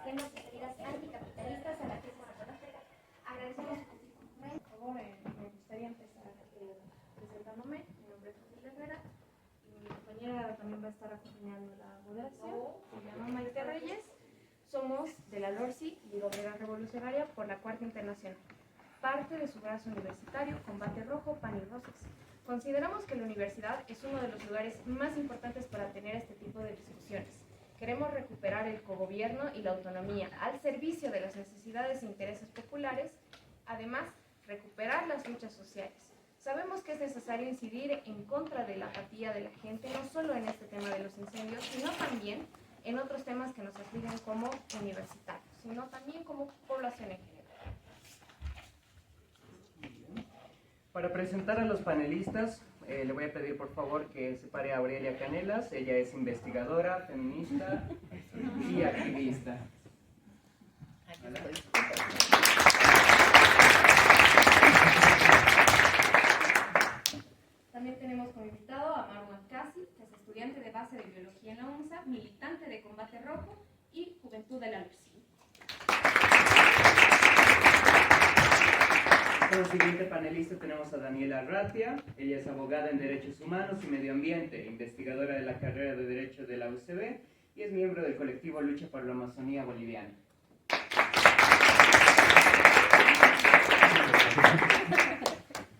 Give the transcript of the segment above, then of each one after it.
extremos y salidas anticapitalistas a la crisis económica. Agradecemos su testimonio. Por favor, me gustaría empezar presentándome. Mi nombre es José Herrera y mi compañera también va a estar acompañando la moderación. Se llama Maite Reyes. Somos de la LORSI, Liga Obrera Revolucionaria por la Cuarta Internacional. Parte de su brazo universitario, Combate Rojo, Pan y Rosas. Consideramos que la universidad es uno de los lugares más importantes para tener este tipo de discusiones. Queremos recuperar el cogobierno y la autonomía al servicio de las necesidades e intereses populares, además, recuperar las luchas sociales. Sabemos que es necesario incidir en contra de la apatía de la gente, no solo en este tema de los incendios, sino también en otros temas que nos afligen como universitarios, sino también como población en general. Para presentar a los panelistas, le voy a pedir por favor que se pare a Aurelia Canelas. Ella es investigadora, feminista y activista. También tenemos como invitado a Marwan Kasi, que es estudiante de base de biología en la UNSA, militante de Combate Rojo y Juventud de la LORSI. Como siguiente panelista tenemos a Daniela Arratia. Ella es abogada en Derechos Humanos y Medio Ambiente, investigadora de la carrera de Derecho de la UCB y es miembro del colectivo Lucha por la Amazonía Boliviana.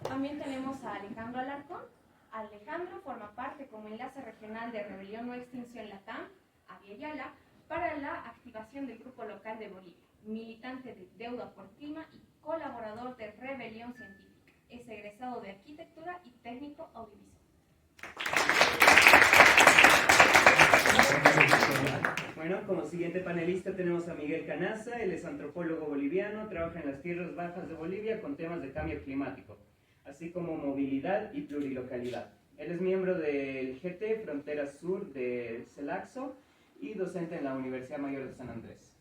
También tenemos a Alejandro Alarcón. Alejandro forma parte como enlace regional de Rebelión o Extinción Latam, Aviala, para la activación del Grupo Local de Bolivia, militante de Deuda por Clima y colaborador de Rebelión Científica. Es egresado de Arquitectura y Técnico Audiovisual. Bueno, como siguiente panelista tenemos a Miguel Canaza. Él es antropólogo boliviano, trabaja en las tierras bajas de Bolivia con temas de cambio climático, así como movilidad y plurilocalidad. Él es miembro del GT Frontera Sur de CELACSO y docente en la Universidad Mayor de San Andrés.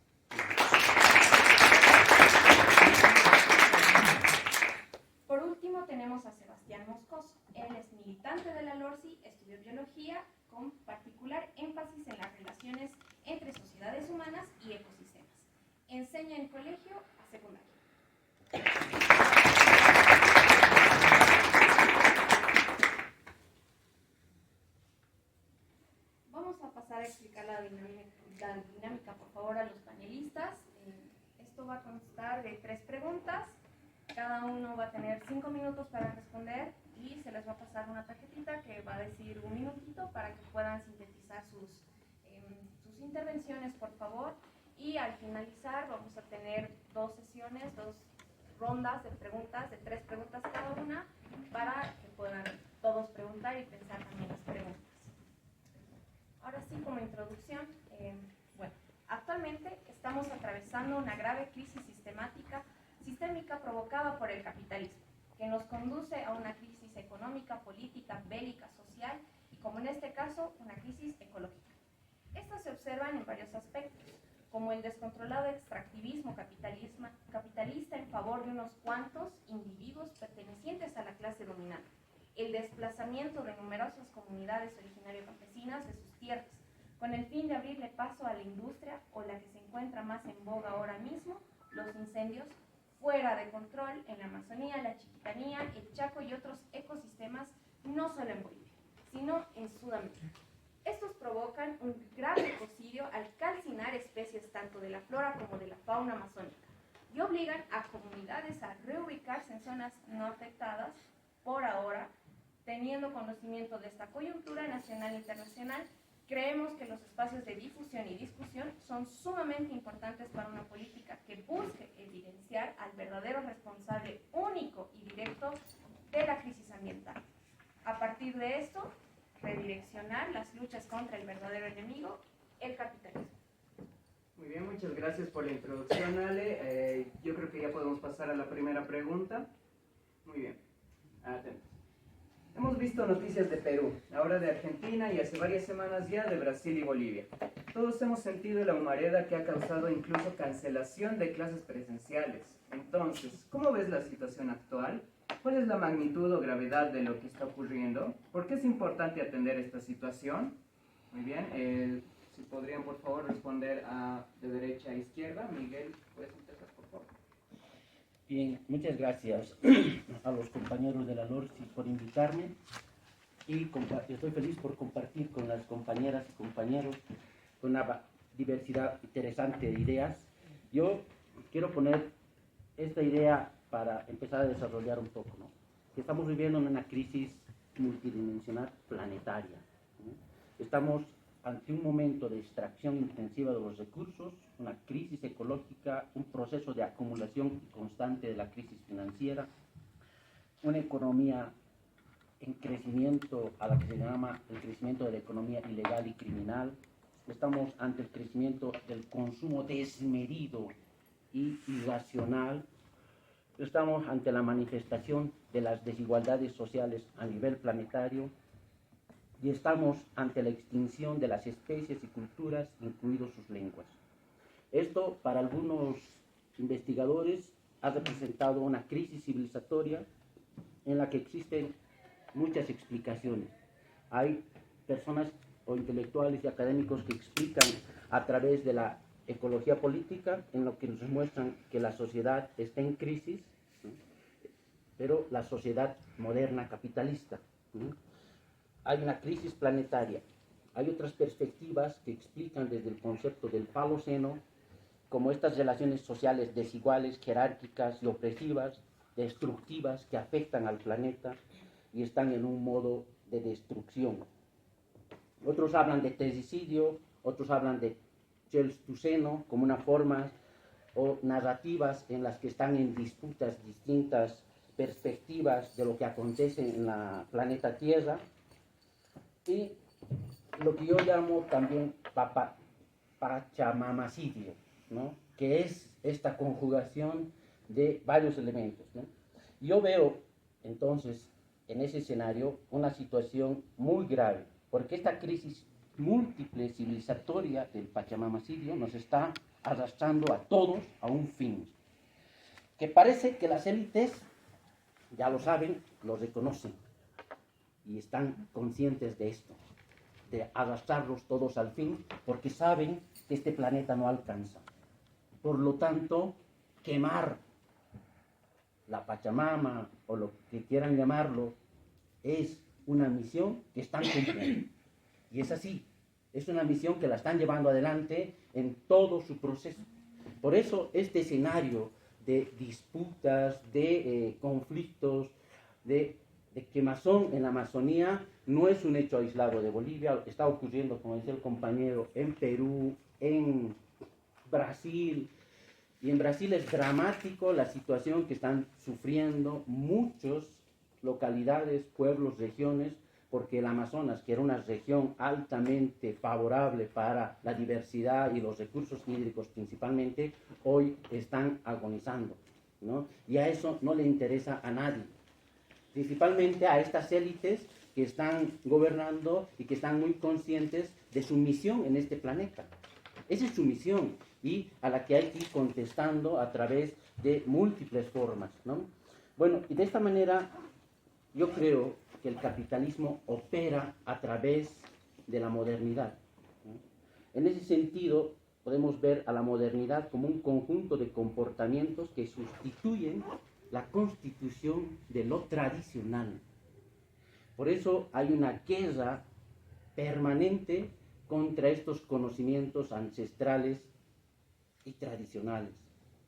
Por último tenemos a Sebastián Moscoso. Él es militante de la LORSI, estudió biología con particular énfasis en las relaciones entre sociedades humanas y ecosistemas. Enseña en colegio a secundaria. Vamos a pasar a explicar la dinámica, por favor, a los panelistas. Esto va a constar de 3 preguntas. Cada uno va a tener 5 minutos para responder y se les va a pasar una tarjetita que va a decir 1 minutito para que puedan sintetizar sus intervenciones, por favor. Y al finalizar vamos a tener 2 sesiones, 2 rondas de preguntas, de 3 preguntas cada una, para que puedan todos preguntar y pensar también las preguntas. Ahora sí, como introducción, actualmente estamos atravesando una grave crisis sistémica provocada por el capitalismo, que nos conduce a una crisis económica, política, bélica, social y, como en este caso, una crisis ecológica. Estas se observan en varios aspectos, como el descontrolado extractivismo capitalista en favor de unos cuantos individuos pertenecientes a la clase dominante, el desplazamiento de numerosas comunidades originario-campesinas de sus tierras, con el fin de abrirle paso a la industria o la que se encuentra más en boga ahora mismo, los incendios fuera de control en la Amazonía, la Chiquitanía, el Chaco y otros ecosistemas, no solo en Bolivia, sino en Sudamérica. Estos provocan un grave ecocidio al calcinar especies tanto de la flora como de la fauna amazónica y obligan a comunidades a reubicarse en zonas no afectadas por ahora. Teniendo conocimiento de esta coyuntura nacional e internacional, creemos que los espacios de difusión y discusión son sumamente importantes para una política que busque evidenciar al verdadero responsable único y directo de la crisis ambiental. A partir de esto, redireccionar las luchas contra el verdadero enemigo, el capitalismo. Muy bien, muchas gracias por la introducción, Ale. Yo creo que ya podemos pasar a la primera pregunta. Muy bien, atentos. Hemos visto noticias de Perú, ahora de Argentina y hace varias semanas ya de Brasil y Bolivia. Todos hemos sentido la humareda que ha causado incluso cancelación de clases presenciales. Entonces, ¿cómo ves la situación actual? ¿Cuál es la magnitud o gravedad de lo que está ocurriendo? ¿Por qué es importante atender esta situación? Muy bien, si podrían por favor responder de derecha a izquierda. Miguel, ¿puedes empezar por favor? Bien, muchas gracias a los compañeros de la LORSI por invitarme y estoy feliz por compartir con las compañeras y compañeros una diversidad interesante de ideas. Yo quiero poner esta idea para empezar a desarrollar un poco, ¿no? Que estamos viviendo en una crisis multidimensional planetaria, ¿no? Estamos ante un momento de extracción intensiva de los recursos, una crisis ecológica, un proceso de acumulación constante de la crisis financiera, una economía en crecimiento a la que se llama el crecimiento de la economía ilegal y criminal. Estamos ante el crecimiento del consumo desmedido y irracional. Estamos ante la manifestación de las desigualdades sociales a nivel planetario y estamos ante la extinción de las especies y culturas, incluidas sus lenguas. Esto, para algunos investigadores, ha representado una crisis civilizatoria en la que existen muchas explicaciones. Hay personas o intelectuales y académicos que explican a través de la ecología política, en lo que nos muestran que la sociedad está en crisis, ¿sí? Pero la sociedad moderna capitalista, ¿sí? Hay una crisis planetaria. Hay otras perspectivas que explican desde el concepto del Paloceno como estas relaciones sociales desiguales, jerárquicas y opresivas, destructivas, que afectan al planeta y están en un modo de destrucción. Otros hablan de tesicidio, otros hablan de Chelstuceno como una forma o narrativas en las que están en disputas distintas perspectivas de lo que acontece en la planeta Tierra, y lo que yo llamo también pachamamacidio, ¿no? Que es esta conjugación de varios elementos, ¿no? Yo veo entonces en ese escenario una situación muy grave, porque esta crisis múltiple civilizatoria del pachamamacidio nos está arrastrando a todos a un fin, que parece que las élites ya lo saben, lo reconocen y están conscientes de esto, de arrastrarlos todos al fin, porque saben que este planeta no alcanza. Por lo tanto, quemar la Pachamama o lo que quieran llamarlo es una misión que están cumpliendo. Y es así, es una misión que la están llevando adelante en todo su proceso. Por eso este escenario de disputas, de conflictos, de quemazón en la Amazonía no es un hecho aislado de Bolivia, está ocurriendo, como decía el compañero, en Perú, en Brasil, y en Brasil es dramático la situación que están sufriendo muchas localidades, pueblos, regiones, porque el Amazonas, que era una región altamente favorable para la diversidad y los recursos hídricos principalmente, hoy están agonizando, ¿no? Y a eso no le interesa a nadie, principalmente a estas élites que están gobernando y que están muy conscientes de su misión en este planeta. Esa es su misión y a la que hay que ir contestando a través de múltiples formas, ¿no? Bueno, y de esta manera yo creo que el capitalismo opera a través de la modernidad, ¿no? En ese sentido, podemos ver a la modernidad como un conjunto de comportamientos que sustituyen la constitución de lo tradicional. Por eso hay una guerra permanente contra estos conocimientos ancestrales y tradicionales,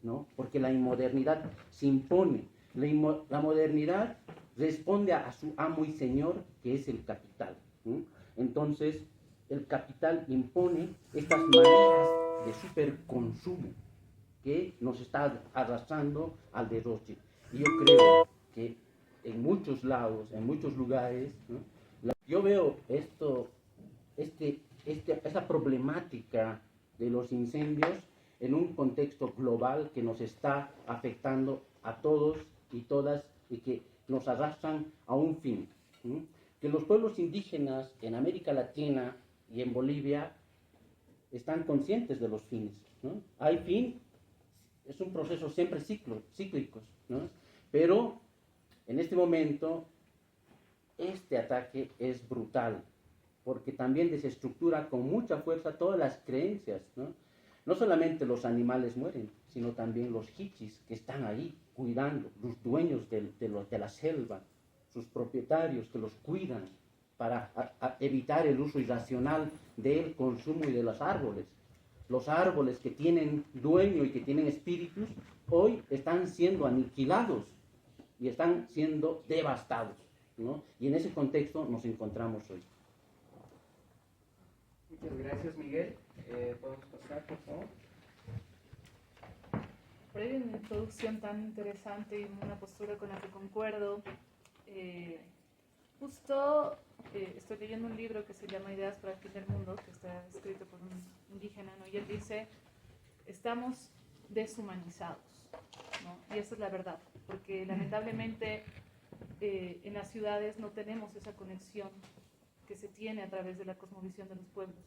¿no? Porque la inmodernidad se impone. La modernidad responde a su amo y señor, que es el capital, ¿no? Entonces, el capital impone estas maneras de superconsumo que nos está arrastrando al derroche. Y yo creo que en muchos lados, en muchos lugares, ¿no? Yo veo esta problemática de los incendios en un contexto global que nos está afectando a todos y todas y que nos arrastran a un fin, ¿sí? Que los pueblos indígenas en América Latina y en Bolivia están conscientes de los fines, ¿no? Hay fin, es un proceso siempre cíclico, ¿no? Pero en este momento este ataque es brutal, porque también desestructura con mucha fuerza todas las creencias, ¿no? No solamente los animales mueren, sino también los hichis que están ahí cuidando, los dueños de la selva, sus propietarios que los cuidan para evitar el uso irracional del consumo y de los árboles. Los árboles que tienen dueño y que tienen espíritus, hoy están siendo aniquilados y están siendo devastados, ¿no? Y en ese contexto nos encontramos hoy. Muchas gracias, Miguel. ¿Podemos pasar, por favor? Previo a una introducción tan interesante y una postura con la que concuerdo, estoy leyendo un libro que se llama Ideas para el Fin del Mundo, que está escrito por un indígena, ¿no? Y él dice, estamos deshumanizados, ¿no? Y esa es la verdad, porque lamentablemente en las ciudades no tenemos esa conexión que se tiene a través de la cosmovisión de los pueblos.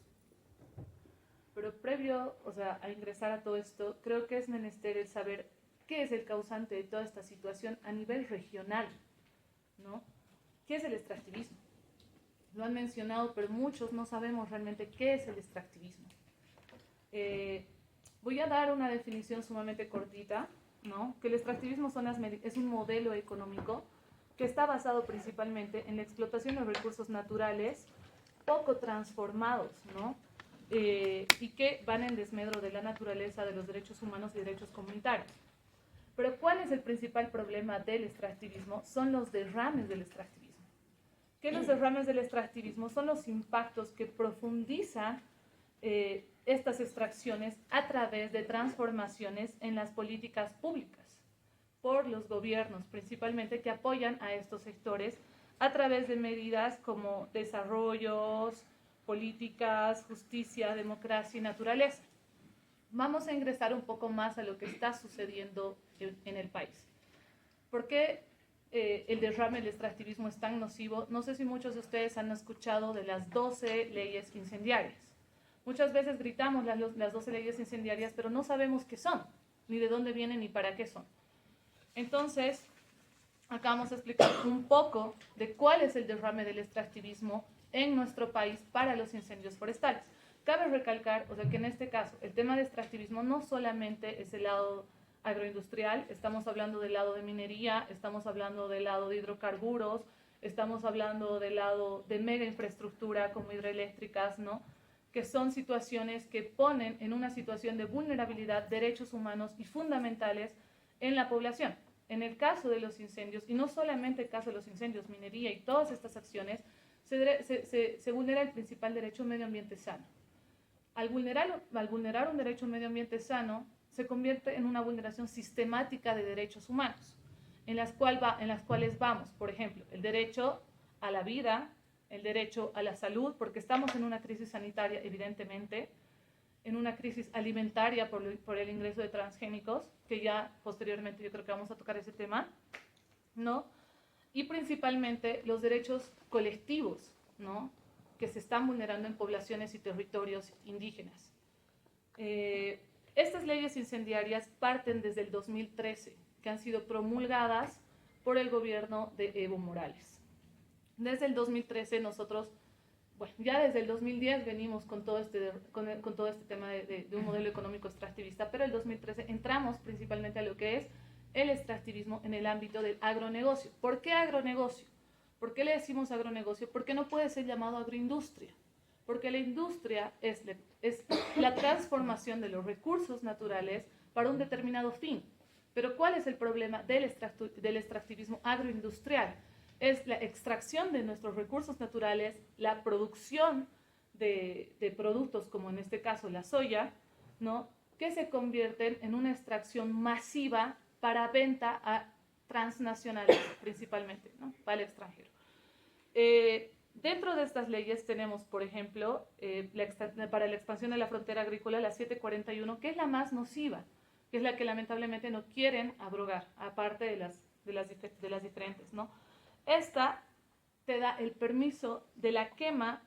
Pero previo, a ingresar a todo esto, creo que es menester el saber qué es el causante de toda esta situación a nivel regional, ¿no? ¿Qué es el extractivismo? Lo han mencionado, pero muchos no sabemos realmente qué es el extractivismo. Voy a dar una definición sumamente cortita, ¿no? Que el extractivismo es un modelo económico que está basado principalmente en la explotación de recursos naturales poco transformados, ¿no? Y que van en desmedro de la naturaleza, de los derechos humanos y derechos comunitarios. Pero ¿cuál es el principal problema del extractivismo? Son los derrames del extractivismo. ¿Qué los derrames del extractivismo? Son los impactos que profundizan estas extracciones a través de transformaciones en las políticas públicas por los gobiernos, principalmente, que apoyan a estos sectores a través de medidas como desarrollos, políticas, justicia, democracia y naturaleza. Vamos a ingresar un poco más a lo que está sucediendo en el país. ¿Por qué el derrame del extractivismo es tan nocivo? No sé si muchos de ustedes han escuchado de las 12 leyes incendiarias. Muchas veces gritamos las 12 leyes incendiarias, pero no sabemos qué son, ni de dónde vienen, ni para qué son. Entonces, acá vamos a explicar un poco de cuál es el derrame del extractivismo en nuestro país para los incendios forestales. Cabe recalcar, que en este caso, el tema de extractivismo no solamente es el lado agroindustrial, estamos hablando del lado de minería, estamos hablando del lado de hidrocarburos, estamos hablando del lado de mega infraestructura como hidroeléctricas, ¿no? Que son situaciones que ponen en una situación de vulnerabilidad derechos humanos y fundamentales en la población. En el caso de los incendios, y no solamente el caso de los incendios, minería y todas estas acciones, se vulnera el principal derecho a un medio ambiente sano. Al vulnerar un derecho a un medio ambiente sano, se convierte en una vulneración sistemática de derechos humanos, en las cuales vamos, por ejemplo, el derecho a la vida, el derecho a la salud, porque estamos en una crisis sanitaria, evidentemente, en una crisis alimentaria por el ingreso de transgénicos, que ya posteriormente yo creo que vamos a tocar ese tema, ¿no? Y principalmente los derechos colectivos, ¿no? Que se están vulnerando en poblaciones y territorios indígenas. Estas leyes incendiarias parten desde el 2013, que han sido promulgadas por el gobierno de Evo Morales. Desde el 2013 nosotros, ya desde el 2010 venimos con todo este tema de un modelo económico extractivista, pero el 2013 entramos principalmente a lo que es el extractivismo en el ámbito del agronegocio. ¿Por qué agronegocio? ¿Por qué le decimos agronegocio? Porque no puede ser llamado agroindustria. Porque la industria es la transformación de los recursos naturales para un determinado fin. Pero ¿cuál es el problema del extractivismo agroindustrial? Es la extracción de nuestros recursos naturales, la producción de productos, como en este caso la soya, ¿no? Que se convierten en una extracción masiva para venta a transnacionales principalmente, ¿no? Para el extranjero. Dentro de estas leyes tenemos, por ejemplo, para la expansión de la frontera agrícola, la 741, que es la más nociva, que es la que lamentablemente no quieren abrogar, aparte de las diferentes, ¿no? Esta te da el permiso de la quema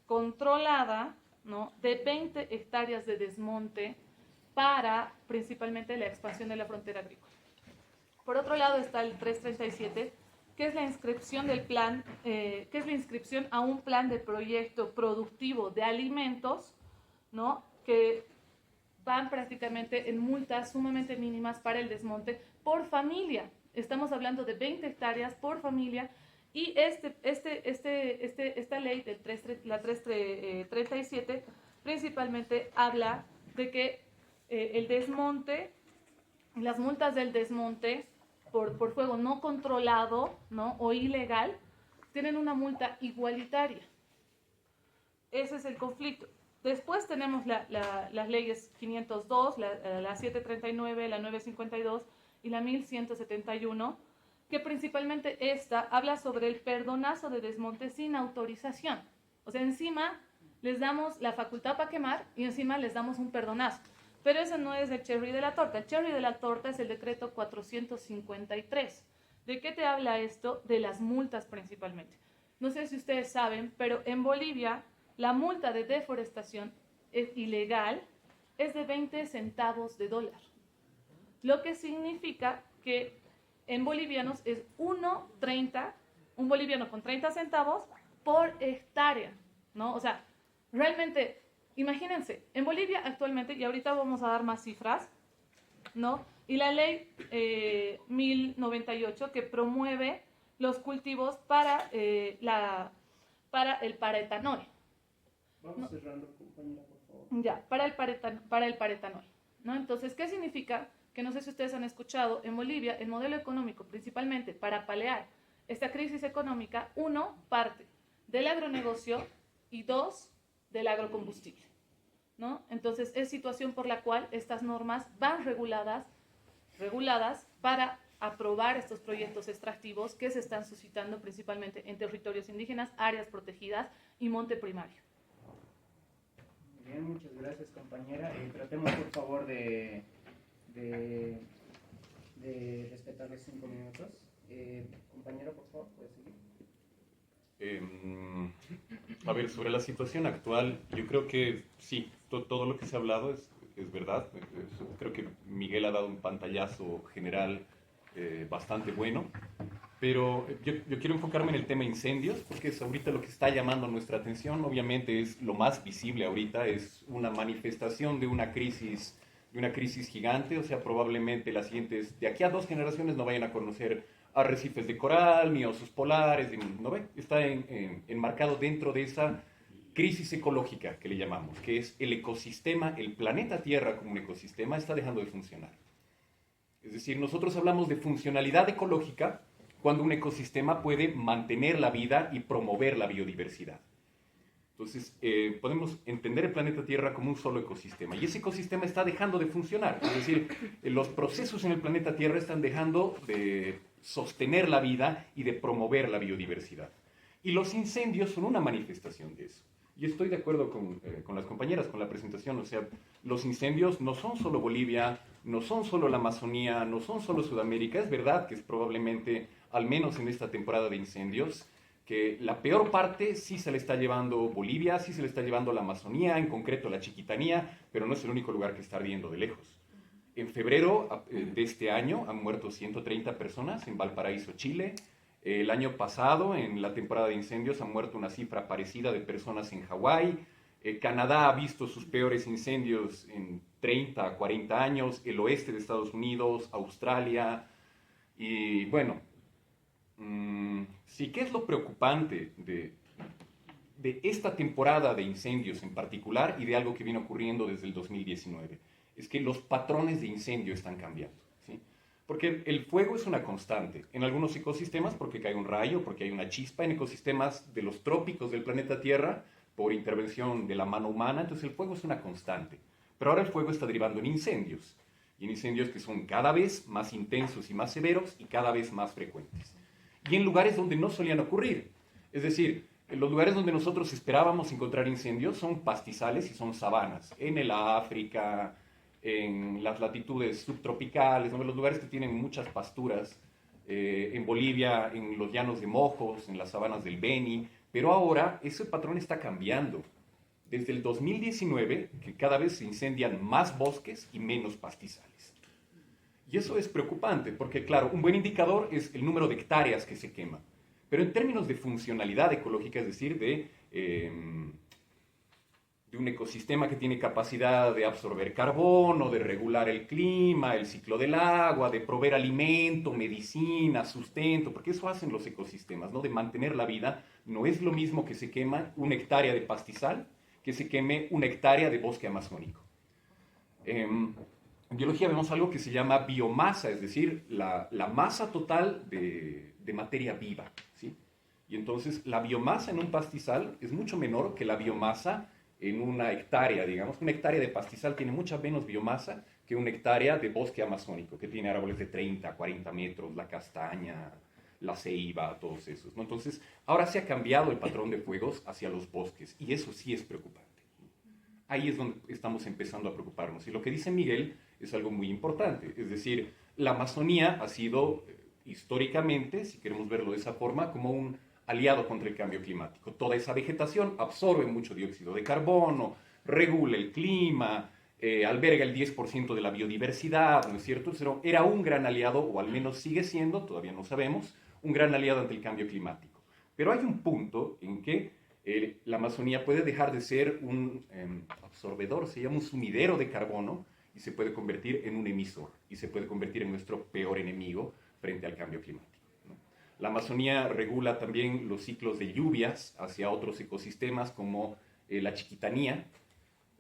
controlada, ¿no? De 20 hectáreas de desmonte para principalmente la expansión de la frontera agrícola. Por otro lado está el 337, que es la inscripción del plan, que es la inscripción a un plan de proyecto productivo de alimentos, ¿no? Que van prácticamente en multas sumamente mínimas para el desmonte por familia. Estamos hablando de 20 hectáreas por familia y esta ley, la 337, principalmente habla de que el desmonte, las multas del desmonte por fuego no controlado, ¿no? O ilegal, tienen una multa igualitaria. Ese es el conflicto. Después tenemos las leyes 502, la 739, la 952 y la 1171, que principalmente esta habla sobre el perdonazo de desmonte sin autorización. O sea, encima les damos la facultad para quemar y encima les damos un perdonazo. Pero ese no es el cherry de la torta. El cherry de la torta es el decreto 453. ¿De qué te habla esto? De las multas principalmente. No sé si ustedes saben, pero en Bolivia la multa de deforestación ilegal es de 20 centavos de dólar. Lo que significa que en bolivianos es 1.30, un boliviano con 30 centavos por hectárea, ¿no? O sea, realmente, imagínense, en Bolivia actualmente, y ahorita vamos a dar más cifras, ¿no? Y la ley 1098 que promueve los cultivos para el paraetanol. Vamos cerrando, compañera, por favor. Ya, para el paraetanol, ¿no? Entonces, ¿qué significa? Que no sé si ustedes han escuchado, en Bolivia el modelo económico, principalmente para paliar esta crisis económica, 1, parte del agronegocio y 2, del agrocombustible, ¿no? Entonces, es situación por la cual estas normas van reguladas para aprobar estos proyectos extractivos que se están suscitando principalmente en territorios indígenas, áreas protegidas y monte primario. Bien, muchas gracias, compañera. Tratemos, por favor, de respetar los 5 minutos. Compañero, por favor, ¿puede seguir? A ver, sobre la situación actual, yo creo que sí, todo lo que se ha hablado es verdad. Creo que Miguel ha dado un pantallazo general bastante bueno, pero yo quiero enfocarme en el tema incendios, porque es ahorita lo que está llamando nuestra atención. Obviamente es lo más visible ahorita, es una manifestación de una crisis gigante. O sea, probablemente de aquí a 2 generaciones no vayan a conocer arrecifes de coral, ni osos polares, ¿no ve? Está enmarcado dentro de esa crisis ecológica que le llamamos, que es el ecosistema, el planeta Tierra como un ecosistema está dejando de funcionar. Es decir, nosotros hablamos de funcionalidad ecológica cuando un ecosistema puede mantener la vida y promover la biodiversidad. Entonces, podemos entender el planeta Tierra como un solo ecosistema. Y ese ecosistema está dejando de funcionar. Es decir, los procesos en el planeta Tierra están dejando de sostener la vida y de promover la biodiversidad. Y los incendios son una manifestación de eso. Y estoy de acuerdo con las compañeras, con la presentación. O sea, los incendios no son solo Bolivia, no son solo la Amazonía, no son solo Sudamérica. Es verdad que es probablemente, al menos en esta temporada de incendios, que la peor parte sí se le está llevando Bolivia, sí se le está llevando la Amazonía, en concreto la Chiquitanía, pero no es el único lugar que está ardiendo de lejos. En febrero de este año han muerto 130 personas en Valparaíso, Chile. El año pasado, en la temporada de incendios, han muerto una cifra parecida de personas en Hawái. Canadá ha visto sus peores incendios en 30 a 40 años, el oeste de Estados Unidos, Australia. Y bueno, sí, ¿qué es lo preocupante de esta temporada de incendios en particular y de algo que viene ocurriendo desde el 2019? Es que los patrones de incendio están cambiando, ¿sí? Porque el fuego es una constante en algunos ecosistemas, porque cae un rayo, porque hay una chispa, en ecosistemas de los trópicos del planeta Tierra, por intervención de la mano humana. Entonces el fuego es una constante. Pero ahora el fuego está derivando en incendios, y en incendios que son cada vez más intensos y más severos y cada vez más frecuentes. Y en lugares donde no solían ocurrir. Es decir, en los lugares donde nosotros esperábamos encontrar incendios son pastizales y son sabanas. En el África, en las latitudes subtropicales, ¿no? Los lugares que tienen muchas pasturas, en Bolivia, en los llanos de Mojos, en las sabanas del Beni. Pero ahora ese patrón está cambiando. Desde el 2019, que cada vez se incendian más bosques y menos pastizales. Y eso es preocupante, porque claro, un buen indicador es el número de hectáreas que se quema. Pero en términos de funcionalidad ecológica, es decir, de un ecosistema que tiene capacidad de absorber carbono, de regular el clima, el ciclo del agua, de proveer alimento, medicina, sustento, porque eso hacen los ecosistemas, ¿no? De mantener la vida, no es lo mismo que se quema una hectárea de pastizal que se queme una hectárea de bosque amazónico. En biología vemos algo que se llama biomasa, es decir, la masa total de materia viva, ¿sí? Y entonces la biomasa en un pastizal es mucho menor que la biomasa en una hectárea, digamos. Una hectárea de pastizal tiene mucha menos biomasa que una hectárea de bosque amazónico, que tiene árboles de 30, 40 metros, la castaña, la ceiba, todos esos, ¿no? Entonces, ahora se ha cambiado el patrón de fuegos hacia los bosques, y eso sí es preocupante. Ahí es donde estamos empezando a preocuparnos. Y lo que dice Miguel es algo muy importante. Es decir, la Amazonía ha sido históricamente, si queremos verlo de esa forma, como un aliado contra el cambio climático. Toda esa vegetación absorbe mucho dióxido de carbono, regula el clima, alberga el 10% de la biodiversidad, ¿no es cierto? Pero era un gran aliado, o al menos sigue siendo, todavía no sabemos, un gran aliado ante el cambio climático. Pero hay un punto en que la Amazonía puede dejar de ser un absorbedor, se llama un sumidero de carbono, y se puede convertir en un emisor, y se puede convertir en nuestro peor enemigo frente al cambio climático. La Amazonía regula también los ciclos de lluvias hacia otros ecosistemas como la chiquitanía.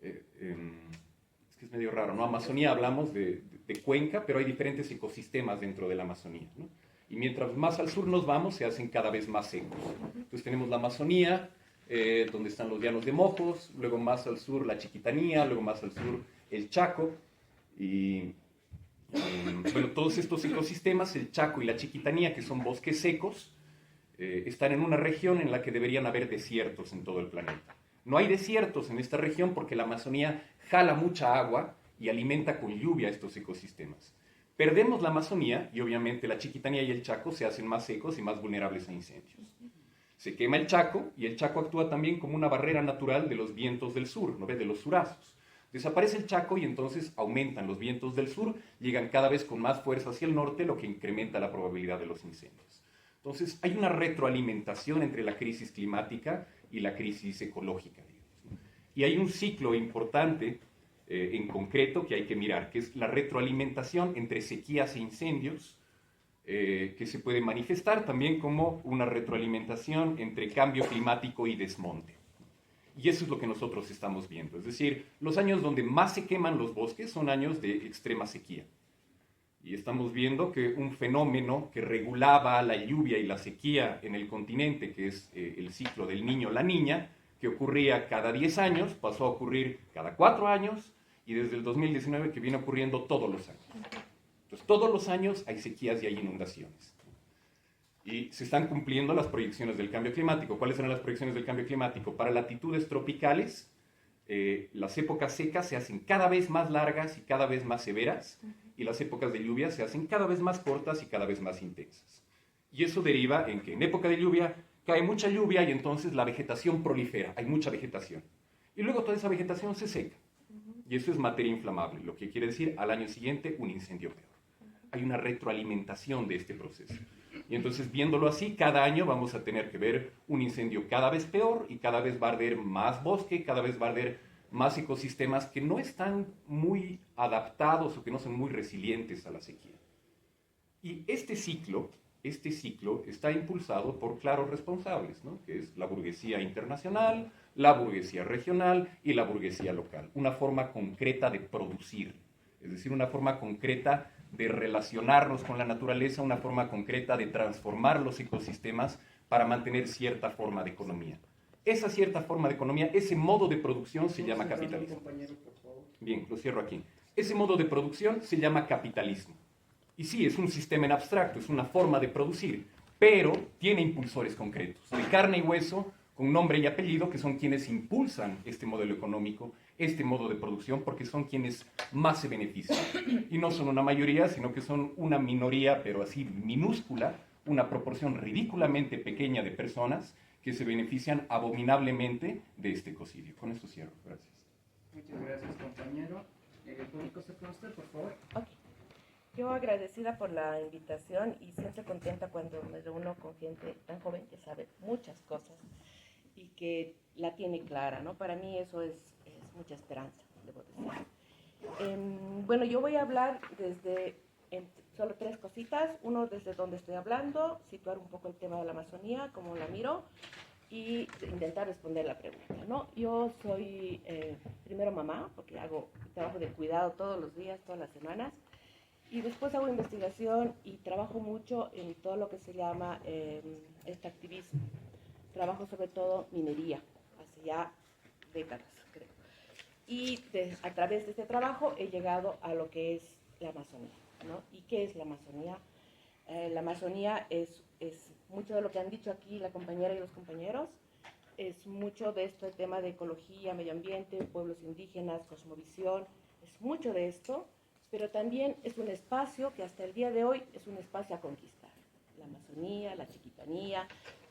Es que es medio raro, ¿no? Amazonía hablamos de cuenca, pero hay diferentes ecosistemas dentro de la Amazonía, ¿no? Y mientras más al sur nos vamos, se hacen cada vez más secos. Entonces tenemos la Amazonía, donde están los llanos de Mojos, luego más al sur la Chiquitanía, luego más al sur el Chaco, y bueno, todos estos ecosistemas, el Chaco y la Chiquitanía, que son bosques secos, están en una región en la que deberían haber desiertos en todo el planeta. No hay desiertos en esta región porque la Amazonía jala mucha agua y alimenta con lluvia estos ecosistemas. Perdemos la Amazonía y obviamente la Chiquitanía y el Chaco se hacen más secos y más vulnerables a incendios. Se quema el Chaco y el Chaco actúa también como una barrera natural de los vientos del sur, ¿no ves? De los surazos. Desaparece el Chaco y entonces aumentan los vientos del sur, llegan cada vez con más fuerza hacia el norte, lo que incrementa la probabilidad de los incendios. Entonces hay una retroalimentación entre la crisis climática y la crisis ecológica, digamos, ¿no? Y hay un ciclo importante en concreto que hay que mirar, que es la retroalimentación entre sequías e incendios, que se puede manifestar también como una retroalimentación entre cambio climático y desmonte. Y eso es lo que nosotros estamos viendo. Es decir, los años donde más se queman los bosques son años de extrema sequía. Y estamos viendo que un fenómeno que regulaba la lluvia y la sequía en el continente, que es el ciclo del Niño-La Niña, que ocurría cada 10 años, pasó a ocurrir cada 4 años, y desde el 2019 que viene ocurriendo todos los años. Entonces, todos los años hay sequías y hay inundaciones. Y se están cumpliendo las proyecciones del cambio climático. ¿Cuáles eran las proyecciones del cambio climático? Para latitudes tropicales, las épocas secas se hacen cada vez más largas y cada vez más severas, y las épocas de lluvia se hacen cada vez más cortas y cada vez más intensas. Y eso deriva en que en época de lluvia cae mucha lluvia y entonces la vegetación prolifera, hay mucha vegetación. Y luego toda esa vegetación se seca. Y eso es materia inflamable, lo que quiere decir al año siguiente un incendio peor. Hay una retroalimentación de este proceso. Y entonces, viéndolo así, cada año vamos a tener que ver un incendio cada vez peor y cada vez va a arder más bosque, cada vez va a arder más ecosistemas que no están muy adaptados o que no son muy resilientes a la sequía. Y este ciclo está impulsado por claros responsables, ¿no? Que es la burguesía internacional, la burguesía regional y la burguesía local. Una forma concreta de producir, es decir, una forma concreta de relacionarnos con la naturaleza, una forma concreta de transformar los ecosistemas para mantener cierta forma de economía. Esa cierta forma de economía, ese modo de producción se llama capitalismo. Bien, lo cierro aquí. Ese modo de producción se llama capitalismo. Y sí, es un sistema en abstracto, es una forma de producir, pero tiene impulsores concretos, de carne y hueso, con nombre y apellido, que son quienes impulsan este modelo económico, este modo de producción, porque son quienes más se benefician. Y no son una mayoría, sino que son una minoría, pero así minúscula, una proporción ridículamente pequeña de personas que se benefician abominablemente de este ecocidio. Con esto cierro. Gracias. Muchas gracias, compañero. ¿Puede pasar con usted, por favor? Ok. Yo agradecida por la invitación y siempre contenta cuando me reúno con gente tan joven que sabe muchas cosas y que la tiene clara, ¿no? Para mí eso es mucha esperanza, debo decir. Bueno, yo voy a hablar desde solo 3 cositas. Uno, desde donde estoy hablando, situar un poco el tema de la Amazonía, cómo la miro, y intentar responder la pregunta, ¿no? Yo soy primero mamá, porque hago trabajo de cuidado todos los días, todas las semanas, y después hago investigación y trabajo mucho en todo lo que se llama extractivismo. Trabajo sobre todo minería, hace ya décadas, creo. Y a través de este trabajo he llegado a lo que es la Amazonía, ¿no? ¿Y qué es la Amazonía? La Amazonía es mucho de lo que han dicho aquí la compañera y los compañeros, es mucho de este tema de ecología, medio ambiente, pueblos indígenas, cosmovisión, es mucho de esto, pero también es un espacio que hasta el día de hoy es un espacio a conquistar. La Amazonía, la Chiquitanía,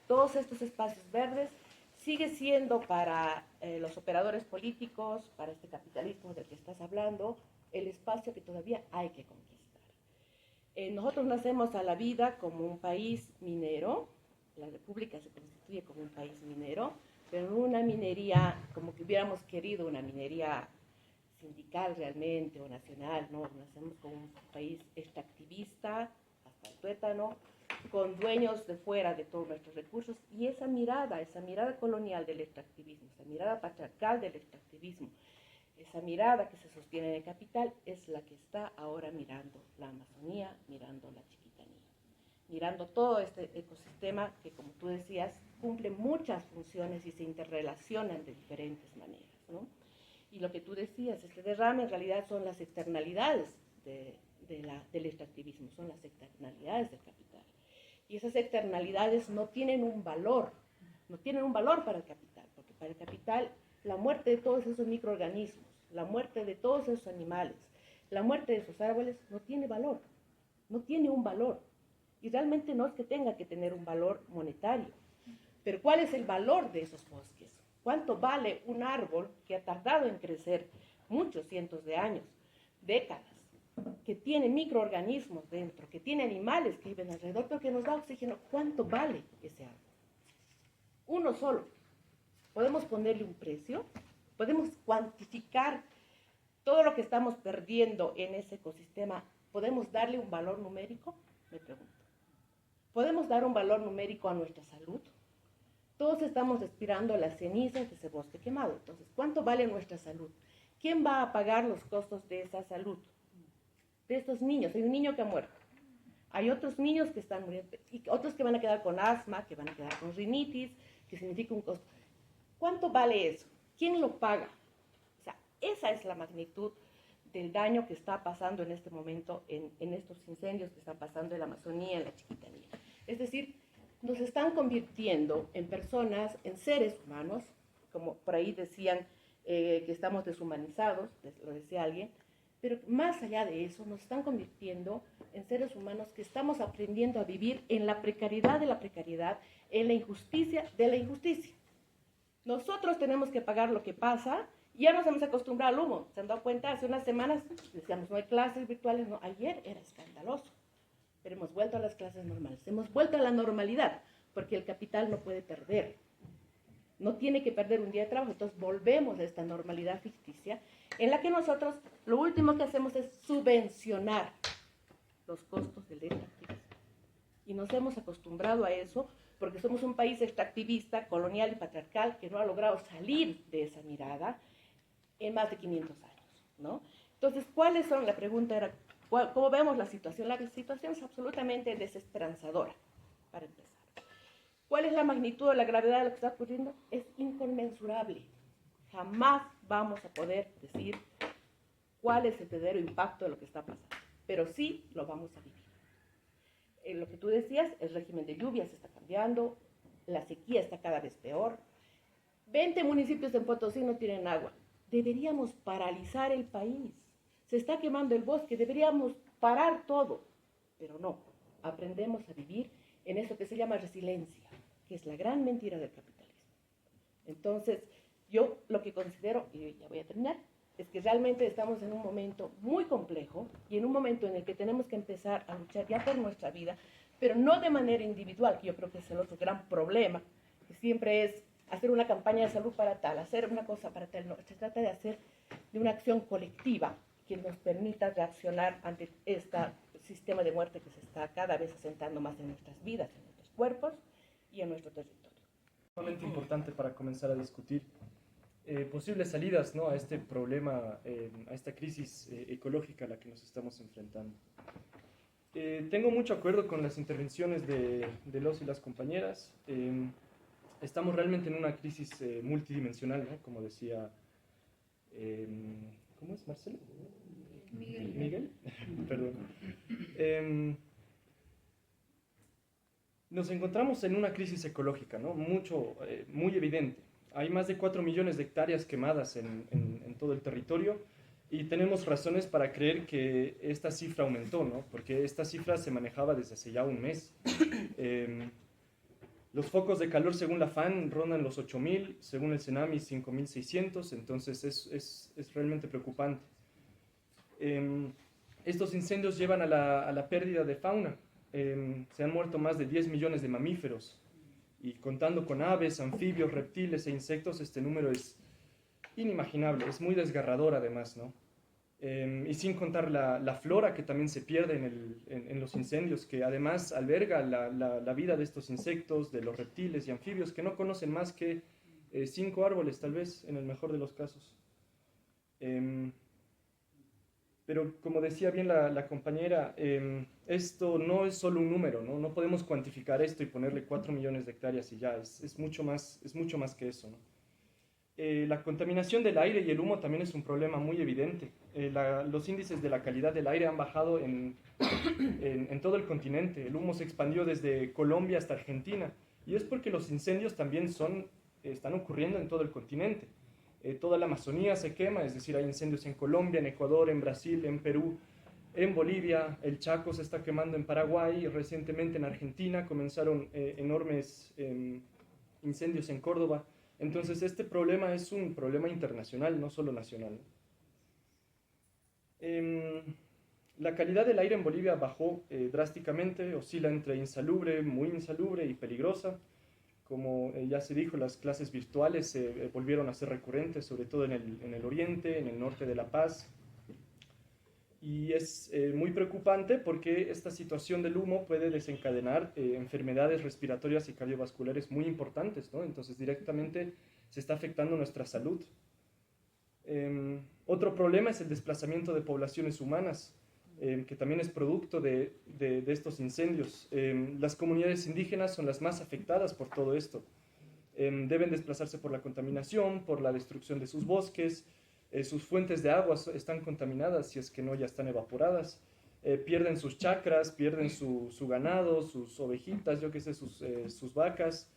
todos estos espacios verdes sigue siendo para los operadores políticos, para este capitalismo del que estás hablando, el espacio que todavía hay que conquistar. Nosotros nacemos a la vida como un país minero, la República se constituye como un país minero, pero no una minería como que hubiéramos querido, una minería sindical realmente o nacional, no, nacemos como un país extractivista, hasta el tuétano, con dueños de fuera de todos nuestros recursos, y esa mirada colonial del extractivismo, esa mirada patriarcal del extractivismo, esa mirada que se sostiene en el capital es la que está ahora mirando la Amazonía, mirando la Chiquitanía, mirando todo este ecosistema que, como tú decías, cumple muchas funciones y se interrelacionan de diferentes maneras, ¿no? Y lo que tú decías, este derrame en realidad son las externalidades del extractivismo, son las externalidades del capital. Y esas externalidades no tienen un valor para el capital, porque para el capital la muerte de todos esos microorganismos, la muerte de todos esos animales, la muerte de esos árboles no tiene valor, no tiene un valor. Y realmente no es que tenga que tener un valor monetario, pero ¿cuál es el valor de esos bosques? ¿Cuánto vale un árbol que ha tardado en crecer muchos cientos de años, décadas, que tiene microorganismos dentro, que tiene animales que viven alrededor, pero que nos da oxígeno? ¿Cuánto vale ese árbol? Uno solo. ¿Podemos ponerle un precio? ¿Podemos cuantificar todo lo que estamos perdiendo en ese ecosistema? ¿Podemos darle un valor numérico? Me pregunto. ¿Podemos dar un valor numérico a nuestra salud? Todos estamos respirando las cenizas de ese bosque quemado. Entonces, ¿cuánto vale nuestra salud? ¿Quién va a pagar los costos de esa salud? De estos niños. Hay un niño que ha muerto. Hay otros niños que están muriendo. Y otros que van a quedar con asma, que van a quedar con rinitis, que significa un costo. ¿Cuánto vale eso? ¿Quién lo paga? O sea, esa es la magnitud del daño que está pasando en este momento en estos incendios que están pasando en la Amazonía, en la Chiquitanía. Es decir, nos están convirtiendo en personas, en seres humanos, como por ahí decían que estamos deshumanizados, lo decía alguien, pero más allá de eso, nos están convirtiendo en seres humanos que estamos aprendiendo a vivir en la precariedad de la precariedad, en la injusticia de la injusticia. Nosotros tenemos que pagar lo que pasa, y ya nos hemos acostumbrado al humo. ¿Se han dado cuenta? Hace unas semanas decíamos, no hay clases virtuales, no, ayer era escandaloso. Pero hemos vuelto a las clases normales, hemos vuelto a la normalidad, porque el capital no puede perder, no tiene que perder un día de trabajo. Entonces volvemos a esta normalidad ficticia, en la que nosotros lo último que hacemos es subvencionar los costos del extractivismo. Y nos hemos acostumbrado a eso, porque somos un país extractivista, colonial y patriarcal, que no ha logrado salir de esa mirada en más de 500 años, ¿no? Entonces, ¿cuáles son? La pregunta era, ¿cómo vemos la situación? La situación es absolutamente desesperanzadora, para empezar. ¿Cuál es la magnitud o la gravedad de lo que está ocurriendo? Es inconmensurable. Jamás vamos a poder decir cuál es el verdadero impacto de lo que está pasando, pero sí lo vamos a vivir. Lo que tú decías, el régimen de lluvias está cambiando, la sequía está cada vez peor. 20 municipios en Potosí no tienen agua. Deberíamos paralizar el país. Se está quemando el bosque, deberíamos parar todo, pero no. Aprendemos a vivir en eso que se llama resiliencia, que es la gran mentira del capitalismo. Entonces, yo lo que considero, y ya voy a terminar, es que realmente estamos en un momento muy complejo y en un momento en el que tenemos que empezar a luchar ya por nuestra vida, pero no de manera individual, que yo creo que es el otro gran problema, que siempre es hacer una campaña de salud para tal, hacer una cosa para tal. No, se trata de hacer de una acción colectiva que nos permita reaccionar ante este sistema de muerte que se está cada vez asentando más en nuestras vidas, en nuestros cuerpos y en nuestro territorio. Sumamente importante para comenzar a discutir posibles salidas, ¿no?, a este problema, a esta crisis ecológica a la que nos estamos enfrentando. Tengo mucho acuerdo con las intervenciones de los y las compañeras. Estamos realmente en una crisis multidimensional, ¿no?, como decía, ¿cómo es, Marcelo? Miguel. Perdón. Nos encontramos en una crisis ecológica, ¿no?, muy evidente. Hay más de 4 millones de hectáreas quemadas en todo el territorio y tenemos razones para creer que esta cifra aumentó, ¿no?, porque esta cifra se manejaba desde hace ya un mes. Los focos de calor, según la FAN, rondan los 8.000, según el CENAMI 5.600, entonces es realmente preocupante. Estos incendios llevan a la pérdida de fauna. Se han muerto más de 10 millones de mamíferos y contando con aves, anfibios, reptiles e insectos, este número es inimaginable, es muy desgarrador además, ¿no? Y sin contar la flora que también se pierde en los incendios, que además alberga la vida de estos insectos, de los reptiles y anfibios, que no conocen más que 5 árboles, tal vez, en el mejor de los casos. Pero como decía bien la compañera, esto no es solo un número, ¿no? No podemos cuantificar esto y ponerle 4 millones de hectáreas y ya, es mucho más que eso, ¿no? La contaminación del aire y el humo también es un problema muy evidente. Los índices de la calidad del aire han bajado en todo el continente. El humo se expandió desde Colombia hasta Argentina y es porque los incendios también están ocurriendo en todo el continente. Toda la Amazonía se quema, es decir, hay incendios en Colombia, en Ecuador, en Brasil, en Perú, en Bolivia, el Chaco se está quemando en Paraguay, recientemente en Argentina comenzaron enormes incendios en Córdoba. Entonces este problema es un problema internacional, no solo nacional. La calidad del aire en Bolivia bajó drásticamente, oscila entre insalubre, muy insalubre y peligrosa. Como ya se dijo, las clases virtuales se volvieron a ser recurrentes, sobre todo en el oriente, en el norte de La Paz. Y es muy preocupante porque esta situación del humo puede desencadenar enfermedades respiratorias y cardiovasculares muy importantes, ¿no? Entonces directamente se está afectando nuestra salud. Otro problema es el desplazamiento de poblaciones humanas, que también es producto de estos incendios. Las comunidades indígenas son las más afectadas por todo esto. Deben desplazarse por la contaminación, por la destrucción de sus bosques, sus fuentes de agua están contaminadas, si es que no ya están evaporadas, pierden sus chacras, pierden su ganado, sus ovejitas, yo qué sé, sus vacas.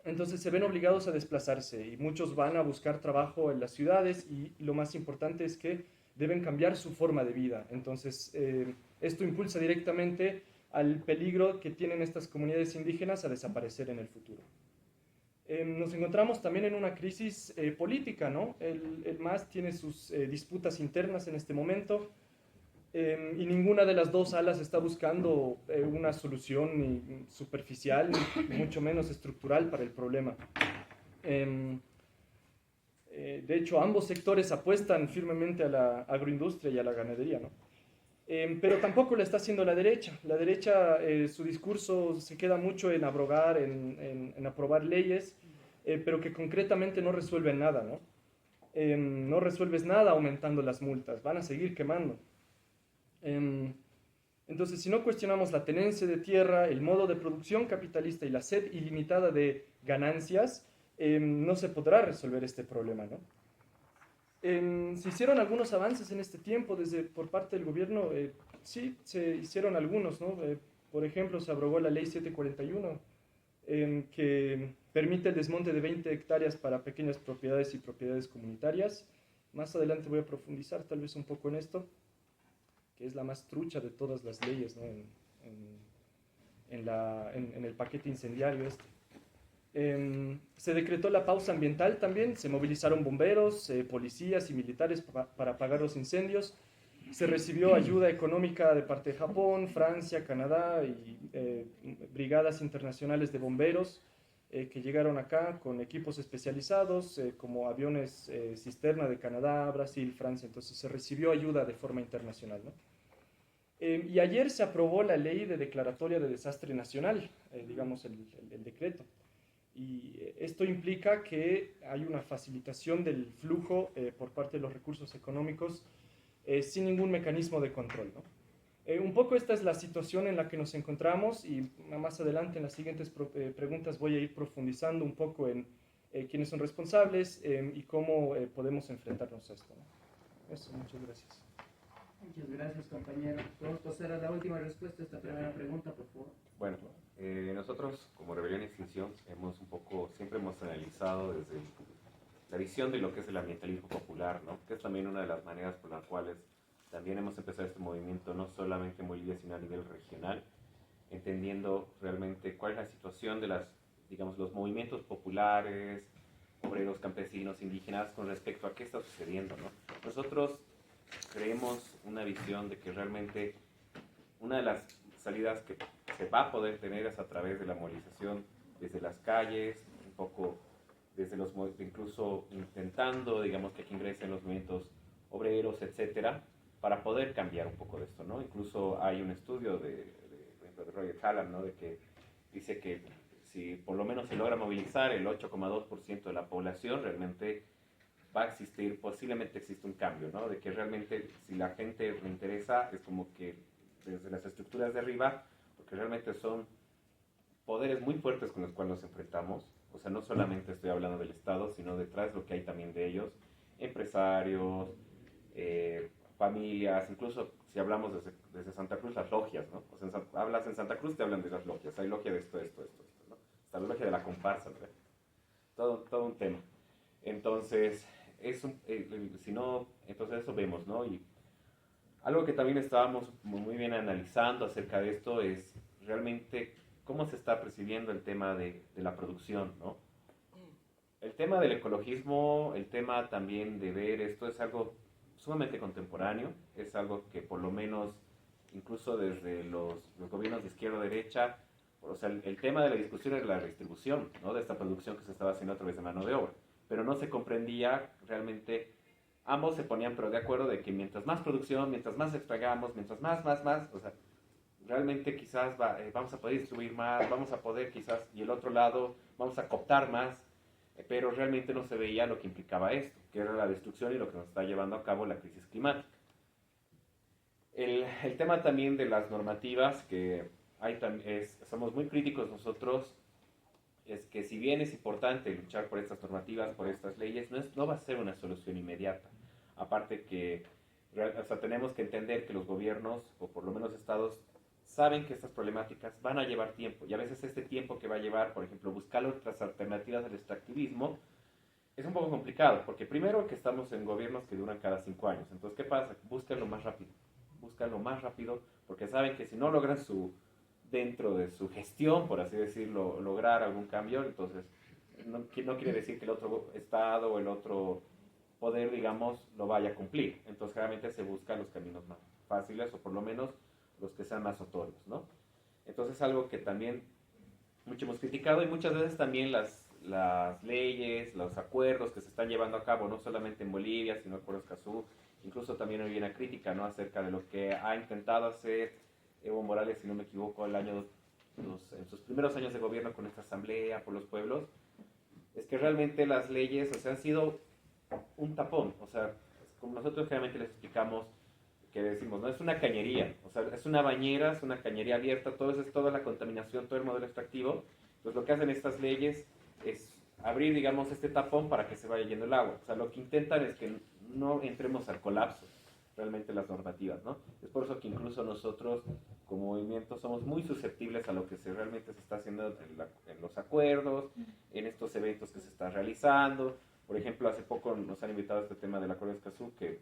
Entonces se ven obligados a desplazarse y muchos van a buscar trabajo en las ciudades y lo más importante es que deben cambiar su forma de vida. Entonces, esto impulsa directamente al peligro que tienen estas comunidades indígenas a desaparecer en el futuro. Nos encontramos también en una crisis política, ¿no? El MAS tiene sus disputas internas en este momento y ninguna de las dos alas está buscando una solución ni superficial, ni mucho menos estructural para el problema. De hecho, ambos sectores apuestan firmemente a la agroindustria y a la ganadería, ¿no? Pero tampoco lo está haciendo la derecha. La derecha, su discurso se queda mucho en abrogar, en aprobar leyes, pero que concretamente no resuelven nada, ¿no? No resuelves nada aumentando las multas, van a seguir quemando. Entonces, si no cuestionamos la tenencia de tierra, el modo de producción capitalista y la sed ilimitada de ganancias, no se podrá resolver este problema, ¿no? Se hicieron algunos avances en este tiempo por parte del gobierno, sí, se hicieron algunos, ¿no? Por ejemplo, se abrogó la ley 741, que permite el desmonte de 20 hectáreas para pequeñas propiedades y propiedades comunitarias. Más adelante voy a profundizar tal vez un poco en esto, que es la más trucha de todas las leyes, ¿no? en el paquete incendiario este. Se decretó la pausa ambiental también, se movilizaron bomberos, policías y militares para apagar los incendios. Se recibió ayuda económica de parte de Japón, Francia, Canadá y brigadas internacionales de bomberos que llegaron acá con equipos especializados como aviones cisterna de Canadá, Brasil, Francia. Entonces se recibió ayuda de forma internacional, ¿no? Y ayer se aprobó la ley de declaratoria de desastre nacional, digamos el decreto. Y esto implica que hay una facilitación del flujo por parte de los recursos económicos sin ningún mecanismo de control, ¿no? Un poco esta es la situación en la que nos encontramos y más adelante en las siguientes preguntas voy a ir profundizando un poco en quiénes son responsables y cómo podemos enfrentarnos a esto, ¿no? Eso, muchas gracias. Muchas gracias, compañero. Podemos pasar a la última respuesta a esta primera pregunta, por favor. Bueno, nosotros como Rebelión y Extinción siempre hemos analizado desde la visión de lo que es el ambientalismo popular, ¿no? Que es también una de las maneras por las cuales también hemos empezado este movimiento, no solamente en Bolivia, sino a nivel regional, entendiendo realmente cuál es la situación de los movimientos populares, obreros, campesinos, indígenas, con respecto a qué está sucediendo, ¿no? Nosotros creemos una visión de que realmente una de las salidas que se va a poder tener es a través de la movilización desde las calles, un poco incluso intentando, digamos, que aquí ingresen los movimientos obreros, etcétera, para poder cambiar un poco de esto, ¿no? Incluso hay un estudio de Roger Hallam, ¿no? De que dice que si por lo menos se logra movilizar el 8,2% de la población, realmente va a existir, posiblemente existe un cambio, ¿no? De que realmente si la gente le interesa, es como que desde las estructuras de arriba, porque realmente son poderes muy fuertes con los cuales nos enfrentamos. O sea, no solamente estoy hablando del Estado, sino detrás lo que hay también de ellos, empresarios, familias, incluso si hablamos desde Santa Cruz, las logias, ¿no? O sea, hablas en Santa Cruz, te hablan de las logias, hay logia de esto, ¿no? Hasta la logia de la comparsa, ¿no? Todo un tema. Entonces, entonces eso vemos, ¿no? Y algo que también estábamos muy bien analizando acerca de esto es realmente cómo se está percibiendo el tema de la producción, ¿no? El tema del ecologismo, el tema también de ver esto es algo sumamente contemporáneo, es algo que por lo menos incluso desde los gobiernos de izquierda o derecha, o sea, el tema de la discusión era la redistribución, ¿no? De esta producción que se estaba haciendo a través de mano de obra, pero no se comprendía realmente, ambos se ponían pero de acuerdo de que mientras más producción, mientras más extragamos, mientras más, o sea, realmente quizás vamos a poder distribuir más, vamos a poder quizás, y el otro lado, vamos a cooptar más, pero realmente no se veía lo que implicaba esto, que era la destrucción y lo que nos está llevando a cabo la crisis climática. El tema también de las normativas, que somos muy críticos nosotros, es que si bien es importante luchar por estas normativas, por estas leyes, no va a ser una solución inmediata. Aparte que tenemos que entender que los gobiernos, o por lo menos estados, saben que estas problemáticas van a llevar tiempo, y a veces este tiempo que va a llevar, por ejemplo, buscar otras alternativas al extractivismo, es un poco complicado, porque primero que estamos en gobiernos que duran cada 5 años, entonces ¿qué pasa? Buscan lo más rápido, porque saben que si no logran dentro de su gestión, por así decirlo, lograr algún cambio, entonces no quiere decir que el otro estado o el otro poder, digamos, lo vaya a cumplir, entonces generalmente se buscan los caminos más fáciles, o por lo menos los que sean más notorios, ¿no? Entonces algo que también mucho hemos criticado, y muchas veces también las leyes, los acuerdos que se están llevando a cabo, no solamente en Bolivia, sino por Escazú, incluso también hay una crítica, ¿no? Acerca de lo que ha intentado hacer Evo Morales, si no me equivoco, en sus primeros años de gobierno con esta asamblea por los pueblos, es que realmente las leyes, o sea, han sido un tapón, o sea, como nosotros generalmente les explicamos, que decimos, no es una cañería, o sea, es una bañera, es una cañería abierta, toda la contaminación, todo el modelo extractivo. Entonces lo que hacen estas leyes es abrir, digamos, este tapón para que se vaya yendo el agua. O sea, lo que intentan es que no entremos al colapso, realmente las normativas, ¿no? Es por eso que incluso nosotros, como movimiento, somos muy susceptibles a lo que realmente se está haciendo en los acuerdos, en estos eventos que se están realizando. Por ejemplo, hace poco nos han invitado a este tema del Acuerdo de Escazú, que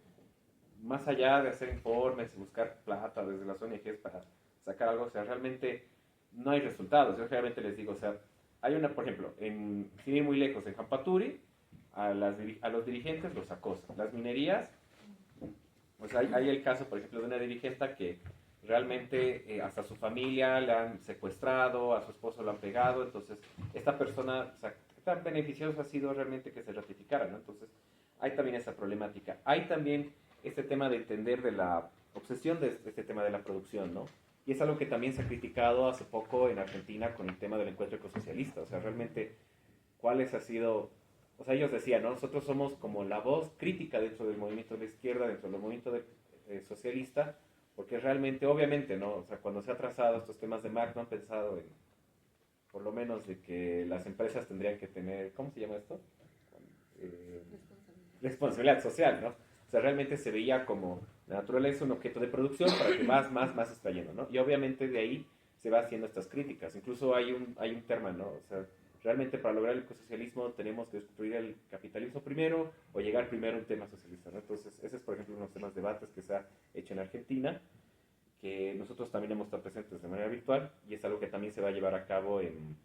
más allá de hacer informes y buscar plata desde las ONGs para sacar algo, o sea, realmente no hay resultados. Yo realmente les digo, o sea, hay una, por ejemplo, sin ir muy lejos, en Jampaturi, a los dirigentes los acosan. Las minerías, pues hay el caso, por ejemplo, de una dirigente que realmente hasta su familia la han secuestrado, a su esposo lo han pegado, entonces esta persona, o sea, tan beneficioso ha sido realmente que se ratificara, ¿no? Entonces hay también esa problemática. Hay también este tema de entender de la obsesión de este tema de la producción, ¿no? Y es algo que también se ha criticado hace poco en Argentina con el tema del encuentro ecosocialista, o sea, realmente, ¿cuáles ha sido? O sea, ellos decían, ¿no? Nosotros somos como la voz crítica dentro del movimiento de la izquierda, dentro del movimiento socialista, porque realmente, obviamente, ¿no? O sea, cuando se ha trazado estos temas de Marx, no han pensado en, por lo menos, de que las empresas tendrían que tener, ¿cómo se llama esto? Responsabilidad social, ¿no? O sea, realmente se veía como la naturaleza un objeto de producción para que más extrayendo, ¿no? Y obviamente de ahí se va haciendo estas críticas. Incluso hay un tema, ¿no? O sea, realmente para lograr el ecosocialismo tenemos que destruir el capitalismo primero o llegar primero a un tema socialista, ¿no? Entonces, ese es, por ejemplo, uno de los temas de debates que se ha hecho en Argentina, que nosotros también hemos estado presentes de manera virtual y es algo que también se va a llevar a cabo en,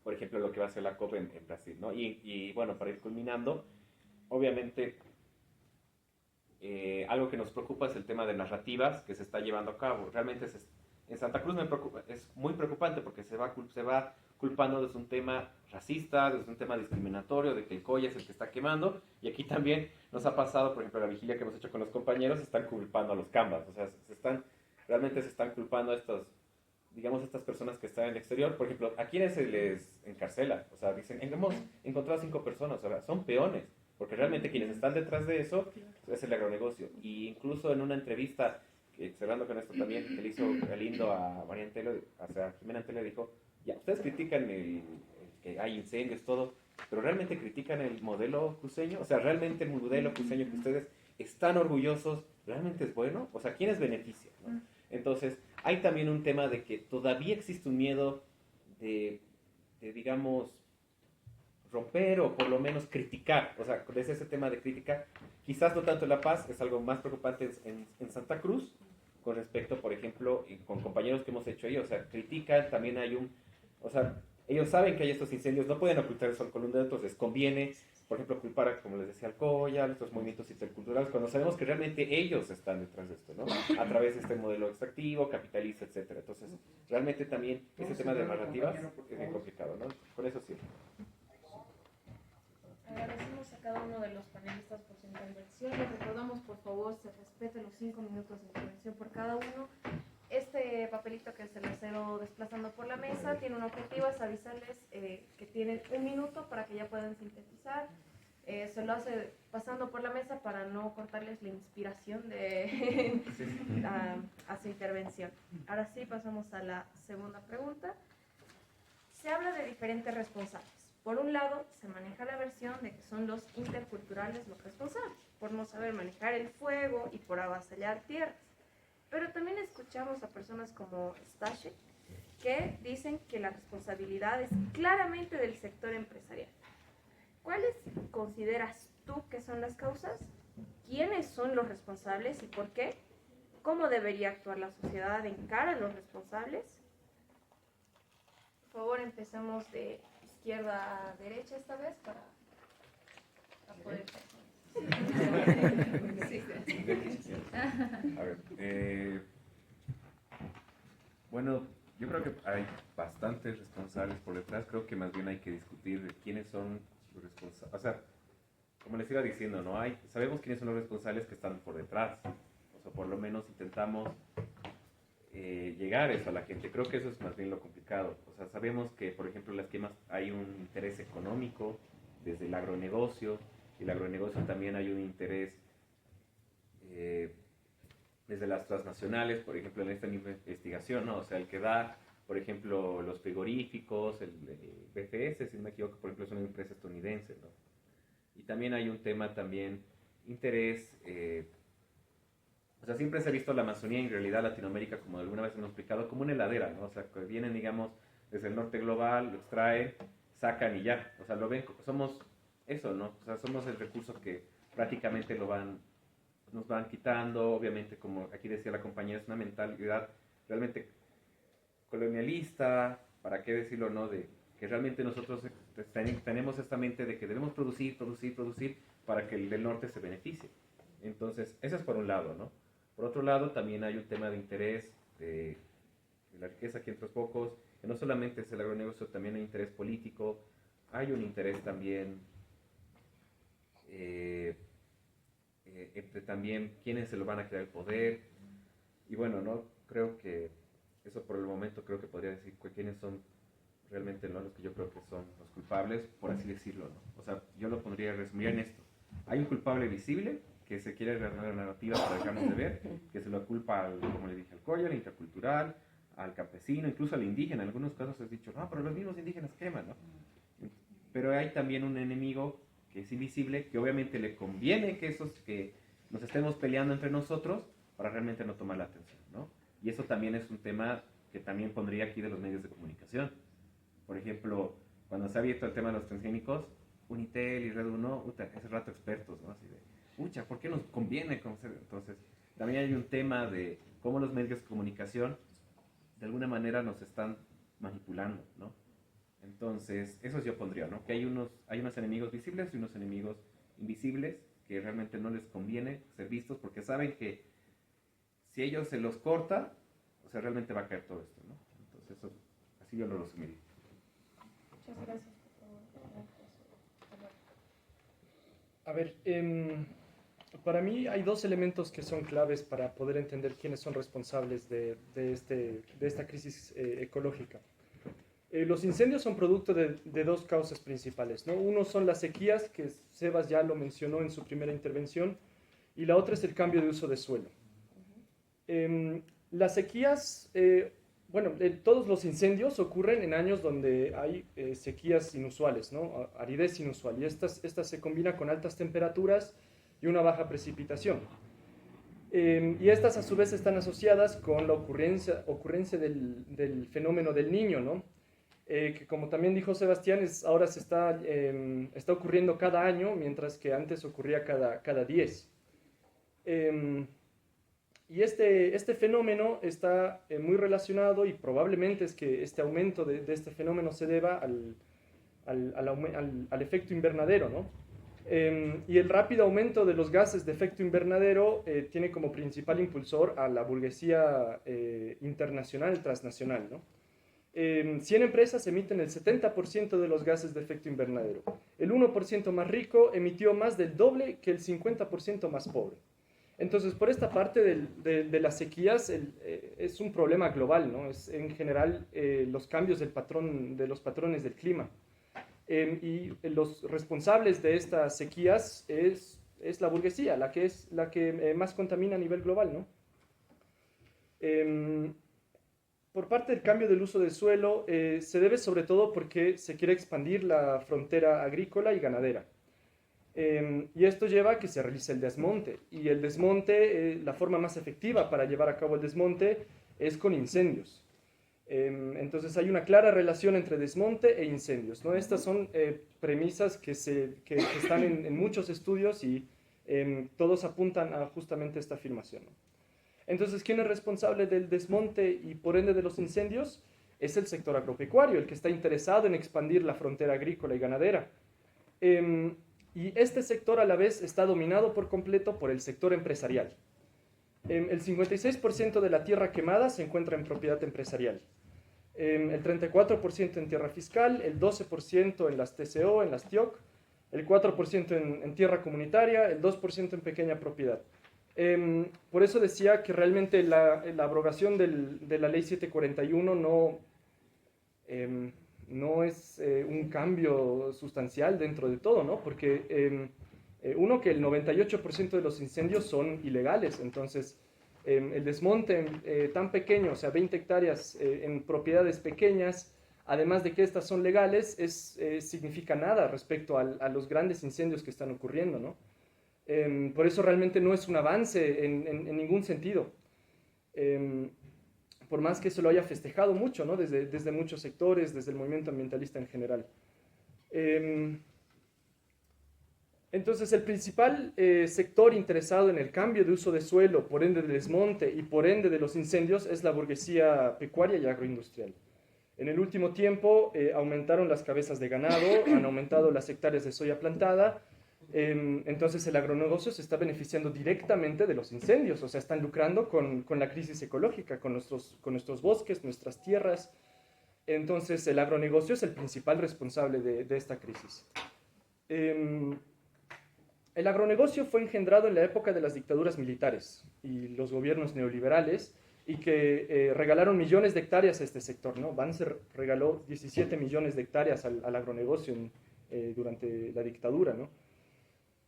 por ejemplo, lo que va a ser la COP en Brasil, ¿no? Y bueno, para ir culminando, obviamente, algo que nos preocupa es el tema de narrativas que se está llevando a cabo. Realmente en Santa Cruz es muy preocupante porque se va culpando desde un tema racista, desde un tema discriminatorio, de que el Coya es el que está quemando, y aquí también nos ha pasado, por ejemplo, la vigilia que hemos hecho con los compañeros, se están culpando a los Canvas, o sea, realmente se están culpando a estas personas que están en el exterior. Por ejemplo, ¿a quiénes se les encarcela? O sea, dicen, hemos encontrado 5 personas, o sea, son peones, porque realmente quienes están detrás de eso es el agronegocio. Y incluso en una entrevista, cerrando con esto también, que le hizo Galindo a María Antelo, o sea, Jimena Antelo le dijo, ya, ustedes critican que hay incendios, todo, pero realmente critican el modelo cruceño, o sea, realmente el modelo cruceño que ustedes están orgullosos, ¿realmente es bueno? O sea, ¿quiénes benefician, no? Entonces, hay también un tema de que todavía existe un miedo de digamos, romper o por lo menos criticar, o sea, desde ese tema de crítica, quizás no tanto en La Paz, es algo más preocupante en Santa Cruz, con respecto, por ejemplo, con compañeros que hemos hecho ahí, o sea, critican, también o sea, ellos saben que hay estos incendios, no pueden ocultar el sol con un dedo, entonces les conviene, por ejemplo, culpar, como les decía, al Coya, estos movimientos interculturales, cuando sabemos que realmente ellos están detrás de esto, ¿no? A través de este modelo extractivo, capitalista, etcétera. Entonces, realmente también ese tema de narrativas es bien complicado, ¿no? Con eso sí. Agradecemos a cada uno de los panelistas por su intervención. Les recordamos, por favor, se respete los 5 minutos de intervención por cada uno. Este papelito que se les cedo desplazando por la mesa tiene un objetivo, es avisarles que tienen 1 minuto para que ya puedan sintetizar. Se lo hace pasando por la mesa para no cortarles la inspiración a su intervención. Ahora sí, pasamos a la segunda pregunta. Se habla de diferentes responsables. Por un lado, se maneja la versión de que son los interculturales los responsables, por no saber manejar el fuego y por avasallar tierras. Pero también escuchamos a personas como Stashek que dicen que la responsabilidad es claramente del sector empresarial. ¿Cuáles consideras tú que son las causas? ¿Quiénes son los responsables y por qué? ¿Cómo debería actuar la sociedad en cara a los responsables? Por favor, empecemos de izquierda a derecha esta vez para poder... A ver, bueno, yo creo que hay bastantes responsables por detrás. Creo que más bien hay que discutir de quiénes son los responsables. O sea, como les iba diciendo, sabemos quiénes son los responsables que están por detrás. O sea, por lo menos intentamos llegar eso a la gente. Creo que eso es más bien lo complicado. O sea, sabemos que, por ejemplo, las quemas hay un interés económico desde el agronegocio. Y el agronegocio también hay un interés desde las transnacionales, por ejemplo, en esta misma investigación, ¿no? O sea, el que da, por ejemplo, los frigoríficos, el BFS, si no me equivoco, por ejemplo, es una empresa estadounidense, ¿no? Y también hay un tema interés, o sea, siempre se ha visto la Amazonía, en realidad Latinoamérica, como alguna vez hemos explicado, como una heladera, ¿no? O sea, que vienen, digamos, desde el norte global, lo extraen, sacan y ya. O sea, lo ven, somos eso, ¿no? O sea, somos el recurso que prácticamente nos van quitando. Obviamente, como aquí decía la compañera, es una mentalidad realmente colonialista, para qué decirlo, ¿no? De que realmente nosotros tenemos esta mente de que debemos producir, producir, producir para que el del norte se beneficie. Entonces, eso es por un lado, ¿no? Por otro lado, también hay un tema de interés de la riqueza aquí entre los pocos, que no solamente es el agronegocio, también hay interés político, hay un interés también entre también quiénes se lo van a quedar el poder. Y bueno, no creo que eso por el momento creo que podría decir quiénes son realmente, ¿no?, los que yo creo que son los culpables, por así decirlo, ¿no? O sea, yo lo podría resumir en esto. Hay un culpable visible que se quiere rearmar la narrativa para dejarnos de ver, que se lo culpa, como le dije, al collo, al intercultural, al campesino, incluso al indígena. En algunos casos has dicho, no, pero los mismos indígenas queman, ¿no? Pero hay también un enemigo que es invisible, que obviamente le conviene que nos estemos peleando entre nosotros para realmente no tomar la atención, ¿no? Y eso también es un tema que también pondría aquí de los medios de comunicación. Por ejemplo, cuando se ha abierto el tema de los transgénicos, Unitel y Red 1, hace rato expertos, ¿no? Así de, pucha, ¿por qué nos conviene conocer? Entonces, también hay un tema de cómo los medios de comunicación de alguna manera nos están manipulando, ¿no? Entonces, eso yo pondría, ¿no? Que hay unos enemigos visibles y unos enemigos invisibles que realmente no les conviene ser vistos porque saben que si ellos se los corta, o sea, realmente va a caer todo esto, ¿no? Entonces, eso, así yo lo resumiría. Muchas gracias. A ver, para mí hay dos elementos que son claves para poder entender quiénes son responsables de esta crisis ecológica. Los incendios son producto de dos causas principales, ¿no? Uno son las sequías, que Sebas ya lo mencionó en su primera intervención, y la otra es el cambio de uso de suelo. Las sequías, todos los incendios ocurren en años donde hay sequías inusuales, ¿no? Aridez inusual, y estas se combinan con altas temperaturas y una baja precipitación. Y estas a su vez están asociadas con la ocurrencia del fenómeno del Niño, ¿no? Que como también dijo Sebastián, ahora está ocurriendo cada año, mientras que antes ocurría cada 10. Y este fenómeno está muy relacionado, y probablemente es que este aumento de este fenómeno se deba al efecto invernadero, ¿no? Y el rápido aumento de los gases de efecto invernadero tiene como principal impulsor a la burguesía internacional, transnacional, ¿no? 100 empresas emiten el 70% de los gases de efecto invernadero. El 1% más rico emitió más del doble que el 50% más pobre. Entonces, por esta parte de las sequías es un problema global, ¿no? Es en general los cambios de los patrones del clima. Y los responsables de estas sequías es la burguesía, la que más contamina a nivel global, ¿no? Por parte del cambio del uso del suelo, se debe sobre todo porque se quiere expandir la frontera agrícola y ganadera. Y esto lleva a que se realice el desmonte. Y el desmonte, la forma más efectiva para llevar a cabo el desmonte es con incendios. Entonces hay una clara relación entre desmonte e incendios, ¿no? Estas son premisas que están en muchos estudios y todos apuntan a justamente esta afirmación, ¿no? Entonces, ¿quién es responsable del desmonte y por ende de los incendios? Es el sector agropecuario, el que está interesado en expandir la frontera agrícola y ganadera. Y este sector a la vez está dominado por completo por el sector empresarial. El 56% de la tierra quemada se encuentra en propiedad empresarial. El 34% en tierra fiscal, el 12% en las TCO, en las TIOC, el 4% en tierra comunitaria, el 2% en pequeña propiedad. Por eso decía que realmente la abrogación de la ley 741 no es un cambio sustancial dentro de todo, ¿no? Porque que el 98% de los incendios son ilegales, entonces el desmonte tan pequeño, o sea, 20 hectáreas en propiedades pequeñas, además de que estas son legales, significa nada respecto a los grandes incendios que están ocurriendo, ¿no? Por eso realmente no es un avance en ningún sentido. Por más que se lo haya festejado mucho, ¿no? Desde muchos sectores, desde el movimiento ambientalista en general. Entonces, el principal sector interesado en el cambio de uso de suelo, por ende del desmonte y por ende de los incendios, es la burguesía pecuaria y agroindustrial. En el último tiempo aumentaron las cabezas de ganado, han aumentado las hectáreas de soya plantada, entonces el agronegocio se está beneficiando directamente de los incendios, o sea, están lucrando con la crisis ecológica, con nuestros bosques, nuestras tierras. Entonces el agronegocio es el principal responsable de esta crisis. El agronegocio fue engendrado en la época de las dictaduras militares y los gobiernos neoliberales, y que regalaron millones de hectáreas a este sector, ¿no? Banzer regaló 17 millones de hectáreas al agronegocio durante la dictadura, ¿no?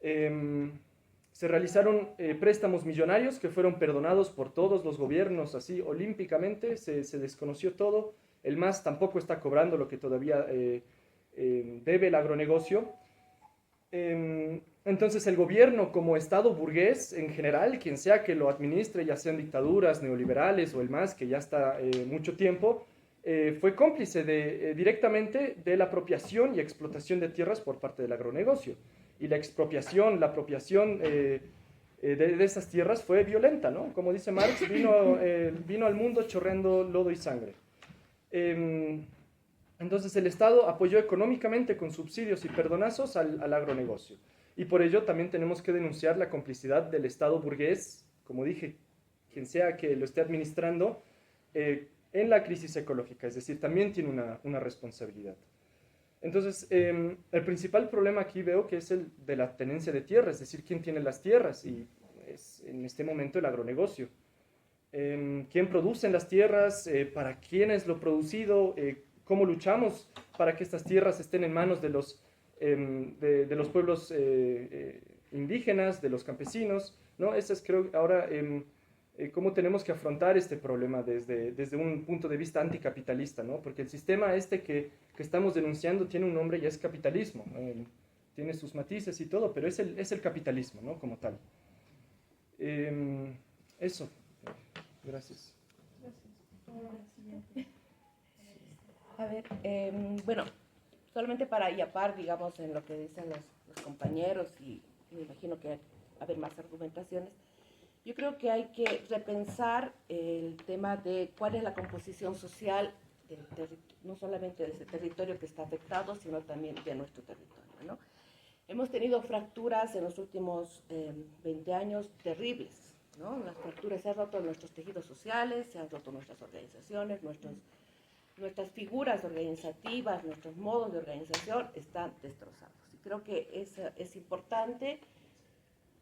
Se realizaron préstamos millonarios que fueron perdonados por todos los gobiernos, así olímpicamente, se desconoció todo. El MAS tampoco está cobrando lo que todavía debe el agronegocio. Entonces el gobierno como Estado burgués en general, quien sea que lo administre, ya sean dictaduras neoliberales o el MAS, que ya está mucho tiempo, fue cómplice directamente de la apropiación y explotación de tierras por parte del agronegocio. Y la apropiación de esas tierras fue violenta, ¿no? Como dice Marx, vino al mundo chorreando lodo y sangre. Entonces el Estado apoyó económicamente con subsidios y perdonazos al agronegocio. Y por ello también tenemos que denunciar la complicidad del Estado burgués, como dije, quien sea que lo esté administrando, en la crisis ecológica. Es decir, también tiene una responsabilidad. Entonces, el principal problema aquí veo que es el de la tenencia de tierra, es decir, quién tiene las tierras, y es en este momento el agronegocio. ¿Quién produce las tierras? ¿Para quién es lo producido? ¿Cómo luchamos para que estas tierras estén en manos de los pueblos indígenas, de los campesinos, ¿no? Ese es, creo, ahora cómo tenemos que afrontar este problema desde un punto de vista anticapitalista, ¿no? Porque el sistema que estamos denunciando tiene un nombre y es capitalismo, tiene sus matices y todo, pero es el capitalismo, ¿no? Como tal. Eso. Gracias. A ver, bueno, solamente para yapar, digamos, en lo que dicen los compañeros, y me imagino que va a haber más argumentaciones, yo creo que hay que repensar el tema de cuál es la composición social, no solamente de ese territorio que está afectado, sino también de nuestro territorio, ¿no? Hemos tenido fracturas en los últimos 20 años terribles, ¿no? Las fracturas, se han roto nuestros tejidos sociales, se han roto nuestras organizaciones, nuestras figuras organizativas, nuestros modos de organización están destrozados. Y creo que es importante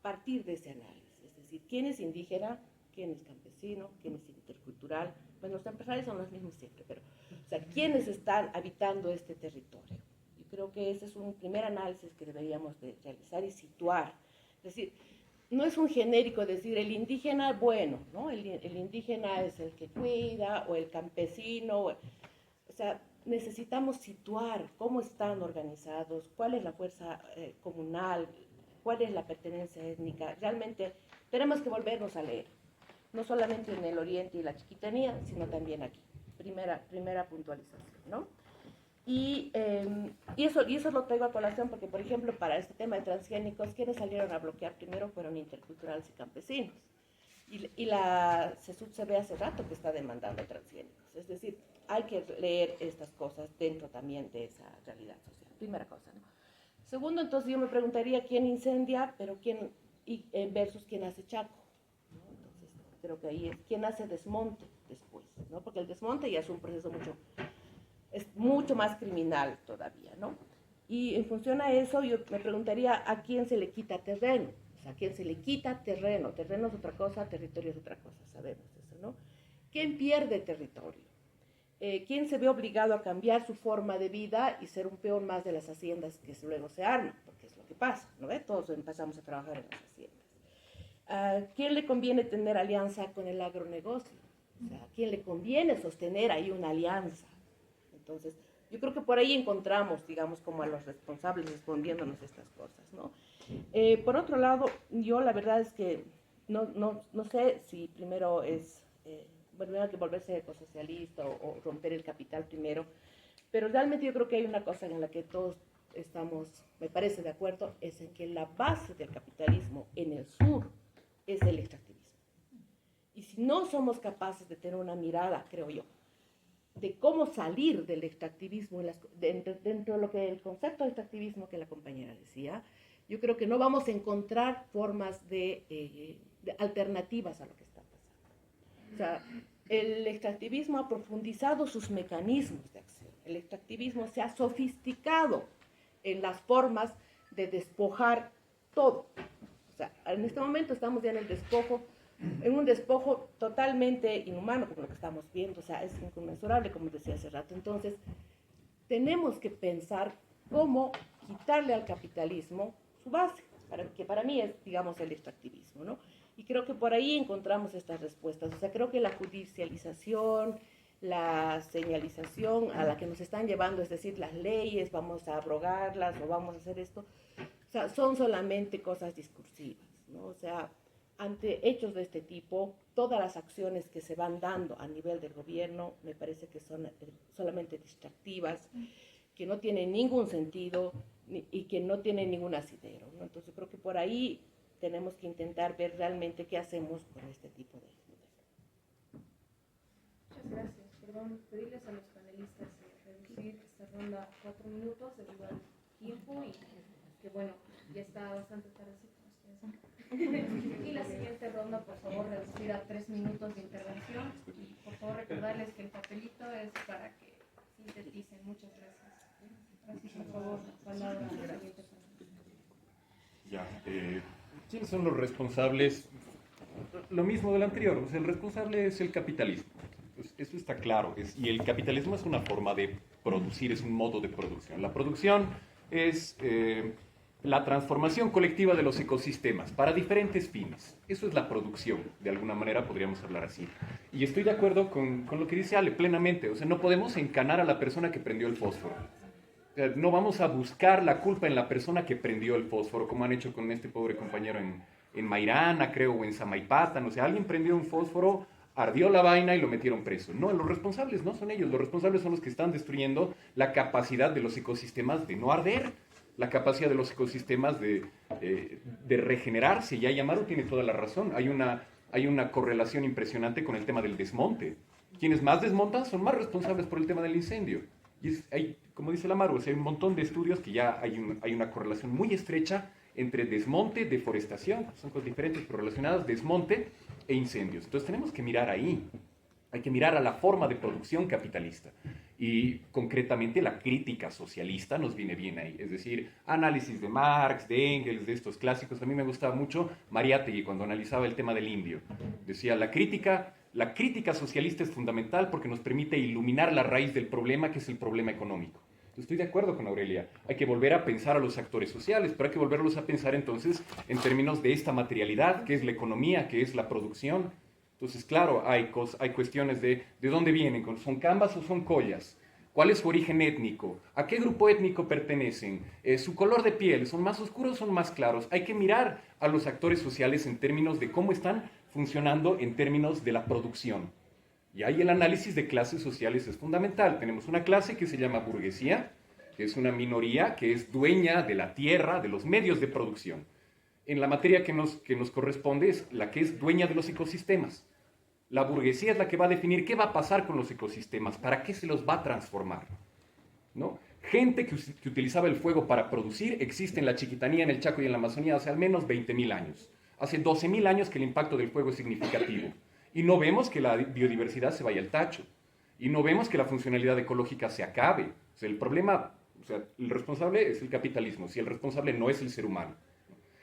partir de ese análisis. Es decir, quién es indígena, quién es campesino, quién es intercultural. Pues los empresarios son los mismos siempre, pero, o sea, quiénes están habitando este territorio. Yo creo que ese es un primer análisis que deberíamos de realizar y situar. Es decir, no es un genérico decir el indígena, bueno, ¿no? El indígena es el que cuida, o el campesino, o sea, necesitamos situar cómo están organizados, cuál es la fuerza comunal, cuál es la pertenencia étnica. Realmente tenemos que volvernos a leer, no solamente en el Oriente y la Chiquitanía, sino también aquí. Primera puntualización, ¿no? Y eso lo traigo a colación porque, por ejemplo, para este tema de transgénicos, quienes salieron a bloquear primero fueron interculturales y campesinos. Y la CESUD se ve hace rato que está demandando transgénicos. Es decir, hay que leer estas cosas dentro también de esa realidad social. Primera cosa, ¿no? Segundo, entonces yo me preguntaría quién incendia, pero versus quién hace chaco, ¿no? Entonces, creo que ahí es quién hace desmonte después, ¿no? Porque el desmonte ya es un proceso mucho más criminal todavía, ¿no? Y en función a eso, yo me preguntaría a quién se le quita terreno. O sea, a quién se le quita terreno. Terreno es otra cosa, territorio es otra cosa, sabemos eso, ¿no? ¿Quién pierde territorio? ¿Quién se ve obligado a cambiar su forma de vida y ser un peón más de las haciendas que luego se arman? Porque es lo que pasa, ¿no ve? Todos empezamos a trabajar en las haciendas. ¿A quién le conviene tener alianza con el agronegocio? O sea, ¿a quién le conviene sostener ahí una alianza? Entonces, yo creo que por ahí encontramos, digamos, como a los responsables respondiéndonos estas cosas, ¿no? Por otro lado, yo la verdad es que no sé si primero es... bueno, hay que volverse ecosocialista o romper el capital primero, pero realmente yo creo que hay una cosa en la que todos estamos, me parece, de acuerdo, es en que la base del capitalismo en el sur es el extractivismo. Y si no somos capaces de tener una mirada, creo yo, de cómo salir del extractivismo, dentro de lo que el concepto de extractivismo que la compañera decía, yo creo que no vamos a encontrar formas de alternativas a lo que está pasando. O sea, el extractivismo ha profundizado sus mecanismos de acción. El extractivismo se ha sofisticado en las formas de despojar todo. O sea, en este momento estamos ya en un despojo totalmente inhumano, como lo que estamos viendo. O sea, es inconmensurable, como decía hace rato. Entonces, tenemos que pensar cómo quitarle al capitalismo su base, que para mí es, digamos, el extractivismo, ¿no? Y creo que por ahí encontramos estas respuestas. O sea, creo que la judicialización, la señalización a la que nos están llevando, es decir, las leyes, vamos a abrogarlas o vamos a hacer esto, o sea, son solamente cosas discursivas, ¿no? O sea, ante hechos de este tipo, todas las acciones que se van dando a nivel del gobierno me parece que son solamente distractivas, que no tienen ningún sentido y que no tienen ningún asidero, ¿no? Entonces creo que por ahí tenemos que intentar ver realmente qué hacemos con este tipo de... Muchas gracias. Perdón, pedirles a los panelistas reducir esta ronda a 4 minutos debido al tiempo y que bueno, ya está bastante tardecito. Y la siguiente ronda, por favor, reducir a 3 minutos de intervención. Y por favor, recordarles que el papelito es para que sinteticen. Muchas gracias. Gracias, por favor, la palabra a la siguiente panelista. Ya, ¿quiénes son los responsables? Lo mismo del anterior, o sea, el responsable es el capitalismo. Pues eso está claro, y el capitalismo es una forma de producir, es un modo de producción. La producción es la transformación colectiva de los ecosistemas para diferentes fines. Eso es la producción, de alguna manera podríamos hablar así. Y estoy de acuerdo con lo que dice Ale plenamente, o sea, no podemos encanar a la persona que prendió el fósforo. O sea, no vamos a buscar la culpa en la persona que prendió el fósforo, como han hecho con este pobre compañero en Mairana, creo, o en Samaipata. O sea, alguien prendió un fósforo, ardió la vaina y lo metieron preso. No, los responsables no son ellos. Los responsables son los que están destruyendo la capacidad de los ecosistemas de no arder, la capacidad de los ecosistemas de regenerarse. Y Amaro tiene toda la razón. Hay una correlación impresionante con el tema del desmonte. Quienes más desmontan son más responsables por el tema del incendio. Y hay, como dice la Maru, hay un montón de estudios que ya hay una correlación muy estrecha entre desmonte, deforestación, son cosas diferentes pero relacionadas, desmonte e incendios. Entonces tenemos que mirar ahí, hay que mirar a la forma de producción capitalista. Y concretamente la crítica socialista nos viene bien ahí. Es decir, análisis de Marx, de Engels, de estos clásicos. A mí me gustaba mucho Mariátegui cuando analizaba el tema del indio. Decía, la crítica socialista es fundamental porque nos permite iluminar la raíz del problema, que es el problema económico. Estoy de acuerdo con Aurelia. Hay que volver a pensar a los actores sociales, pero hay que volverlos a pensar entonces en términos de esta materialidad, que es la economía, que es la producción. Entonces, claro, hay cuestiones de dónde vienen, ¿son cambas o son collas? ¿Cuál es su origen étnico? ¿A qué grupo étnico pertenecen? ¿Su color de piel? ¿Son más oscuros o son más claros? Hay que mirar a los actores sociales en términos de cómo están funcionando en términos de la producción. Y ahí el análisis de clases sociales es fundamental. Tenemos una clase que se llama burguesía, que es una minoría que es dueña de la tierra, de los medios de producción. En la materia que nos corresponde es la que es dueña de los ecosistemas. La burguesía es la que va a definir qué va a pasar con los ecosistemas, para qué se los va a transformar, ¿no? Gente que utilizaba el fuego para producir existe en la Chiquitanía, en el Chaco y en la Amazonía hace al menos 20.000 años. Hace 12.000 años que el impacto del fuego es significativo. Y no vemos que la biodiversidad se vaya al tacho. Y no vemos que la funcionalidad ecológica se acabe. O sea, el responsable es el capitalismo, si el responsable no es el ser humano.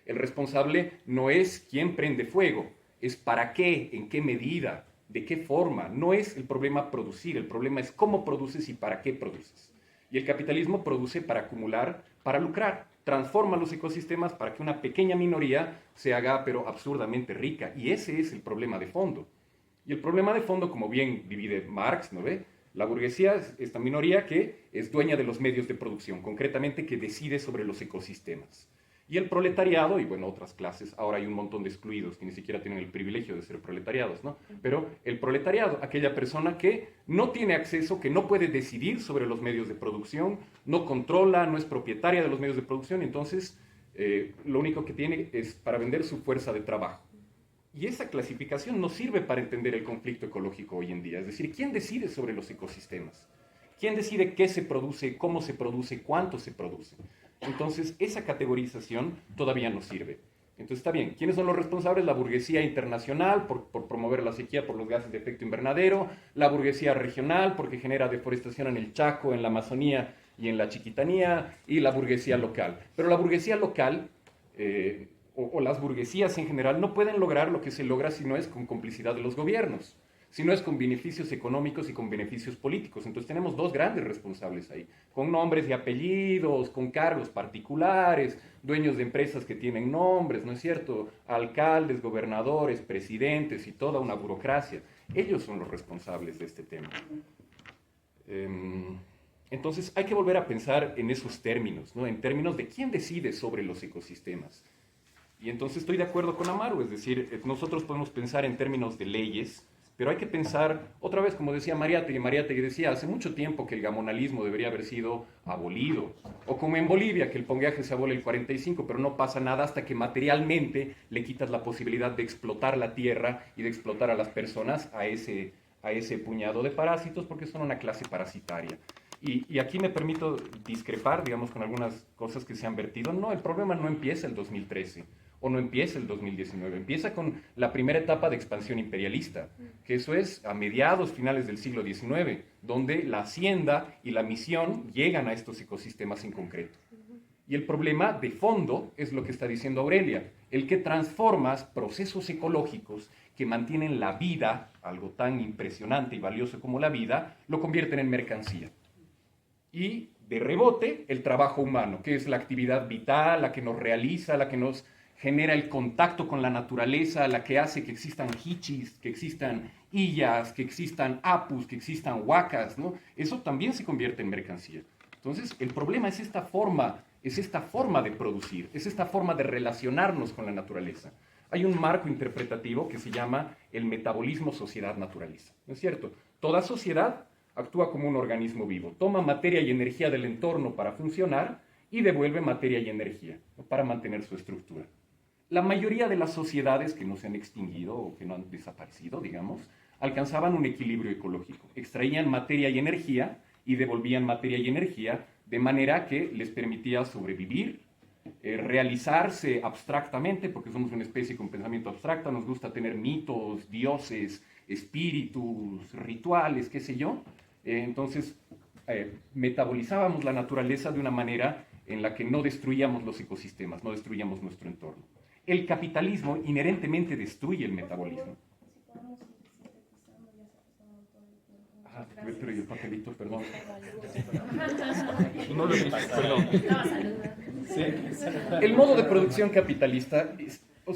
El responsable no es quién prende fuego, es para qué, en qué medida, de qué forma. No es el problema producir, el problema es cómo produces y para qué produces. Y el capitalismo produce para acumular, para lucrar. Transforma los ecosistemas para que una pequeña minoría se haga, pero absurdamente rica. Y ese es el problema de fondo. Y el problema de fondo, como bien divide Marx, ¿no ve? La burguesía es esta minoría que es dueña de los medios de producción, concretamente que decide sobre los ecosistemas. Y el proletariado, y bueno, otras clases, ahora hay un montón de excluidos que ni siquiera tienen el privilegio de ser proletariados, ¿no? Pero el proletariado, aquella persona que no tiene acceso, que no puede decidir sobre los medios de producción, no controla, no es propietaria de los medios de producción, entonces lo único que tiene es para vender su fuerza de trabajo. Y esa clasificación no sirve para entender el conflicto ecológico hoy en día. Es decir, ¿quién decide sobre los ecosistemas? ¿Quién decide qué se produce, cómo se produce, cuánto se produce? Entonces, esa categorización todavía no sirve. Entonces, está bien. ¿Quiénes son los responsables? La burguesía internacional por promover la sequía por los gases de efecto invernadero, la burguesía regional porque genera deforestación en el Chaco, en la Amazonía y en la Chiquitanía, y la burguesía local. Pero la burguesía local, o las burguesías en general, no pueden lograr lo que se logra si no es con complicidad de los gobiernos, si no es con beneficios económicos y con beneficios políticos. Entonces tenemos dos grandes responsables ahí, con nombres y apellidos, con cargos particulares, dueños de empresas que tienen nombres, ¿no es cierto? Alcaldes, gobernadores, presidentes y toda una burocracia. Ellos son los responsables de este tema. Entonces hay que volver a pensar en esos términos, ¿no? En términos de quién decide sobre los ecosistemas. Y entonces estoy de acuerdo con Amaru, es decir, nosotros podemos pensar en términos de leyes, pero hay que pensar, otra vez, como decía Mariátegui decía, hace mucho tiempo que el gamonalismo debería haber sido abolido. O como en Bolivia, que el pongueaje se abole el 45, pero no pasa nada hasta que materialmente le quitas la posibilidad de explotar la tierra y de explotar a las personas a ese puñado de parásitos, porque son una clase parasitaria. Y aquí me permito discrepar, digamos, con algunas cosas que se han vertido. No, el problema no empieza el 2013. O no empieza el 2019, empieza con la primera etapa de expansión imperialista, que eso es a mediados, finales del siglo XIX, donde la hacienda y la misión llegan a estos ecosistemas en concreto. Y el problema de fondo es lo que está diciendo Aurelia, el que transformas procesos ecológicos que mantienen la vida, algo tan impresionante y valioso como la vida, lo convierten en mercancía. Y de rebote, el trabajo humano, que es la actividad vital, la que nos realiza, la que nos genera el contacto con la naturaleza, la que hace que existan hichis, que existan illas, que existan apus, que existan huacas, ¿no? Eso también se convierte en mercancía. Entonces, el problema es esta forma de producir, es esta forma de relacionarnos con la naturaleza. Hay un marco interpretativo que se llama el metabolismo sociedad-naturaleza, ¿no es cierto? Toda sociedad actúa como un organismo vivo, toma materia y energía del entorno para funcionar y devuelve materia y energía, ¿no? Para mantener su estructura. La mayoría de las sociedades que no se han extinguido o que no han desaparecido, digamos, alcanzaban un equilibrio ecológico. Extraían materia y energía y devolvían materia y energía de manera que les permitía sobrevivir, realizarse abstractamente, porque somos una especie con pensamiento abstracto, nos gusta tener mitos, dioses, espíritus, rituales, qué sé yo. Entonces, metabolizábamos la naturaleza de una manera en la que no destruíamos los ecosistemas, no destruíamos nuestro entorno. El capitalismo inherentemente destruye el metabolismo. Pero el papelito, perdón. No lo perdón. El modo de producción capitalista,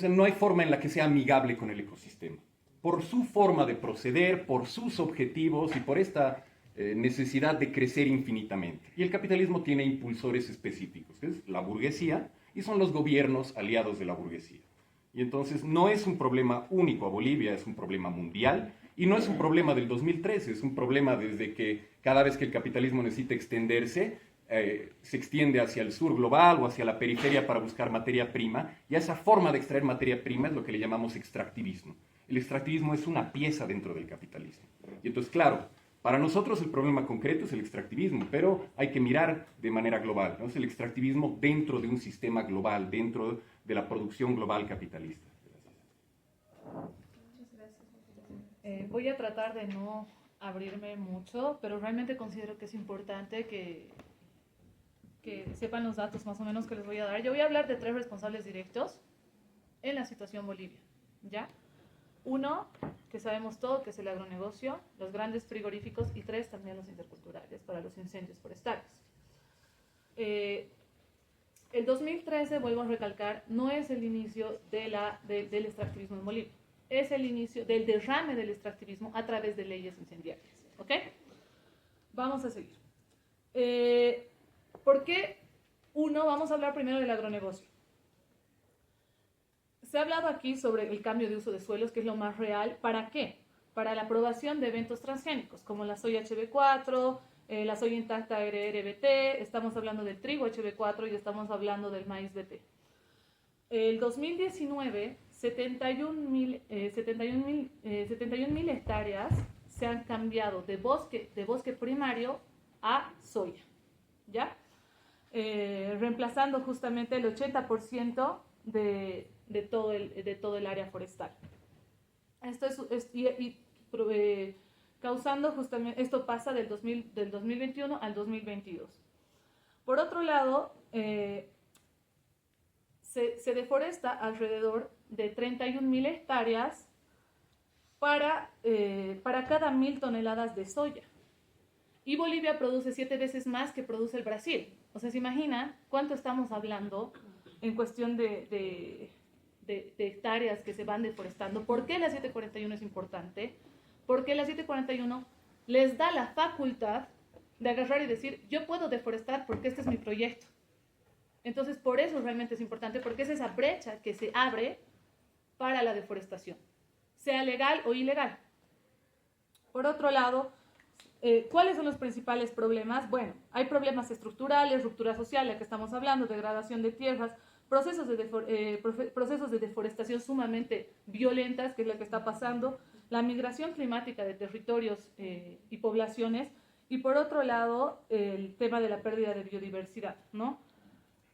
no hay forma en la que sea amigable con el ecosistema. Por su forma de proceder, por sus objetivos y por esta necesidad de crecer infinitamente. Y el capitalismo tiene impulsores específicos, que es la burguesía, y son los gobiernos aliados de la burguesía. Y entonces no es un problema único a Bolivia, es un problema mundial, y no es un problema del 2013, es un problema desde que cada vez que el capitalismo necesita extenderse, se extiende hacia el sur global o hacia la periferia para buscar materia prima, y a esa forma de extraer materia prima es lo que le llamamos extractivismo. El extractivismo es una pieza dentro del capitalismo. Y entonces, claro, para nosotros el problema concreto es el extractivismo, pero hay que mirar de manera global, ¿no? Es el extractivismo dentro de un sistema global, dentro de la producción global capitalista. Voy a tratar de no abrirme mucho, pero realmente considero que es importante que sepan los datos más o menos que les voy a dar. Yo voy a hablar de 3 responsables directos en la situación Bolivia, ¿ya? 1, que sabemos todo, que es el agronegocio, los grandes frigoríficos, y 3, también los interculturales para los incendios forestales. El 2013, vuelvo a recalcar, no es el inicio del extractivismo en Bolivia, es el inicio del derrame del extractivismo a través de leyes incendiarias, ¿ok? Vamos a seguir. ¿Por qué? 1, vamos a hablar primero del agronegocio. Se ha hablado aquí sobre el cambio de uso de suelos, que es lo más real. ¿Para qué? Para la aprobación de eventos transgénicos, como la soya HB4, la soya intacta RRBT, estamos hablando del trigo HB4 y estamos hablando del maíz BT. El 2019 71.000 hectáreas se han cambiado de bosque primario a soya, ¿ya? Reemplazando justamente el 80% de todo el área forestal. Esto causando justamente, esto pasa del 2021 al 2022. Por otro lado, se deforesta alrededor de 31.000 hectáreas para cada 1.000 toneladas de soya. Y Bolivia produce 7 veces más que produce el Brasil. O sea, ¿se imaginan cuánto estamos hablando en cuestión de hectáreas que se van deforestando? ¿Por qué la 741 es importante? Porque la 741 les da la facultad de agarrar y decir, yo puedo deforestar porque este es mi proyecto. Entonces, por eso realmente es importante, porque es esa brecha que se abre para la deforestación, sea legal o ilegal. Por otro lado, ¿cuáles son los principales problemas? Bueno, hay problemas estructurales, ruptura social, la que estamos hablando, degradación de tierras, procesos de deforestación sumamente violentas, que es la que está pasando, la migración climática de territorios y poblaciones, y por otro lado, el tema de la pérdida de biodiversidad, ¿no?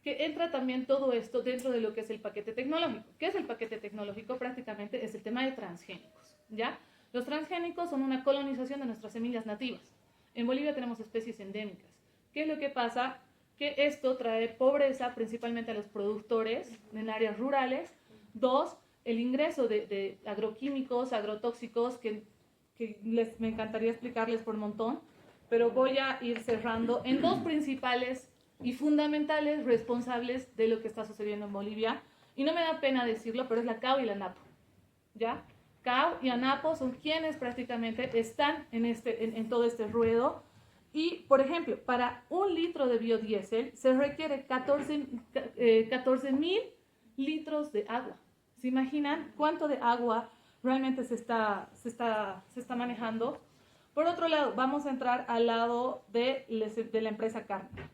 Que entra también todo esto dentro de lo que es el paquete tecnológico. ¿Qué es el paquete tecnológico? Prácticamente es el tema de transgénicos, ¿ya? Los transgénicos son una colonización de nuestras semillas nativas. En Bolivia tenemos especies endémicas. ¿Qué es lo que pasa? Que esto trae pobreza principalmente a los productores en áreas rurales. 2, el ingreso de agroquímicos, agrotóxicos, que me encantaría explicarles por un montón, pero voy a ir cerrando en 2 principales y fundamentales responsables de lo que está sucediendo en Bolivia. Y no me da pena decirlo, pero es la CAO y la ANAPO, ¿ya? CAO y ANAPO son quienes prácticamente están en todo este ruedo. Y, por ejemplo, para 1 litro de biodiesel se requiere 14.000 litros de agua. ¿Se imaginan cuánto de agua realmente se está manejando? Por otro lado, vamos a entrar al lado de la empresa carne.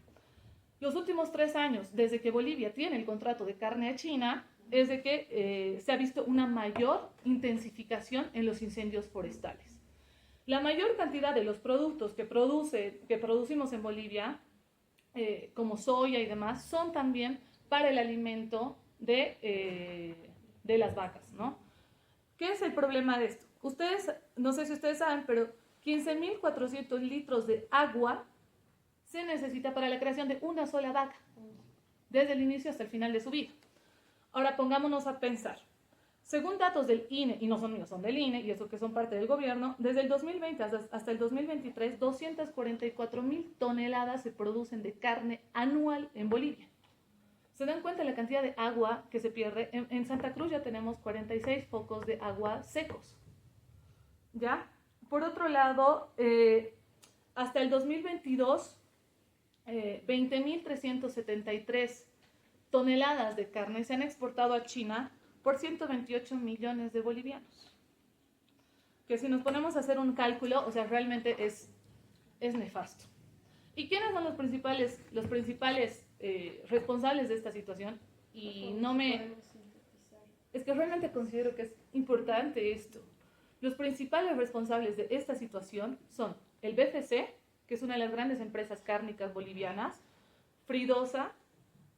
Los últimos 3 años, desde que Bolivia tiene el contrato de carne a China, es de que se ha visto una mayor intensificación en los incendios forestales. La mayor cantidad de los productos que producimos en Bolivia, como soya y demás, son también para el alimento de las vacas, ¿no? ¿Qué es el problema de esto? Ustedes, no sé si ustedes saben, pero 15.400 litros de agua se necesita para la creación de una sola vaca, desde el inicio hasta el final de su vida. Ahora pongámonos a pensar. Según datos del INE, y no son míos, son del INE, y eso que son parte del gobierno, desde el 2020 hasta el 2023, 244.000 toneladas se producen de carne anual en Bolivia. ¿Se dan cuenta de la cantidad de agua que se pierde? En Santa Cruz ya tenemos 46 focos de agua secos, ¿ya? Por otro lado, hasta el 2022, 20.373 toneladas de carne se han exportado a China por 128 millones de bolivianos. Que si nos ponemos a hacer un cálculo, o sea, realmente es nefasto. ¿Y quiénes son los principales responsables de esta situación? Y es que realmente considero que es importante esto. Los principales responsables de esta situación son el BFC, que es una de las grandes empresas cárnicas bolivianas, Fridosa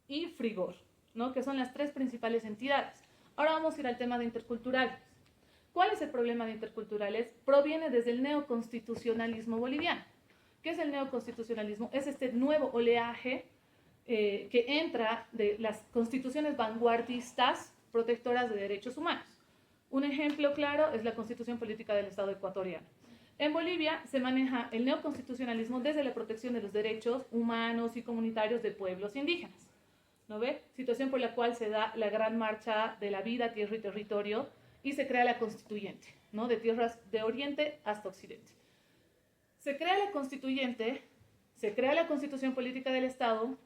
y Frigor, ¿no? Que son las 3 principales entidades. Ahora vamos a ir al tema de interculturales. ¿Cuál es el problema de interculturales? Proviene desde el neoconstitucionalismo boliviano. ¿Qué es el neoconstitucionalismo? Es este nuevo oleaje que entra de las constituciones vanguardistas protectoras de derechos humanos. Un ejemplo claro es la Constitución Política del Estado ecuatoriano. En Bolivia se maneja el neoconstitucionalismo desde la protección de los derechos humanos y comunitarios de pueblos indígenas. ¿No ve? Situación por la cual se da la gran marcha de la vida, tierra y territorio y se crea la constituyente, ¿no? De tierras de oriente hasta occidente. Se crea la constituyente, se crea la Constitución Política del Estado,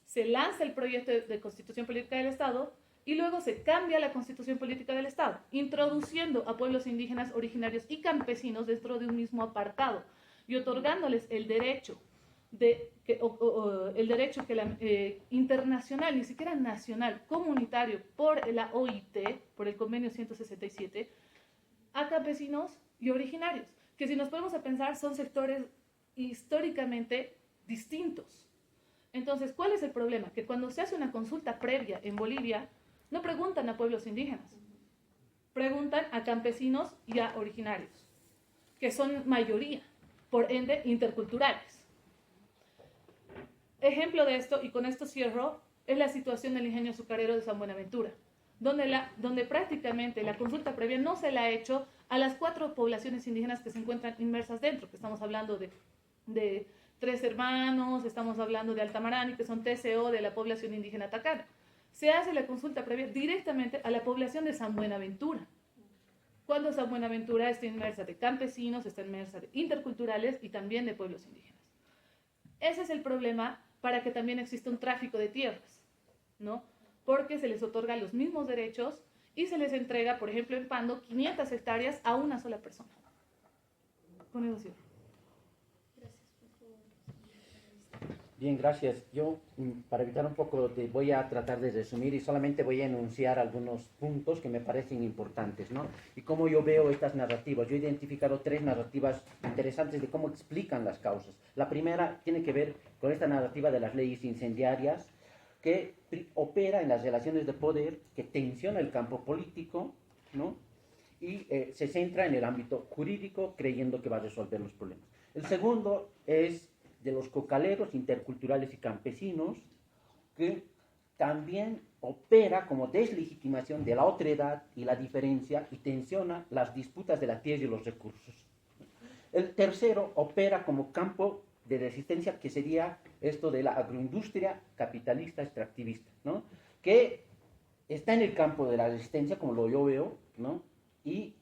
se lanza el proyecto de Constitución Política del Estado y luego se cambia la Constitución Política del Estado, introduciendo a pueblos indígenas, originarios y campesinos dentro de un mismo apartado y otorgándoles el derecho el derecho internacional, ni siquiera nacional, comunitario, por la OIT, por el convenio 167, a campesinos y originarios, que si nos ponemos a pensar son sectores históricamente distintos. Entonces, ¿cuál es el problema? Que cuando se hace una consulta previa en Bolivia, no preguntan a pueblos indígenas, preguntan a campesinos y a originarios, que son mayoría, por ende interculturales. Ejemplo de esto, y con esto cierro, es la situación del ingenio azucarero de San Buenaventura, donde prácticamente la consulta previa no se la ha hecho a las 4 poblaciones indígenas que se encuentran inmersas dentro, que estamos hablando de Tres Hermanos, estamos hablando de Altamarani, que son TCO de la población indígena Tacana. Se hace la consulta previa directamente a la población de San Buenaventura, cuando San Buenaventura está inmersa de campesinos, está inmersa de interculturales y también de pueblos indígenas. Ese es el problema para que también exista un tráfico de tierras, ¿no? Porque se les otorga los mismos derechos y se les entrega, por ejemplo, en Pando, 500 hectáreas a una sola persona. Con eso cierro. Bien, gracias. Yo, para evitar un poco, voy a tratar de resumir y solamente voy a enunciar algunos puntos que me parecen importantes, ¿no? Y cómo yo veo estas narrativas. Yo he identificado 3 narrativas interesantes de cómo explican las causas. La primera tiene que ver con esta narrativa de las leyes incendiarias, que opera en las relaciones de poder, que tensiona el campo político, ¿no? Y se centra en el ámbito jurídico, creyendo que va a resolver los problemas. El segundo es de los cocaleros interculturales y campesinos, que también opera como deslegitimación de la otredad y la diferencia y tensiona las disputas de la tierra y los recursos. El tercero opera como campo de resistencia, que sería esto de la agroindustria capitalista extractivista, ¿no? Que está en el campo de la resistencia, como lo yo veo, ¿no? Y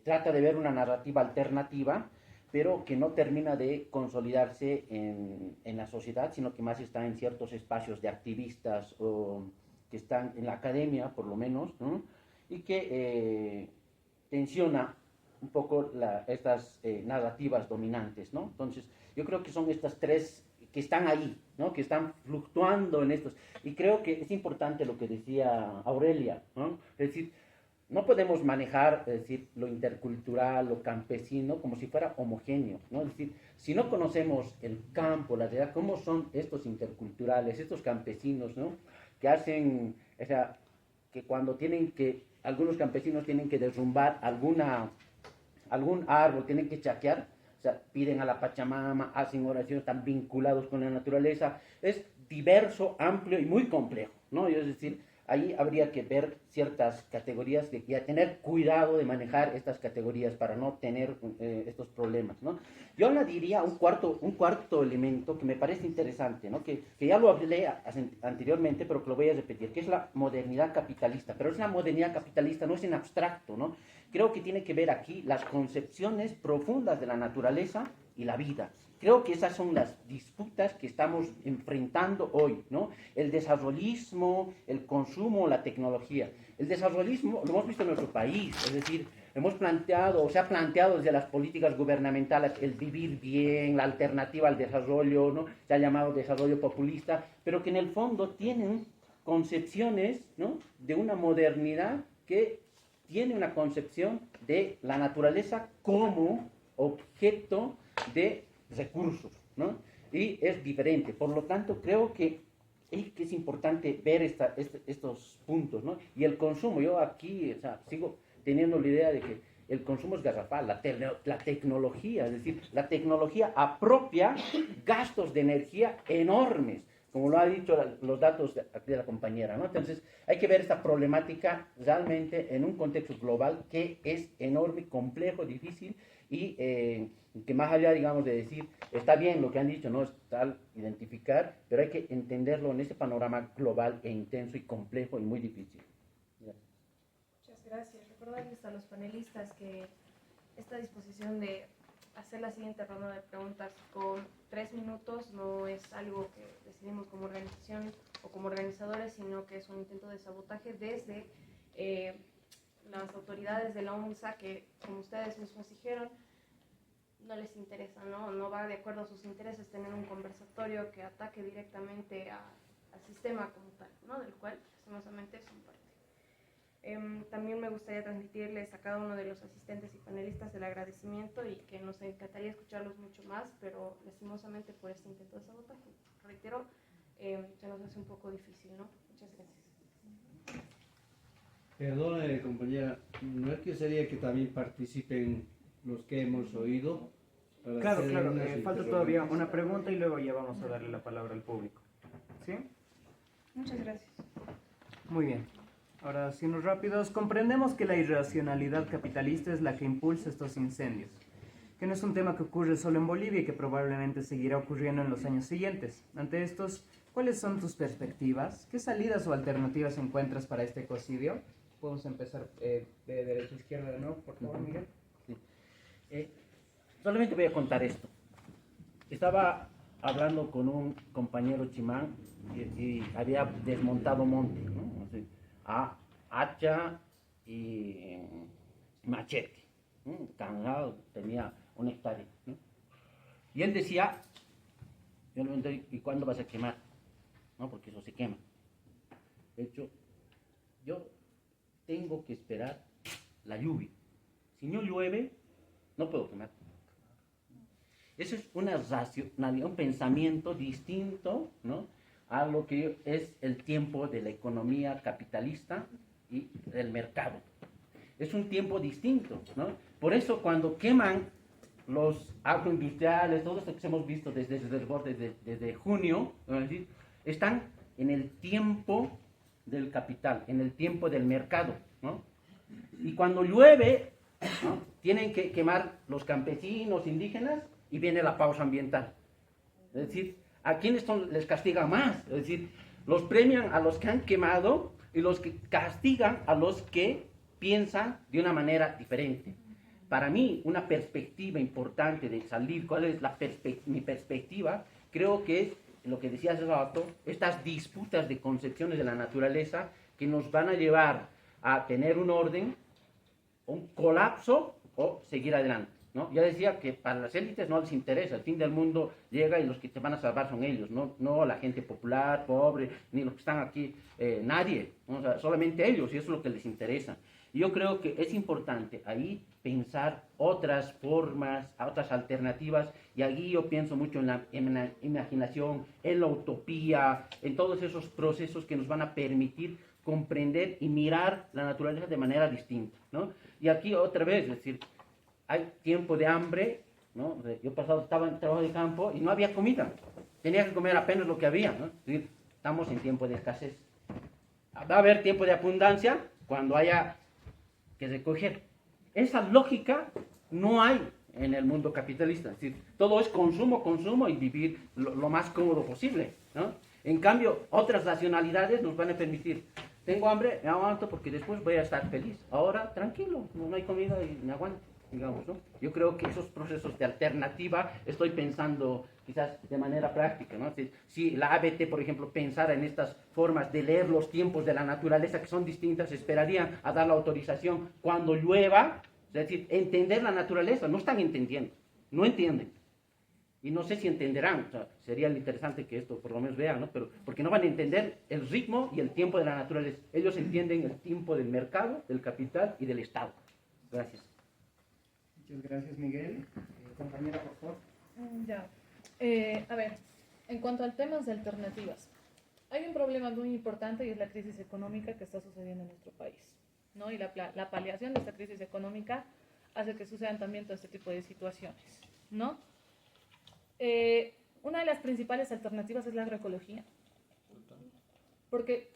trata de ver una narrativa alternativa, pero que no termina de consolidarse en la sociedad, sino que más está en ciertos espacios de activistas o que están en la academia, por lo menos, ¿no? Y que tensiona un poco estas narrativas dominantes, ¿no? Entonces, yo creo que son estas 3 que están ahí, ¿no? Que están fluctuando en estos. Y creo que es importante lo que decía Aurelia, ¿no? Es decir, no podemos manejar, es decir, lo intercultural, lo campesino, como si fuera homogéneo, ¿no? Es decir, si no conocemos el campo, la realidad, cómo son estos interculturales, estos campesinos, ¿no? Que hacen, o sea, que cuando algunos campesinos tienen que derrumbar algún árbol, tienen que chaquear, o sea, piden a la Pachamama, hacen oraciones, están vinculados con la naturaleza. Es diverso, amplio y muy complejo, ¿no? Es decir, ahí habría que ver ciertas categorías y tener cuidado de manejar estas categorías para no tener estos problemas, ¿no? Yo añadiría un cuarto elemento que me parece interesante, ¿no? Que ya lo hablé anteriormente, pero que lo voy a repetir, que es la modernidad capitalista. Pero es una modernidad capitalista, no es en abstracto, ¿no? Creo que tiene que ver aquí las concepciones profundas de la naturaleza y la vida. Creo que esas son las disputas que estamos enfrentando hoy, ¿no? El desarrollismo, el consumo, la tecnología. El desarrollismo lo hemos visto en nuestro país, es decir, se ha planteado desde las políticas gubernamentales el vivir bien, la alternativa al desarrollo, ¿no? Se ha llamado desarrollo populista, pero que en el fondo tienen concepciones, ¿no? De una modernidad que tiene una concepción de la naturaleza como objeto de recursos, ¿no? Y es diferente. Por lo tanto, creo que es importante ver estos puntos, ¿no? Y el consumo, yo aquí, o sea, sigo teniendo la idea de que el consumo es garrafal, la tecnología, es decir, la tecnología apropia gastos de energía enormes, como lo ha dicho los datos de la compañera, ¿no? Entonces, hay que ver esta problemática realmente en un contexto global que es enorme, complejo, difícil y que más allá, digamos, de decir, está bien lo que han dicho, no es tal identificar, pero hay que entenderlo en ese panorama global e intenso y complejo y muy difícil. Muchas gracias. Recordarles a los panelistas que esta disposición de hacer la siguiente ronda de preguntas con 3 minutos no es algo que decidimos como organización o como organizadores, sino que es un intento de sabotaje desde las autoridades de la OMSA que, como ustedes mismos dijeron, no les interesa, ¿no? No va de acuerdo a sus intereses tener un conversatorio que ataque directamente al sistema como tal, ¿no? Del cual, lastimosamente, son parte. También me gustaría transmitirles a cada uno de los asistentes y panelistas el agradecimiento y que nos encantaría escucharlos mucho más, pero lastimosamente por este intento de sabotaje, reitero, se nos hace un poco difícil, ¿no? Muchas gracias. Perdone, compañera, ¿no es que sería que también participen los que hemos oído? Para Claro, hacer claro, unas falta todavía interrogantes? una pregunta y luego ya vamos a darle la palabra al público. ¿Sí? Muchas gracias. Muy bien. Ahora, siendo rápidos, comprendemos que la irracionalidad capitalista es la que impulsa estos incendios, que no es un tema que ocurre solo en Bolivia y que probablemente seguirá ocurriendo en los años siguientes. Ante estos, ¿cuáles son tus perspectivas? ¿Qué salidas o alternativas encuentras para este ecocidio? Podemos empezar de derecha a izquierda de nuevo, por favor, Miguel. Sí. Solamente voy a contar esto. Estaba hablando con un compañero chimán y había desmontado monte, ¿no? Así, a hacha y machete, ¿no? Cargado, tenía 1 hectárea, ¿no? Y él decía, yo le pregunté, ¿y cuándo vas a quemar? ¿No? Porque eso se quema. De hecho, yo tengo que esperar la lluvia. Si no llueve, no puedo quemar. Eso es un pensamiento distinto, ¿no?, a lo que es el tiempo de la economía capitalista y del mercado. Es un tiempo distinto, ¿no? Por eso cuando queman los agroindustriales, todo esto que hemos visto desde junio, ¿no?, es decir, están en el tiempo del capital, en el tiempo del mercado, ¿no? Y cuando llueve, ¿no?, tienen que quemar los campesinos, indígenas, y viene la pausa ambiental. Es decir, ¿a quiénes les castiga más? Es decir, los premian a los que han quemado y los que castigan a los que piensan de una manera diferente. Para mí, una perspectiva importante de salir, ¿cuál es mi perspectiva? Creo que es lo que decía hace rato, estas disputas de concepciones de la naturaleza que nos van a llevar a tener un orden, un colapso o seguir adelante, ¿no? Ya decía que para las élites no les interesa, el fin del mundo llega y los que te van a salvar son ellos, no la gente popular, pobre, ni los que están aquí, nadie, ¿no? O sea, solamente ellos, y eso es lo que les interesa. Y yo creo que es importante ahí pensar otras formas, otras alternativas, y allí yo pienso mucho en la imaginación, en la utopía, en todos esos procesos que nos van a permitir comprender y mirar la naturaleza de manera distinta, ¿no? Y aquí otra vez, es decir, hay tiempo de hambre, ¿no? Yo estaba en trabajo de campo y no había comida. Tenía que comer apenas lo que había, ¿no? Es decir, estamos en tiempo de escasez. Va a haber tiempo de abundancia cuando haya que recoger. Esa lógica no hay en el mundo capitalista. Es decir, todo es consumo, consumo y vivir lo más cómodo posible, ¿no? En cambio, otras racionalidades nos van a permitir, tengo hambre, me aguanto porque después voy a estar feliz. Ahora, tranquilo, no hay comida y me aguanto, digamos, ¿no? Yo creo que esos procesos de alternativa, estoy pensando quizás de manera práctica, ¿no? Si la ABT, por ejemplo, pensara en estas formas de leer los tiempos de la naturaleza que son distintas, esperarían a dar la autorización cuando llueva, es decir, entender la naturaleza, no están entendiendo, no entienden. Y no sé si entenderán, o sea, sería interesante que esto por lo menos vean, ¿no? Pero porque no van a entender el ritmo y el tiempo de la naturaleza. Ellos entienden el tiempo del mercado, del capital y del Estado. Gracias. Muchas gracias, Miguel. Compañera, por favor. Ya. A ver, en cuanto al tema de alternativas, hay un problema muy importante y es la crisis económica que está sucediendo en nuestro país, ¿no? Y la paliación de esta crisis económica hace que sucedan también todo este tipo de situaciones, ¿no? Una de las principales alternativas es la agroecología, porque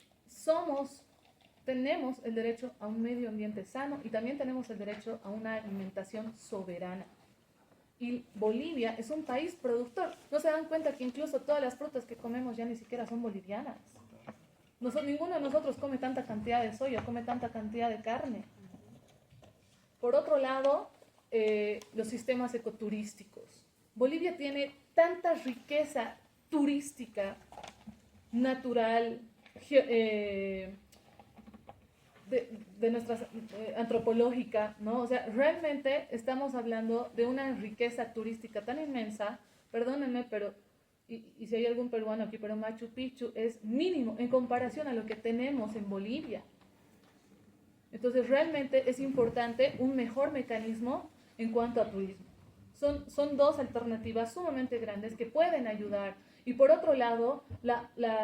tenemos el derecho a un medio ambiente sano y también tenemos el derecho a una alimentación soberana. Y Bolivia es un país productor. ¿No se dan cuenta que incluso todas las frutas que comemos ya ni siquiera son bolivianas? Ninguno de nosotros come tanta cantidad de soya, come tanta cantidad de carne. Por otro lado, los sistemas ecoturísticos. Bolivia tiene tanta riqueza turística, natural, de nuestra antropológica, ¿no? O sea, realmente estamos hablando de una riqueza turística tan inmensa, perdónenme, pero, y si hay algún peruano aquí, pero Machu Picchu es mínimo en comparación a lo que tenemos en Bolivia. Entonces, realmente es importante un mejor mecanismo en cuanto a turismo. Son dos alternativas sumamente grandes que pueden ayudar. Y por otro lado,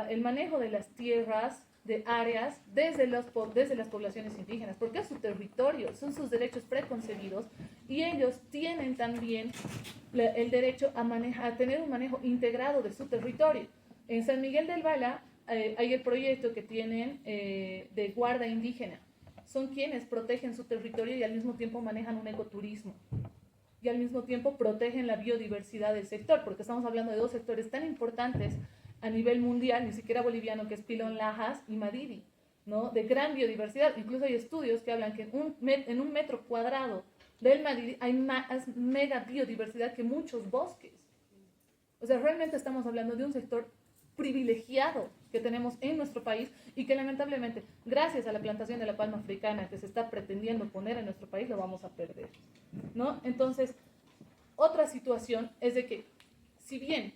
el manejo de las tierras, de áreas, desde las poblaciones indígenas, porque es su territorio, son sus derechos preconcebidos, y ellos tienen también el derecho a tener un manejo integrado de su territorio. En San Miguel del Bala hay el proyecto que tienen de guarda indígena. Son quienes protegen su territorio y al mismo tiempo manejan un ecoturismo. Y al mismo tiempo protegen la biodiversidad del sector, porque estamos hablando de dos sectores tan importantes a nivel mundial, ni siquiera boliviano, que es Pilón Lajas y Madidi, ¿no? De gran biodiversidad. Incluso hay estudios que hablan que en un metro cuadrado del Madidi hay más mega biodiversidad que muchos bosques. O sea, realmente estamos hablando de un sector privilegiado que tenemos en nuestro país y que lamentablemente, gracias a la plantación de la palma africana que se está pretendiendo poner en nuestro país, lo vamos a perder, ¿no? Entonces, otra situación es de que, si bien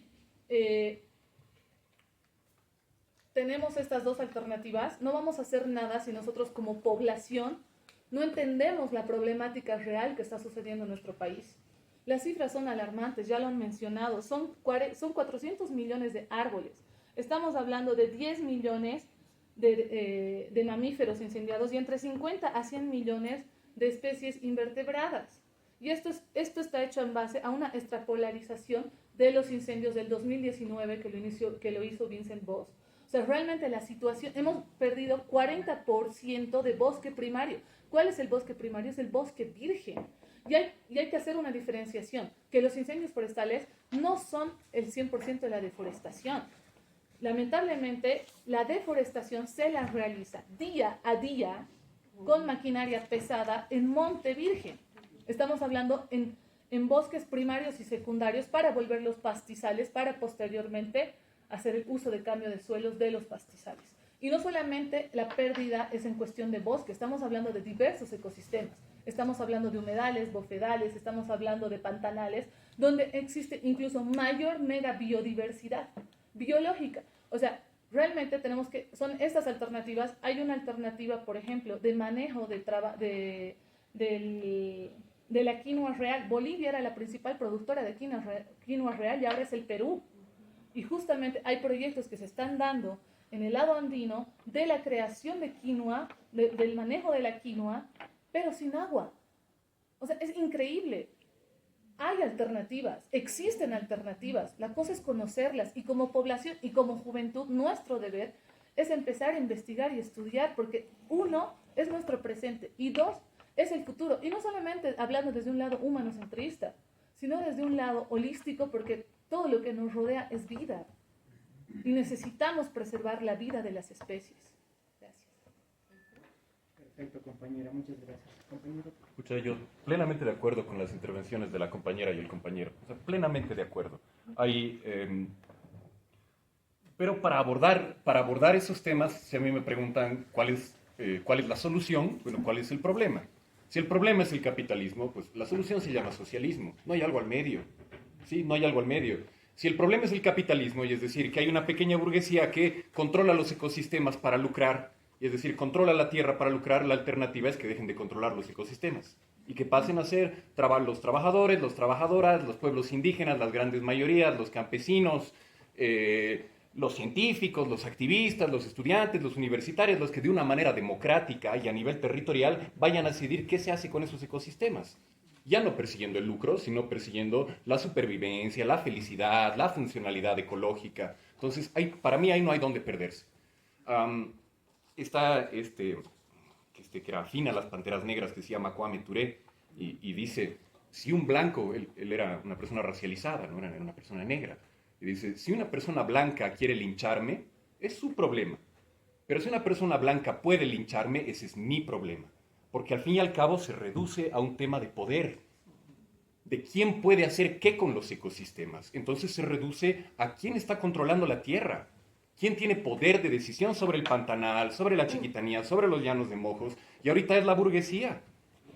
tenemos estas dos alternativas, no vamos a hacer nada si nosotros como población no entendemos la problemática real que está sucediendo en nuestro país. Las cifras son alarmantes, ya lo han mencionado, son 400 millones de árboles. Estamos hablando de 10 millones de mamíferos incendiados y entre 50 a 100 millones de especies invertebradas. Y esto está hecho en base a una extrapolarización de los incendios del 2019 que lo hizo Vincent Boss. O sea, realmente la situación, hemos perdido 40% de bosque primario. ¿Cuál es el bosque primario? Es el bosque virgen. Y hay que hacer una diferenciación, que los incendios forestales no son el 100% de la deforestación. Lamentablemente, la deforestación se la realiza día a día con maquinaria pesada en monte virgen. Estamos hablando en bosques primarios y secundarios para volverlos pastizales, para posteriormente hacer el uso de cambio de suelos de los pastizales. Y no solamente la pérdida es en cuestión de bosque, estamos hablando de diversos ecosistemas. Estamos hablando de humedales, bofedales, estamos hablando de pantanales, donde existe incluso mayor mega biodiversidad biológica. O sea, realmente son estas alternativas. Hay una alternativa, por ejemplo, de manejo de la quinoa real. Bolivia era la principal productora de quinoa real y ahora es el Perú. Y justamente hay proyectos que se están dando en el lado andino de la creación de quinoa, del manejo de la quinoa, pero sin agua. O sea, es increíble. Hay alternativas, existen alternativas. La cosa es conocerlas y como población y como juventud, nuestro deber es empezar a investigar y estudiar, porque uno, es nuestro presente y dos, es el futuro. Y no solamente hablando desde un lado humanocentrista, sino desde un lado holístico, porque todo lo que nos rodea es vida y necesitamos preservar la vida de las especies. Gracias. Perfecto, compañera, muchas gracias. Compañero. Escucha, yo plenamente de acuerdo con las intervenciones de la compañera y el compañero. O sea, plenamente de acuerdo. Pero para abordar esos temas, si a mí me preguntan cuál es la solución, bueno, ¿cuál es el problema? Si el problema es el capitalismo, pues la solución se llama socialismo. No hay algo al medio. ¿Sí? No hay algo al medio. Si el problema es el capitalismo, y es decir, que hay una pequeña burguesía que controla los ecosistemas para lucrar, y es decir, controla la tierra para lucrar, la alternativa es que dejen de controlar los ecosistemas y que pasen a ser los trabajadores, las trabajadoras, los pueblos indígenas, las grandes mayorías, los campesinos, los científicos, los activistas, los estudiantes, los universitarios, los que de una manera democrática y a nivel territorial vayan a decidir qué se hace con esos ecosistemas. Ya no persiguiendo el lucro, sino persiguiendo la supervivencia, la felicidad, la funcionalidad ecológica. Entonces, para mí ahí no hay dónde perderse. Está que era afín a las Panteras Negras, que se llama Kwame Ture, y dice, si un blanco, él era una persona racializada, no era una persona negra, y dice, si una persona blanca quiere lincharme, es su problema. Pero si una persona blanca puede lincharme, ese es mi problema. Porque al fin y al cabo se reduce a un tema de poder, de quién puede hacer qué con los ecosistemas. Entonces se reduce a quién está controlando la tierra, ¿Quién tiene poder de decisión sobre el Pantanal, sobre la Chiquitanía, sobre los Llanos de Mojos? Y ahorita es la burguesía.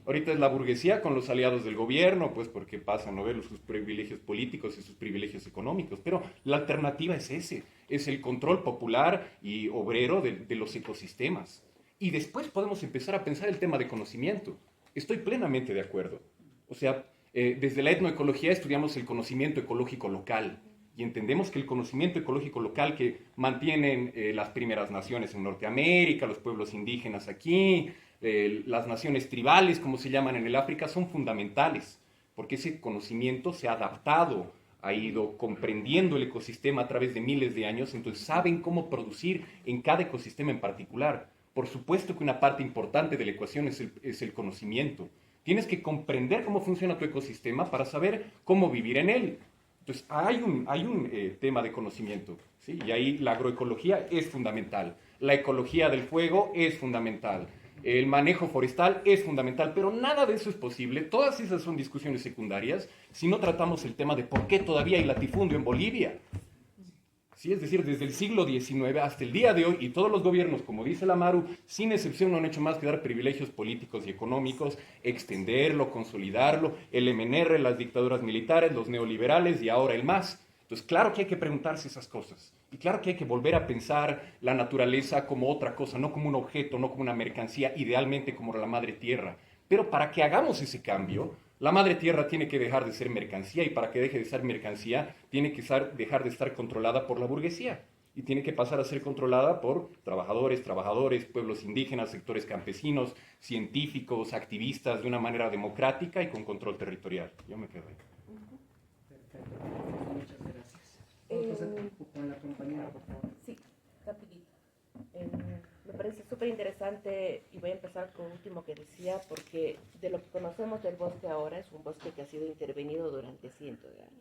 Ahorita es la burguesía con los aliados del gobierno, pues porque pasan a ver sus privilegios políticos y sus privilegios económicos. Pero la alternativa es ese, es el control popular y obrero de los ecosistemas. Y después podemos empezar a pensar el tema de conocimiento. Estoy plenamente de acuerdo. O sea, desde la etnoecología estudiamos el conocimiento ecológico local y entendemos que el conocimiento ecológico local que mantienen las primeras naciones en Norteamérica, los pueblos indígenas aquí, las naciones tribales, como se llaman en el África, son fundamentales, porque ese conocimiento se ha adaptado, ha ido comprendiendo el ecosistema a través de miles de años, entonces saben cómo producir en cada ecosistema en particular. Por supuesto que una parte importante de la ecuación es el conocimiento. Tienes que comprender cómo funciona tu ecosistema para saber cómo vivir en él. Entonces, hay un tema de conocimiento, ¿sí? Y ahí la agroecología es fundamental. La ecología del fuego es fundamental. El manejo forestal es fundamental, pero nada de eso es posible. Todas esas son discusiones secundarias si no tratamos el tema de por qué todavía hay latifundio en Bolivia. Sí, es decir, desde el siglo XIX hasta el día de hoy, y todos los gobiernos, como dice la Maru, sin excepción no han hecho más que dar privilegios políticos y económicos, extenderlo, consolidarlo, el MNR, las dictaduras militares, los neoliberales y ahora el MAS. Entonces, claro que hay que preguntarse esas cosas. Y claro que hay que volver a pensar la naturaleza como otra cosa, no como un objeto, no como una mercancía, idealmente como la madre tierra. Pero para que hagamos ese cambio, la madre tierra tiene que dejar de ser mercancía, y para que deje de ser mercancía, tiene que dejar de estar controlada por la burguesía. Y tiene que pasar a ser controlada por trabajadores, pueblos indígenas, sectores campesinos, científicos, activistas, de una manera democrática y con control territorial. Yo me quedo ahí. Perfecto. Muchas gracias. Vamos a pasar con la compañera, por favor. Sí, rapidito. Me parece súper interesante y voy a empezar con lo último que decía, porque de lo que conocemos del bosque ahora es un bosque que ha sido intervenido durante cientos de años.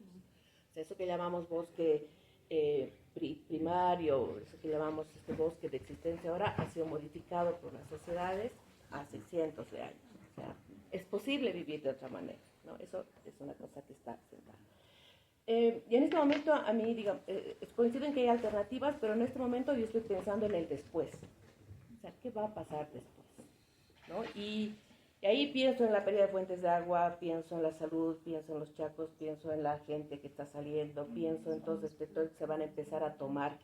O sea, eso que llamamos bosque primario, eso que llamamos bosque de existencia ahora, ha sido modificado por las sociedades hace cientos de años. O sea, es posible vivir de otra manera, ¿no? Eso es una cosa que está sentada. Y en este momento, a mí, digamos, coincido en que hay alternativas, pero en este momento yo estoy pensando en el después. O sea, ¿qué va a pasar después? ¿No? Y ahí pienso en la pérdida de fuentes de agua, pienso en la salud, pienso en los chacos, pienso en la gente que está saliendo, pienso entonces que todo se van a empezar a tomar.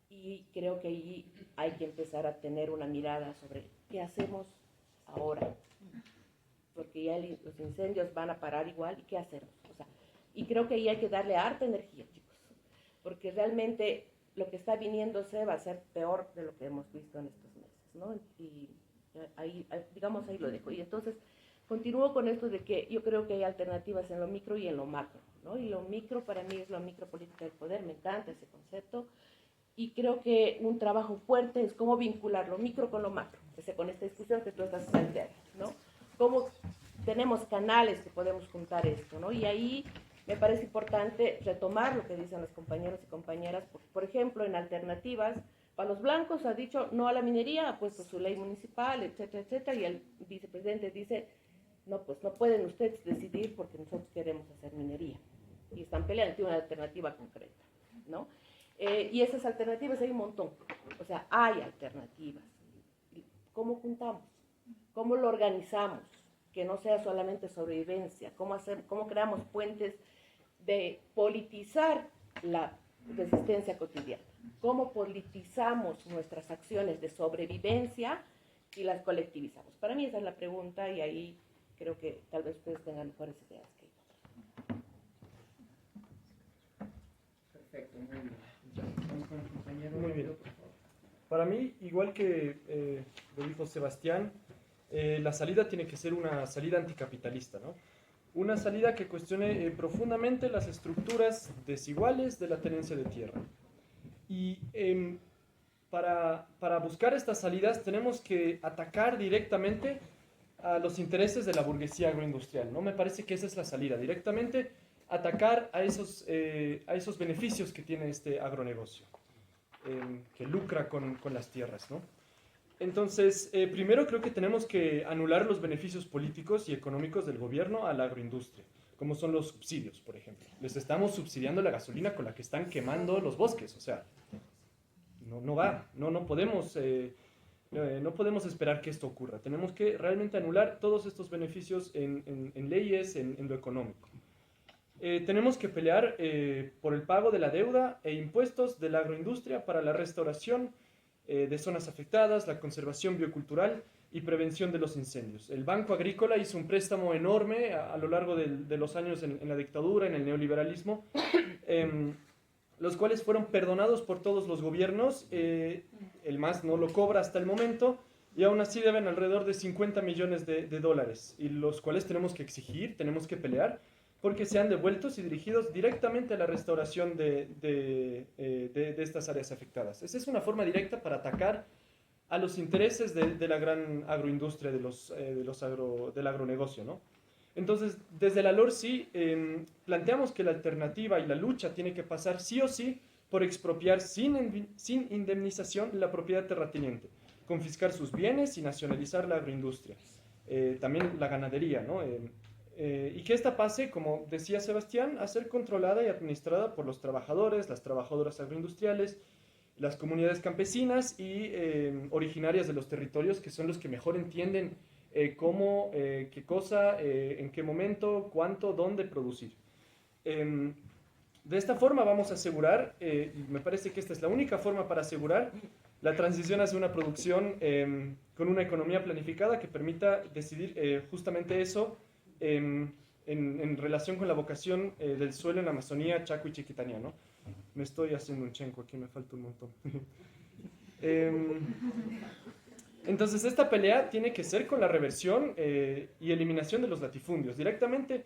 Y creo que ahí hay que empezar a tener una mirada sobre qué hacemos ahora. Porque ya los incendios van a parar igual, ¿y qué hacemos? O sea, y creo que ahí hay que darle harta energía, chicos, porque realmente lo que está viniéndose va a ser peor de lo que hemos visto en estos meses, ¿no? Y ahí, digamos, ahí lo dejo. Y entonces continúo con esto de que yo creo que hay alternativas en lo micro y en lo macro, ¿no? Y lo micro para mí es la micropolítica del poder, me encanta ese concepto, y creo que un trabajo fuerte es cómo vincular lo micro con lo macro, con esta discusión que tú estás planteando, ¿no? Cómo tenemos canales que podemos juntar esto, ¿no? Y ahí me parece importante retomar lo que dicen los compañeros y compañeras. Por ejemplo, en alternativas, para los blancos ha dicho no a la minería, ha puesto su ley municipal, etcétera, etcétera, y el vicepresidente dice, no, pues no pueden ustedes decidir porque nosotros queremos hacer minería. Y están peleando, tiene una alternativa concreta, ¿no? Y esas alternativas hay un montón. O sea, hay alternativas. ¿Cómo juntamos? ¿Cómo lo organizamos? Que no sea solamente sobrevivencia. ¿Cómo creamos puentes de politizar la resistencia cotidiana? ¿Cómo politizamos nuestras acciones de sobrevivencia y las colectivizamos? Para mí esa es la pregunta, y ahí creo que tal vez ustedes tengan mejores ideas que yo. Perfecto, muy bien. Vamos con el compañero. Muy bien. Para mí, igual que lo dijo Sebastián, la salida tiene que ser una salida anticapitalista, ¿no? Una salida que cuestione profundamente las estructuras desiguales de la tenencia de tierra. Y para buscar estas salidas tenemos que atacar directamente a los intereses de la burguesía agroindustrial, ¿no? Me parece que esa es la salida, directamente atacar a esos beneficios que tiene este agronegocio, que lucra con las tierras, ¿no? Entonces, primero creo que tenemos que anular los beneficios políticos y económicos del gobierno a la agroindustria, como son los subsidios, por ejemplo. Les estamos subsidiando la gasolina con la que están quemando los bosques, o sea, no va, no podemos esperar que esto ocurra. Tenemos que realmente anular todos estos beneficios en leyes, en lo económico. Tenemos que pelear por el pago de la deuda e impuestos de la agroindustria para la restauración de zonas afectadas, la conservación biocultural y prevención de los incendios. El Banco Agrícola hizo un préstamo enorme a lo largo de los años en la dictadura, en el neoliberalismo, los cuales fueron perdonados por todos los gobiernos. El MAS no lo cobra hasta el momento y aún así deben alrededor de 50 millones de dólares, y los cuales tenemos que exigir, tenemos que pelear, porque sean devueltos y dirigidos directamente a la restauración de estas áreas afectadas. Esa es una forma directa para atacar a los intereses de la gran agroindustria, del agronegocio, ¿no? Entonces, desde la LORSI planteamos que la alternativa y la lucha tiene que pasar sí o sí por expropiar sin indemnización la propiedad terrateniente, confiscar sus bienes y nacionalizar la agroindustria, también la ganadería, ¿no? Y que esta pase, como decía Sebastián, a ser controlada y administrada por los trabajadores, las trabajadoras agroindustriales, las comunidades campesinas y originarias de los territorios, que son los que mejor entienden cómo, qué cosa, en qué momento, cuánto, dónde producir. De esta forma vamos a asegurar, y me parece que esta es la única forma para asegurar la transición hacia una producción con una economía planificada que permita decidir justamente eso en relación con la vocación del suelo en la Amazonía, Chaco y Chiquitania, ¿no? Me estoy haciendo un chenco aquí, me falta un montón. Entonces esta pelea tiene que ser con la reversión y eliminación de los latifundios. Directamente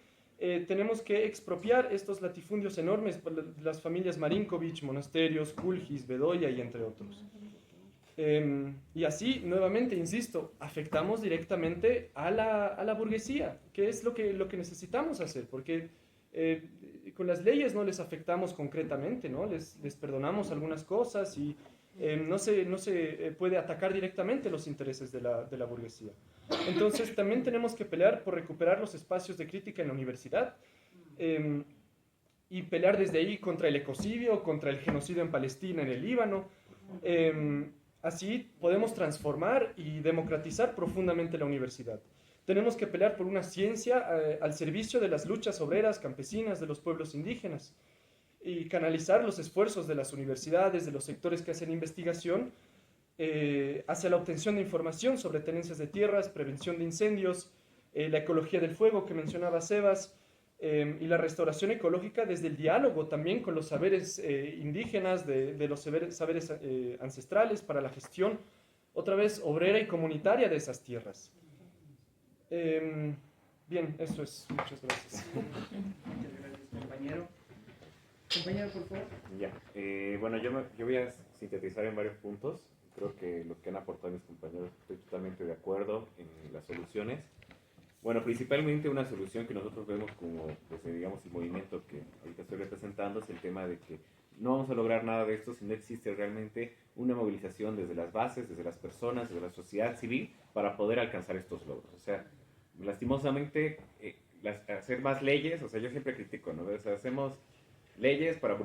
tenemos que expropiar estos latifundios enormes por las familias Marinkovic, Monasterios, Kulgis, Bedoya y entre otros. Y así, nuevamente, insisto, afectamos directamente a la burguesía, que es lo que necesitamos hacer, porque con las leyes no les afectamos concretamente, ¿no? Les perdonamos algunas cosas y no se puede atacar directamente los intereses de la burguesía. Entonces también tenemos que pelear por recuperar los espacios de crítica en la universidad y pelear desde ahí contra el ecocidio, contra el genocidio en Palestina, en el Líbano. Así podemos transformar y democratizar profundamente la universidad. Tenemos que pelear por una ciencia al servicio de las luchas obreras, campesinas, de los pueblos indígenas, y canalizar los esfuerzos de las universidades, de los sectores que hacen investigación, hacia la obtención de información sobre tenencias de tierras, prevención de incendios, la ecología del fuego que mencionaba Sebas, y la restauración ecológica desde el diálogo también con los saberes indígenas, de los saberes ancestrales para la gestión, otra vez, obrera y comunitaria de esas tierras. Bien, eso es. Muchas gracias. Muchas gracias, compañero. Compañero, por favor. Ya, bueno, yo voy a sintetizar en varios puntos. Creo que lo que han aportado mis compañeros, estoy totalmente de acuerdo en las soluciones. Bueno, principalmente una solución que nosotros vemos como, pues, digamos, el movimiento que ahorita estoy representando es el tema de que no vamos a lograr nada de esto si no existe realmente una movilización desde las bases, desde las personas, desde la sociedad civil para poder alcanzar estos logros. O sea, lastimosamente, hacer más leyes, o sea, yo siempre critico, ¿no? O sea, hacemos leyes para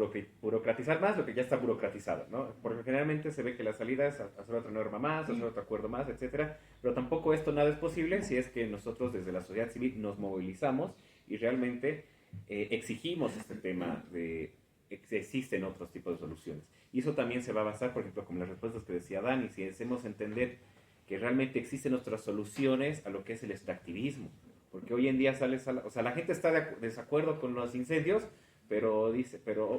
burocratizar más lo que ya está burocratizado, ¿no? Porque generalmente se ve que la salida es hacer otra norma más, hacer otro acuerdo más, etcétera, pero tampoco esto nada es posible si es que nosotros desde la sociedad civil nos movilizamos y realmente exigimos este tema de que existen otros tipos de soluciones. Y eso también se va a basar, por ejemplo, como las respuestas que decía Dani, si hacemos entender que realmente existen otras soluciones a lo que es el extractivismo, porque hoy en día o sea, la gente está de desacuerdo con los incendios, pero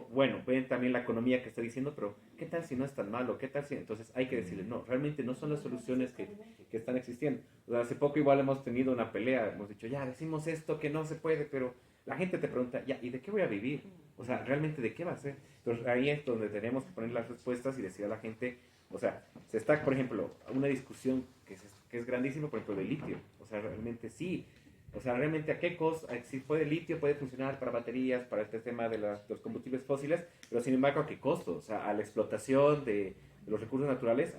bueno, ven también la economía que está diciendo, pero ¿qué tal si no es tan malo? ¿Qué tal si? Entonces hay que decirle, no, realmente no son las soluciones que están existiendo. O sea, hace poco igual hemos tenido una pelea, hemos dicho, ya, decimos esto que no se puede, pero la gente te pregunta, ya, ¿y de qué voy a vivir? O sea, ¿realmente de qué va a ser? Entonces ahí es donde tenemos que poner las respuestas y decir a la gente, o sea, se está, por ejemplo, una discusión que es grandísima, por ejemplo, del litio. O sea, realmente sí. O sea, realmente a qué costo, si puede el litio, puede funcionar para baterías, para este tema de los combustibles fósiles, pero sin embargo, ¿a qué costo? O sea, a la explotación de los recursos naturales,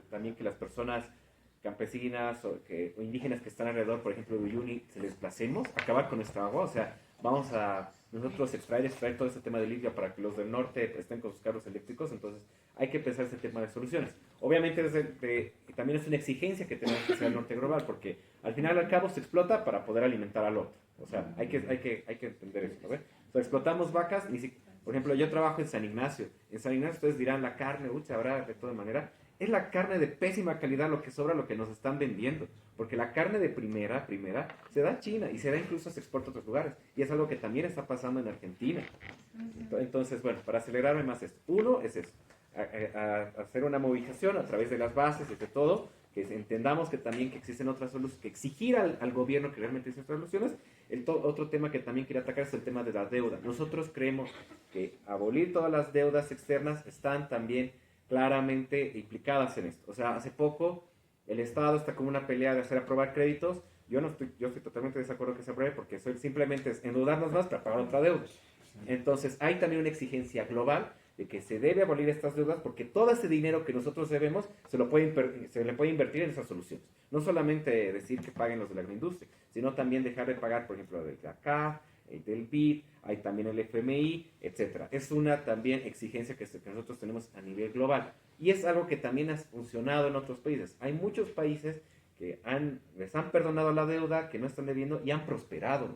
también que las personas campesinas o indígenas que están alrededor, por ejemplo, de Uyuni, se les desplacemos, acabar con nuestra agua, o sea, vamos a nosotros extraer todo este tema de Libia para que los del norte estén con sus carros eléctricos, entonces hay que pensar ese tema de soluciones. Obviamente también es una exigencia que tenemos que hacer el norte global, porque al final y al cabo se explota para poder alimentar al otro. O sea, hay que entender eso, ¿no? O sea, explotamos vacas, por ejemplo, yo trabajo en San Ignacio. En San Ignacio ustedes dirán, la carne, habrá de toda manera. Es la carne de pésima calidad lo que sobra, lo que nos están vendiendo. Porque la carne de primera, se da a China y se da incluso, se exporta a otros lugares. Y es algo que también está pasando en Argentina. Entonces, bueno, para acelerarme más esto. Uno es eso, hacer una movilización a través de las bases y de todo, que entendamos que también que existen otras soluciones, que exigir al gobierno que realmente existen otras soluciones. Otro tema que también quería atacar es el tema de la deuda. Nosotros creemos que abolir todas las deudas externas están también claramente implicadas en esto. O sea, hace poco el Estado está con una pelea de hacer aprobar créditos. Yo estoy totalmente de desacuerdo que se apruebe porque simplemente es endeudarnos más para pagar otra deuda. Entonces, hay también una exigencia global de que se debe abolir estas deudas porque todo ese dinero que nosotros debemos se le puede invertir en esas soluciones. No solamente decir que paguen los de la agroindustria, sino también dejar de pagar, por ejemplo, del CAF, del BID, hay también el FMI, etc. Es una también exigencia que nosotros tenemos a nivel global. Y es algo que también ha funcionado en otros países. Hay muchos países que les han perdonado la deuda, que no están debiendo y han prosperado.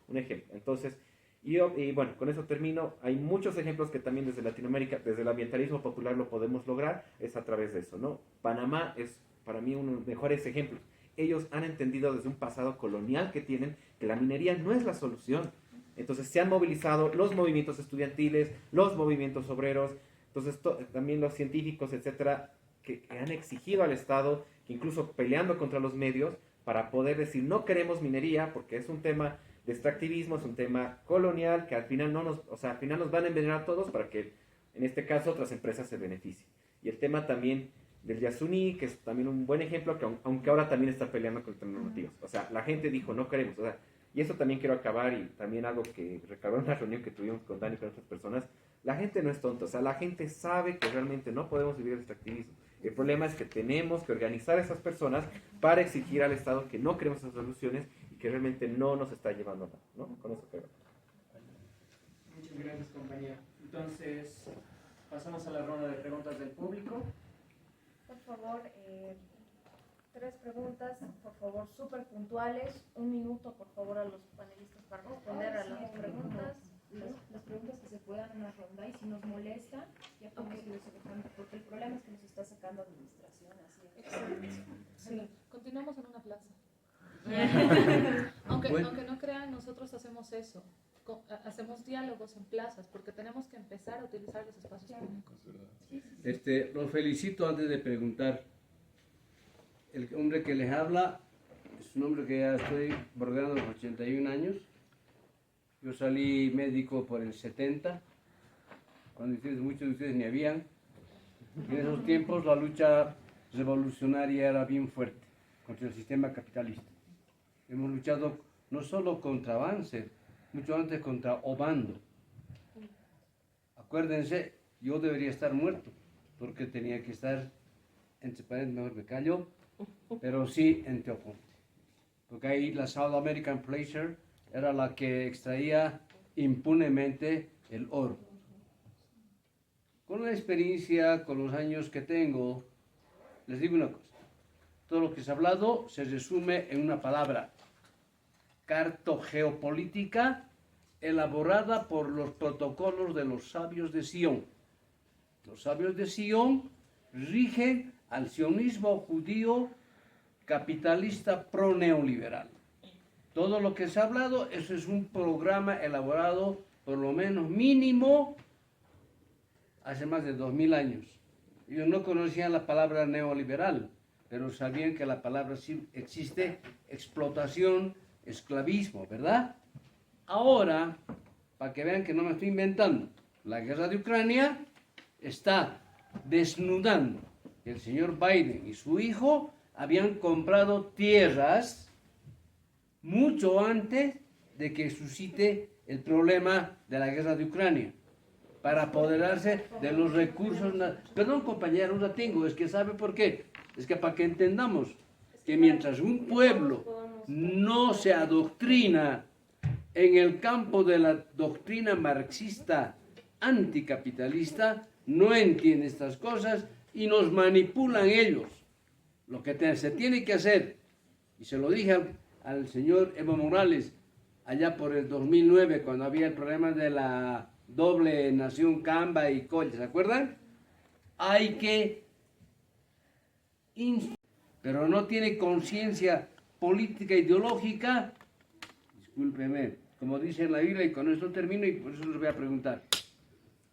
Un ejemplo. Entonces, y bueno, con eso termino. Hay muchos ejemplos que también desde Latinoamérica, desde el ambientalismo popular lo podemos lograr, es a través de eso, ¿no? Panamá es para mí uno de los mejores ejemplos. Ellos han entendido desde un pasado colonial que tienen que la minería no es la solución. Entonces se han movilizado los movimientos estudiantiles, los movimientos obreros, entonces también los científicos, etcétera, que han exigido al Estado, que incluso peleando contra los medios, para poder decir no queremos minería porque es un tema de extractivismo, es un tema colonial que al final al final nos van a envenenar a todos para que en este caso otras empresas se beneficien. Y el tema también del Yasuní, que es también un buen ejemplo, que aunque ahora también está peleando contra normativas. O sea, la gente dijo no queremos, o sea, y eso también quiero acabar, y también algo que recabó en una reunión que tuvimos con Dani y con otras personas, la gente no es tonta, o sea, la gente sabe que realmente no podemos vivir el extractivismo. El problema es que tenemos que organizar a esas personas para exigir al Estado que no queremos esas soluciones y que realmente no nos está llevando a nada, ¿no? Con eso creo. Muchas gracias, compañero. Entonces, pasamos a la ronda de preguntas del público. Por favor, 3 preguntas, por favor, súper puntuales. 1 minuto, por favor, a los panelistas para responder a las preguntas. Las preguntas que se puedan en una ronda, y si nos molesta, ya podemos ir desocupando, porque el problema es que nos está sacando administración, así. Sí, continuamos en una plaza. aunque no crean, nosotros hacemos eso. Hacemos diálogos en plazas porque tenemos que empezar a utilizar los espacios públicos. Los felicito antes de preguntar. El hombre que les habla es un hombre que ya estoy bordeando los 81 años. Yo salí médico por el 70, cuando muchos de ustedes ni habían. En esos tiempos la lucha revolucionaria era bien fuerte contra el sistema capitalista. Hemos luchado no solo contra Banzer, mucho antes contra Obando. Acuérdense, yo debería estar muerto, porque tenía que estar, entre paréntesis, mejor me callo, pero sí en Teoponte. Porque ahí la South American Placer era la que extraía impunemente el oro. Con la experiencia, con los años que tengo, les digo una cosa. Todo lo que se ha hablado se resume en una palabra: cartogeopolítica elaborada por los protocolos de los sabios de Sion. Los sabios de Sion rigen al sionismo judío capitalista pro-neoliberal. Todo lo que se ha hablado, eso es un programa elaborado por lo menos mínimo hace más de 2000 años. Ellos no conocían la palabra neoliberal, pero sabían que la palabra sí existe: explotación, esclavismo, ¿verdad? Ahora, para que vean que no me estoy inventando, la guerra de Ucrania está desnudando que el señor Biden y su hijo habían comprado tierras mucho antes de que suscite el problema de la guerra de Ucrania, para apoderarse de los recursos. Perdón, compañero, no la tengo, es que ¿sabe por qué? Es que para que entendamos que mientras un pueblo no se adoctrina en el campo de la doctrina marxista anticapitalista no entienden estas cosas y nos manipulan ellos. Lo que se tiene que hacer, y se lo dije al señor Evo Morales allá por el 2009, cuando había el problema de la doble nación Camba y Colla, ¿se acuerdan? Hay que, pero no tiene conciencia política ideológica, discúlpeme, como dice en la Biblia, y con esto termino y por eso les voy a preguntar.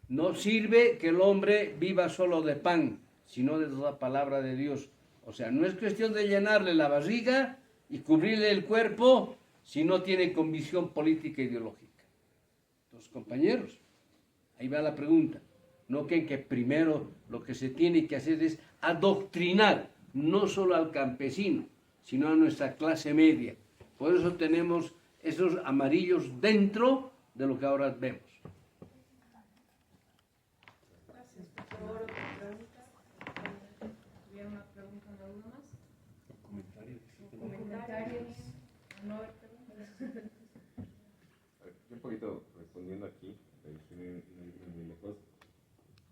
No sirve que el hombre viva solo de pan, sino de toda palabra de Dios. O sea, no es cuestión de llenarle la barriga y cubrirle el cuerpo si no tiene convicción política e ideológica. Entonces, compañeros, ahí va la pregunta. No creen que primero lo que se tiene que hacer es adoctrinar no solo al campesino, sino a nuestra clase media. Por eso tenemos esos amarillos dentro de lo que ahora vemos. Gracias. Por favor, otra pregunta. ¿Tuviera una pregunta de alguno más? Comentarios. No haber preguntas. Yo un poquito respondiendo aquí,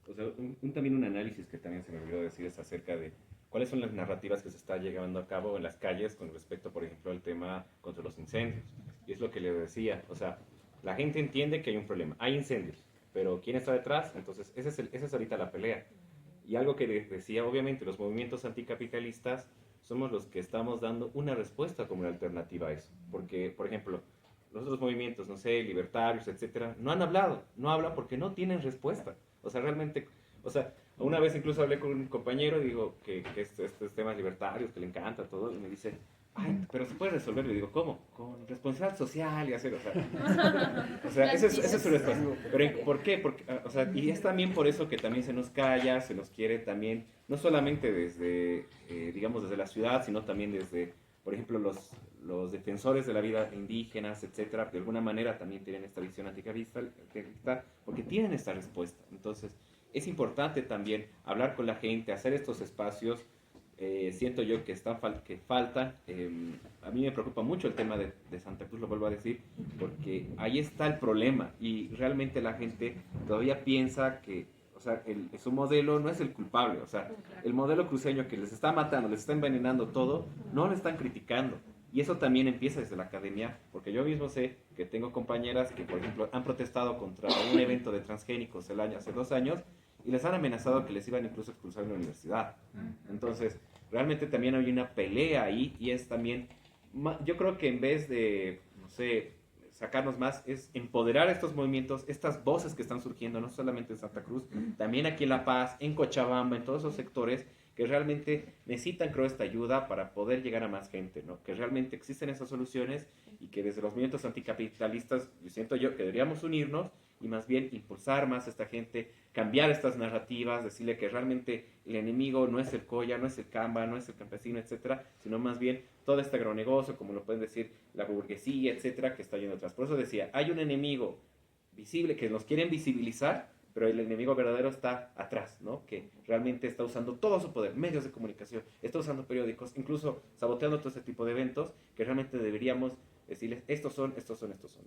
o sea, también un análisis que también se me olvidó decir es acerca de cuáles son las narrativas que se están llevando a cabo en las calles con respecto, por ejemplo, al tema contra los incendios. Y es lo que le decía, o sea, la gente entiende que hay un problema, hay incendios, pero ¿quién está detrás? Entonces, esa es ahorita la pelea. Y algo que decía, obviamente, los movimientos anticapitalistas somos los que estamos dando una respuesta como una alternativa a eso. Porque, por ejemplo, los otros movimientos, no sé, libertarios, etcétera, no han hablado, no hablan porque no tienen respuesta. O sea, realmente, o sea, una vez incluso hablé con un compañero, digo, que estos temas libertarios, que le encanta todo, y me dice, ay, pero se puede resolver. Le digo, ¿cómo? Con responsabilidad social y hacer, o sea, esa es su respuesta. Pero, ¿por qué? Porque, o sea, y es también por eso que también se nos calla, se nos quiere también, no solamente desde, digamos, desde la ciudad, sino también desde, por ejemplo, los defensores de la vida indígenas, etcétera, de alguna manera también tienen esta visión anticapitalista, porque tienen esta respuesta. Entonces, es importante también hablar con la gente, hacer estos espacios. Siento yo que faltan. A mí me preocupa mucho el tema de Santa Cruz, lo vuelvo a decir, porque ahí está el problema y realmente la gente todavía piensa que, o sea, su modelo no es el culpable, o sea, el modelo cruceño que les está matando, les está envenenando todo, no lo están criticando. Y eso también empieza desde la academia, porque yo mismo sé que tengo compañeras que, por ejemplo, han protestado contra un evento de transgénicos hace 2 años y les han amenazado que les iban incluso a expulsar de la universidad. Entonces, realmente también hay una pelea ahí y es también, yo creo que en vez de, no sé, sacarnos más, es empoderar estos movimientos, estas voces que están surgiendo, no solamente en Santa Cruz, también aquí en La Paz, en Cochabamba, en todos esos sectores que realmente necesitan, creo, esta ayuda para poder llegar a más gente, ¿no? Que realmente existen esas soluciones y que desde los movimientos anticapitalistas, yo siento yo que deberíamos unirnos y más bien impulsar más a esta gente, cambiar estas narrativas, decirle que realmente el enemigo no es el Colla, no es el Camba, no es el campesino, etcétera, sino más bien todo este agronegocio, como lo pueden decir la burguesía, etcétera, que está yendo atrás. Por eso decía, hay un enemigo visible que nos quieren visibilizar, pero el enemigo verdadero está atrás, ¿no? Que realmente está usando todo su poder, medios de comunicación, está usando periódicos, incluso saboteando todo este tipo de eventos, que realmente deberíamos decirles, estos son,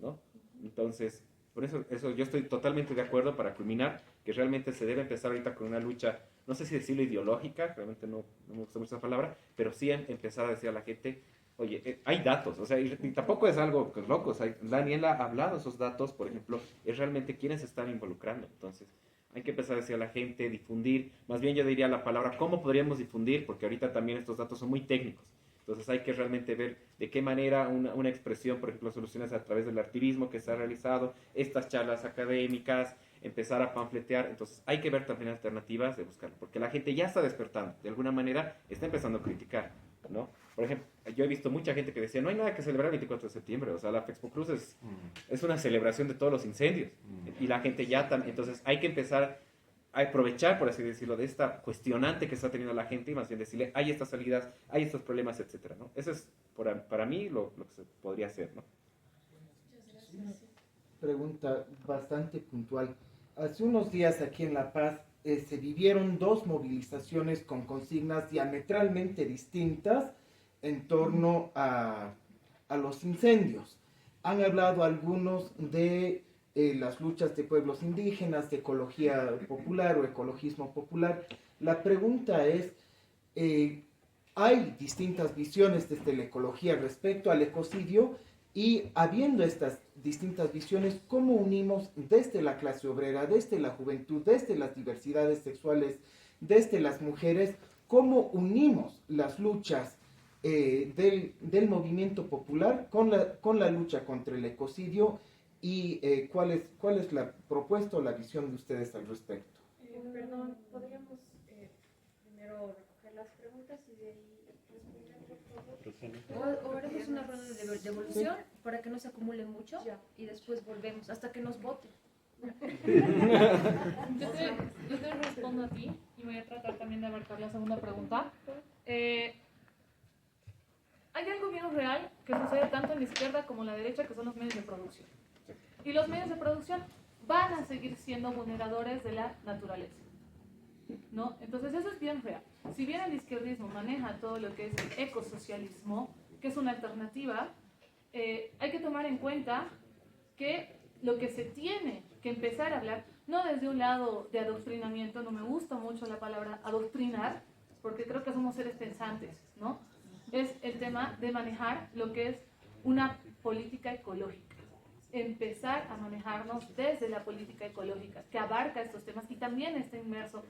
¿no? Entonces, por eso yo estoy totalmente de acuerdo para culminar, que realmente se debe empezar ahorita con una lucha, no sé si decirlo ideológica, realmente no me gusta mucho esa palabra, pero sí empezar a decir a la gente, oye, hay datos, o sea, y tampoco es algo loco, o sea, Daniel ha hablado de esos datos, por ejemplo, es realmente quienes se están involucrando, entonces hay que empezar a decir a la gente, difundir, más bien yo diría la palabra, ¿cómo podríamos difundir? Porque ahorita también estos datos son muy técnicos, entonces hay que realmente ver de qué manera una expresión, por ejemplo, soluciones a través del activismo que se ha realizado, estas charlas académicas, empezar a panfletear, entonces hay que ver también alternativas de buscarlo, porque la gente ya está despertando, de alguna manera está empezando a criticar, ¿no? Por ejemplo, yo he visto mucha gente que decía, no hay nada que celebrar el 24 de septiembre, o sea, la Fexpo Cruz es una celebración de todos los incendios, y la gente ya también, entonces hay que empezar a aprovechar, por así decirlo, de esta cuestionante que está teniendo la gente y más bien decirle, hay estas salidas, hay estos problemas, etcétera, ¿no? Eso es, para mí, lo que se podría hacer, ¿no? Pregunta bastante puntual. Hace unos días aquí en La Paz se vivieron 2 movilizaciones con consignas diametralmente distintas en torno a los incendios. Han hablado algunos de las luchas de pueblos indígenas, de ecología popular o ecologismo popular. La pregunta es, hay distintas visiones desde la ecología respecto al ecocidio, y habiendo estas distintas visiones, ¿cómo unimos desde la clase obrera, desde la juventud, desde las diversidades sexuales, desde las mujeres, cómo unimos las luchas del movimiento popular con la lucha contra el ecocidio, y cuál es la propuesta o la visión de ustedes al respecto? Perdón, ¿podríamos primero recoger las preguntas y de ahí responder, por favor? O haremos una ronda de devolución para que no se acumule mucho y después volvemos hasta que nos voten. Yo te respondo a ti y voy a tratar también de abarcar la segunda pregunta. Hay algo bien real que sucede tanto en la izquierda como en la derecha, que son los medios de producción. Y los medios de producción van a seguir siendo vulneradores de la naturaleza, ¿no? Entonces eso es bien real. Si bien el izquierdismo maneja todo lo que es el ecosocialismo, que es una alternativa, hay que tomar en cuenta que lo que se tiene que empezar a hablar, no desde un lado de adoctrinamiento, no me gusta mucho la palabra adoctrinar, porque creo que somos seres pensantes, ¿no? Es el tema de manejar lo que es una política ecológica. Empezar a manejarnos desde la política ecológica, que abarca estos temas, y también está inmerso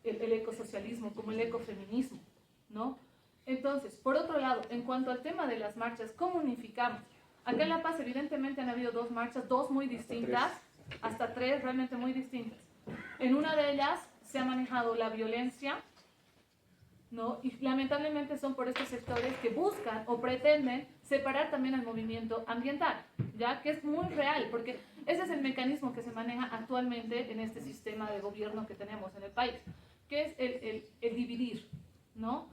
el ecosocialismo como el ecofeminismo, ¿no? Entonces, por otro lado, en cuanto al tema de las marchas, ¿cómo unificamos? Acá en La Paz evidentemente han habido dos marchas, dos muy distintas, hasta tres realmente muy distintas. En una de ellas se ha manejado la violencia, ¿no? Y lamentablemente son por estos sectores que buscan o pretenden separar también al movimiento ambiental, ya que es muy real, porque ese es el mecanismo que se maneja actualmente en este sistema de gobierno que tenemos en el país, que es el dividir, ¿no?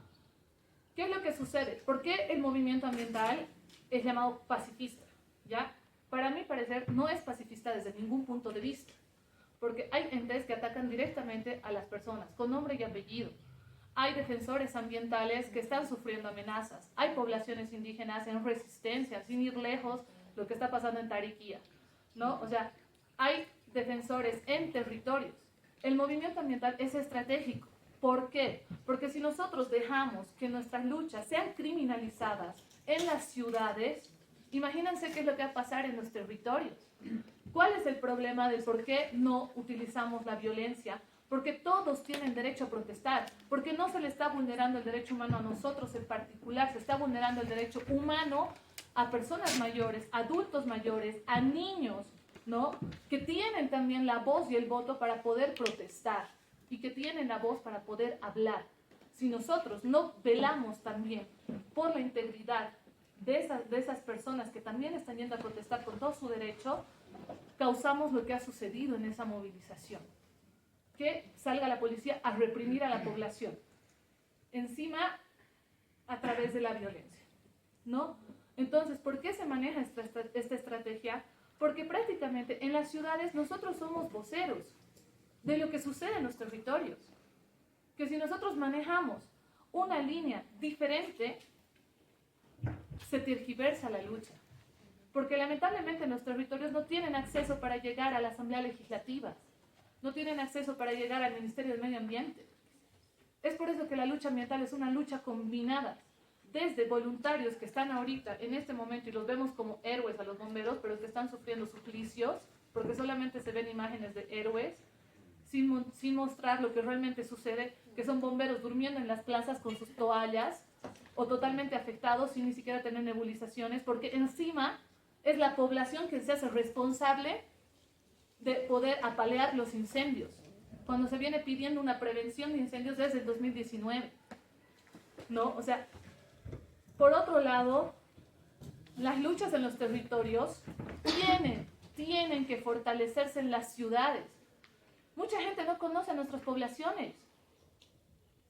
¿Qué es lo que sucede? ¿Por qué el movimiento ambiental es llamado pacifista? ¿Ya? Para mi parecer no es pacifista desde ningún punto de vista, porque hay entes que atacan directamente a las personas con nombre y apellido. Hay defensores ambientales que están sufriendo amenazas. Hay poblaciones indígenas en resistencia, sin ir lejos, lo que está pasando en Tariquía, ¿no? O sea, hay defensores en territorios. El movimiento ambiental es estratégico. ¿Por qué? Porque si nosotros dejamos que nuestras luchas sean criminalizadas en las ciudades, imagínense qué es lo que va a pasar en los territorios. ¿Cuál es el problema del por qué no utilizamos la violencia? Porque todos tienen derecho a protestar, porque no se le está vulnerando el derecho humano a nosotros en particular, se está vulnerando el derecho humano a personas mayores, adultos mayores, a niños, ¿no? Que tienen también la voz y el voto para poder protestar y que tienen la voz para poder hablar. Si nosotros no velamos también por la integridad de esas personas que también están yendo a protestar con todo su derecho, causamos lo que ha sucedido en esa movilización. Que salga la policía a reprimir a la población, encima a través de la violencia, ¿no? Entonces, ¿por qué se maneja esta estrategia? Porque prácticamente en las ciudades nosotros somos voceros de lo que sucede en los territorios. Que si nosotros manejamos una línea diferente, se tergiversa la lucha. Porque lamentablemente en los territorios no tienen acceso para llegar a la Asamblea Legislativa, no tienen acceso para llegar al Ministerio del Medio Ambiente. Es por eso que la lucha ambiental es una lucha combinada, desde voluntarios que están ahorita, en este momento, y los vemos como héroes a los bomberos, pero que están sufriendo suplicios, porque solamente se ven imágenes de héroes, sin mostrar lo que realmente sucede, que son bomberos durmiendo en las plazas con sus toallas, o totalmente afectados sin ni siquiera tener nebulizaciones, porque encima es la población que se hace responsable de poder apalear los incendios, cuando se viene pidiendo una prevención de incendios desde el 2019, ¿no? O sea, por otro lado, las luchas en los territorios tienen que fortalecerse en las ciudades. Mucha gente no conoce nuestras poblaciones.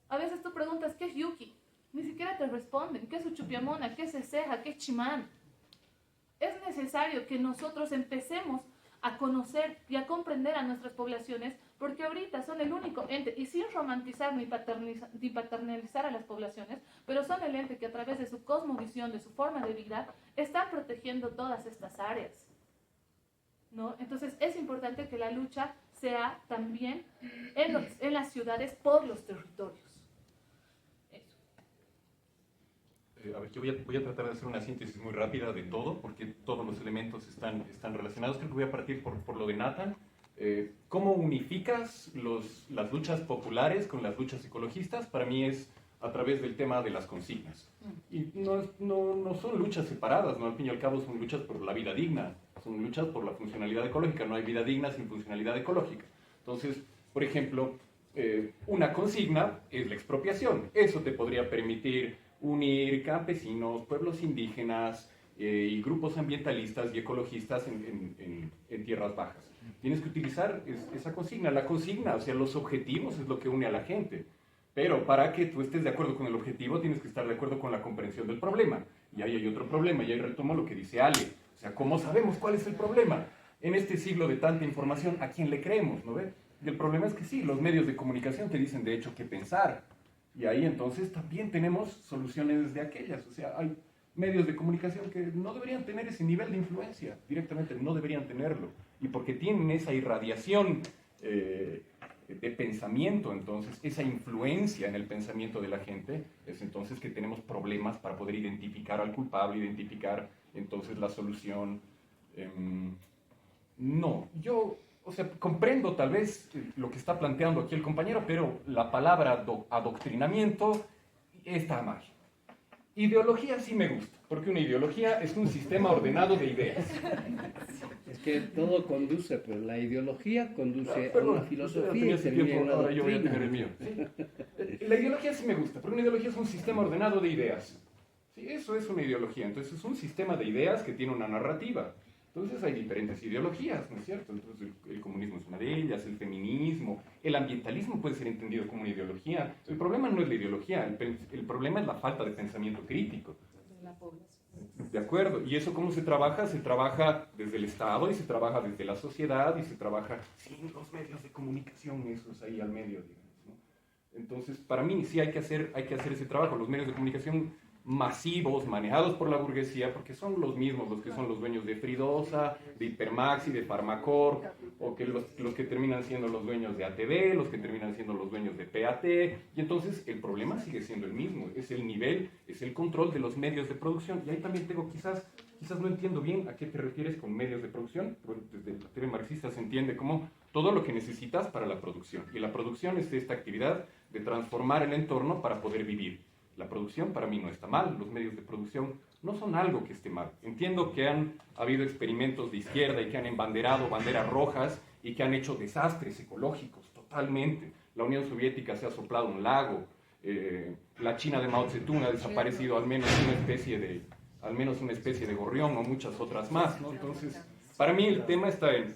A veces tú preguntas, ¿qué es Yuki? Ni siquiera te responden. ¿Qué es Uchupiamona? ¿Qué es Ceja? ¿Qué es Chimán? Es necesario que nosotros empecemos a conocer y a comprender a nuestras poblaciones, porque ahorita son el único ente, y sin romantizar ni paternalizar a las poblaciones, pero son el ente que a través de su cosmovisión, de su forma de vida, está protegiendo todas estas áreas, ¿no? Entonces es importante que la lucha sea también en las ciudades por los territorios. A ver, yo voy a tratar de hacer una síntesis muy rápida de todo, porque todos los elementos están relacionados. Creo que voy a partir por lo de Nathan. ¿Cómo unificas las luchas populares con las luchas ecologistas? Para mí es a través del tema de las consignas. Y no son luchas separadas, ¿no? Al fin y al cabo son luchas por la vida digna, son luchas por la funcionalidad ecológica. No hay vida digna sin funcionalidad ecológica. Entonces, por ejemplo, una consigna es la expropiación. Eso te podría permitir unir campesinos, pueblos indígenas y grupos ambientalistas y ecologistas en tierras bajas. Tienes que utilizar esa consigna. La consigna, o sea, los objetivos es lo que une a la gente. Pero para que tú estés de acuerdo con el objetivo, tienes que estar de acuerdo con la comprensión del problema. Y ahí hay otro problema, y ahí retomo lo que dice Ale. O sea, ¿cómo sabemos cuál es el problema? En este siglo de tanta información, ¿a quién le creemos? ¿No ve? Y el problema es que sí, los medios de comunicación te dicen de hecho qué pensar. Y ahí entonces también tenemos soluciones de aquellas. O sea, hay medios de comunicación que no deberían tener ese nivel de influencia, directamente no deberían tenerlo. Y porque tienen esa irradiación de pensamiento, entonces, esa influencia en el pensamiento de la gente, es entonces que tenemos problemas para poder identificar al culpable, identificar entonces la solución. O sea, comprendo tal vez lo que está planteando aquí el compañero, pero la palabra adoctrinamiento está mal. Ideología sí me gusta, porque una ideología es un sistema ordenado de ideas. Es que todo conduce, pero la ideología conduce a una filosofía y termina en una ahora yo voy a doctrina. tener el mío. ¿Sí? La ideología sí me gusta, porque una ideología es un sistema ordenado de ideas. Sí, eso es una ideología. Entonces es un sistema de ideas que tiene una narrativa. Entonces hay diferentes ideologías, ¿no es cierto? Entonces el comunismo es una de ellas, el feminismo, el ambientalismo puede ser entendido como una ideología. El problema no es la ideología, el problema es la falta de pensamiento crítico. De acuerdo, ¿y eso cómo se trabaja? Se trabaja desde el Estado y se trabaja desde la sociedad y se trabaja sin los medios de comunicación, esos ahí al medio, digamos, ¿no? Entonces, para mí sí hay que hacer ese trabajo. Los medios de comunicación masivos, manejados por la burguesía, porque son los mismos los que son los dueños de Fridosa, de Hipermaxi, de Farmacor, o que los que terminan siendo los dueños de ATV, los que terminan siendo los dueños de PAT, y entonces el problema sigue siendo el mismo, es el nivel, es el control de los medios de producción. Y ahí también tengo, quizás no entiendo bien a qué te refieres con medios de producción, pero desde la teoría marxista se entiende como todo lo que necesitas para la producción, y la producción es esta actividad de transformar el entorno para poder vivir. La producción para mí no está mal, los medios de producción no son algo que esté mal. Entiendo que han habido experimentos de izquierda y que han embanderado banderas rojas y que han hecho desastres ecológicos totalmente. La Unión Soviética se ha soplado un lago, la China de Mao Zedong ha desaparecido al menos una especie de gorrión o muchas otras más, ¿no? Entonces, para mí el tema está en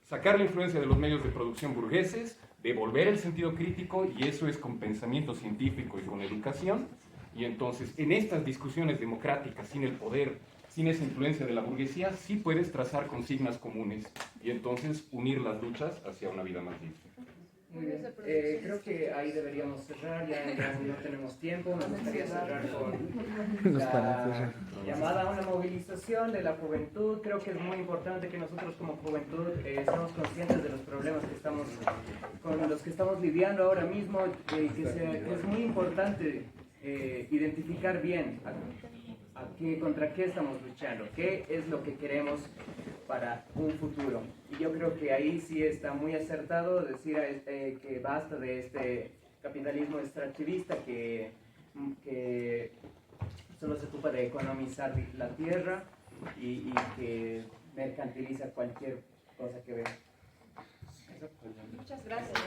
sacar la influencia de los medios de producción burgueses, devolver el sentido crítico, y eso es con pensamiento científico y con educación. Y entonces, en estas discusiones democráticas, sin el poder, sin esa influencia de la burguesía, sí puedes trazar consignas comunes y entonces unir las luchas hacia una vida más digna. Muy bien. Creo que ahí deberíamos cerrar, ya no tenemos tiempo. Me gustaría cerrar con la llamada a una movilización de la juventud. Creo que es muy importante que nosotros como juventud seamos conscientes de los problemas con los que estamos lidiando ahora mismo, que es muy importante identificar bien contra qué estamos luchando, qué es lo que queremos para un futuro. Y yo creo que ahí sí está muy acertado decir que basta de este capitalismo extractivista que solo se ocupa de economizar la tierra y que mercantiliza cualquier cosa que vea. Muchas gracias.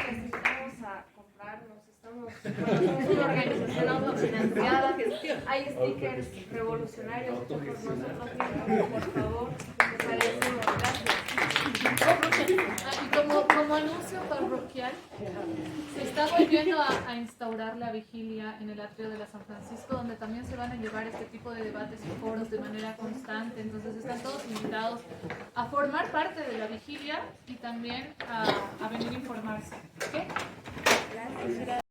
Necesitamos a comprarnos, somos una organización una autofinanciada gestión. Hay stickers revolucionarios hechos por nosotros mismos, por favor. Les agradecemos. Gracias. Y como anuncio parroquial, se está volviendo a instaurar la vigilia en el atrio de la San Francisco, donde también se van a llevar este tipo de debates y foros de manera constante. Entonces están todos invitados a formar parte de la vigilia y también a venir a informarse. ¿Okay? Gracias.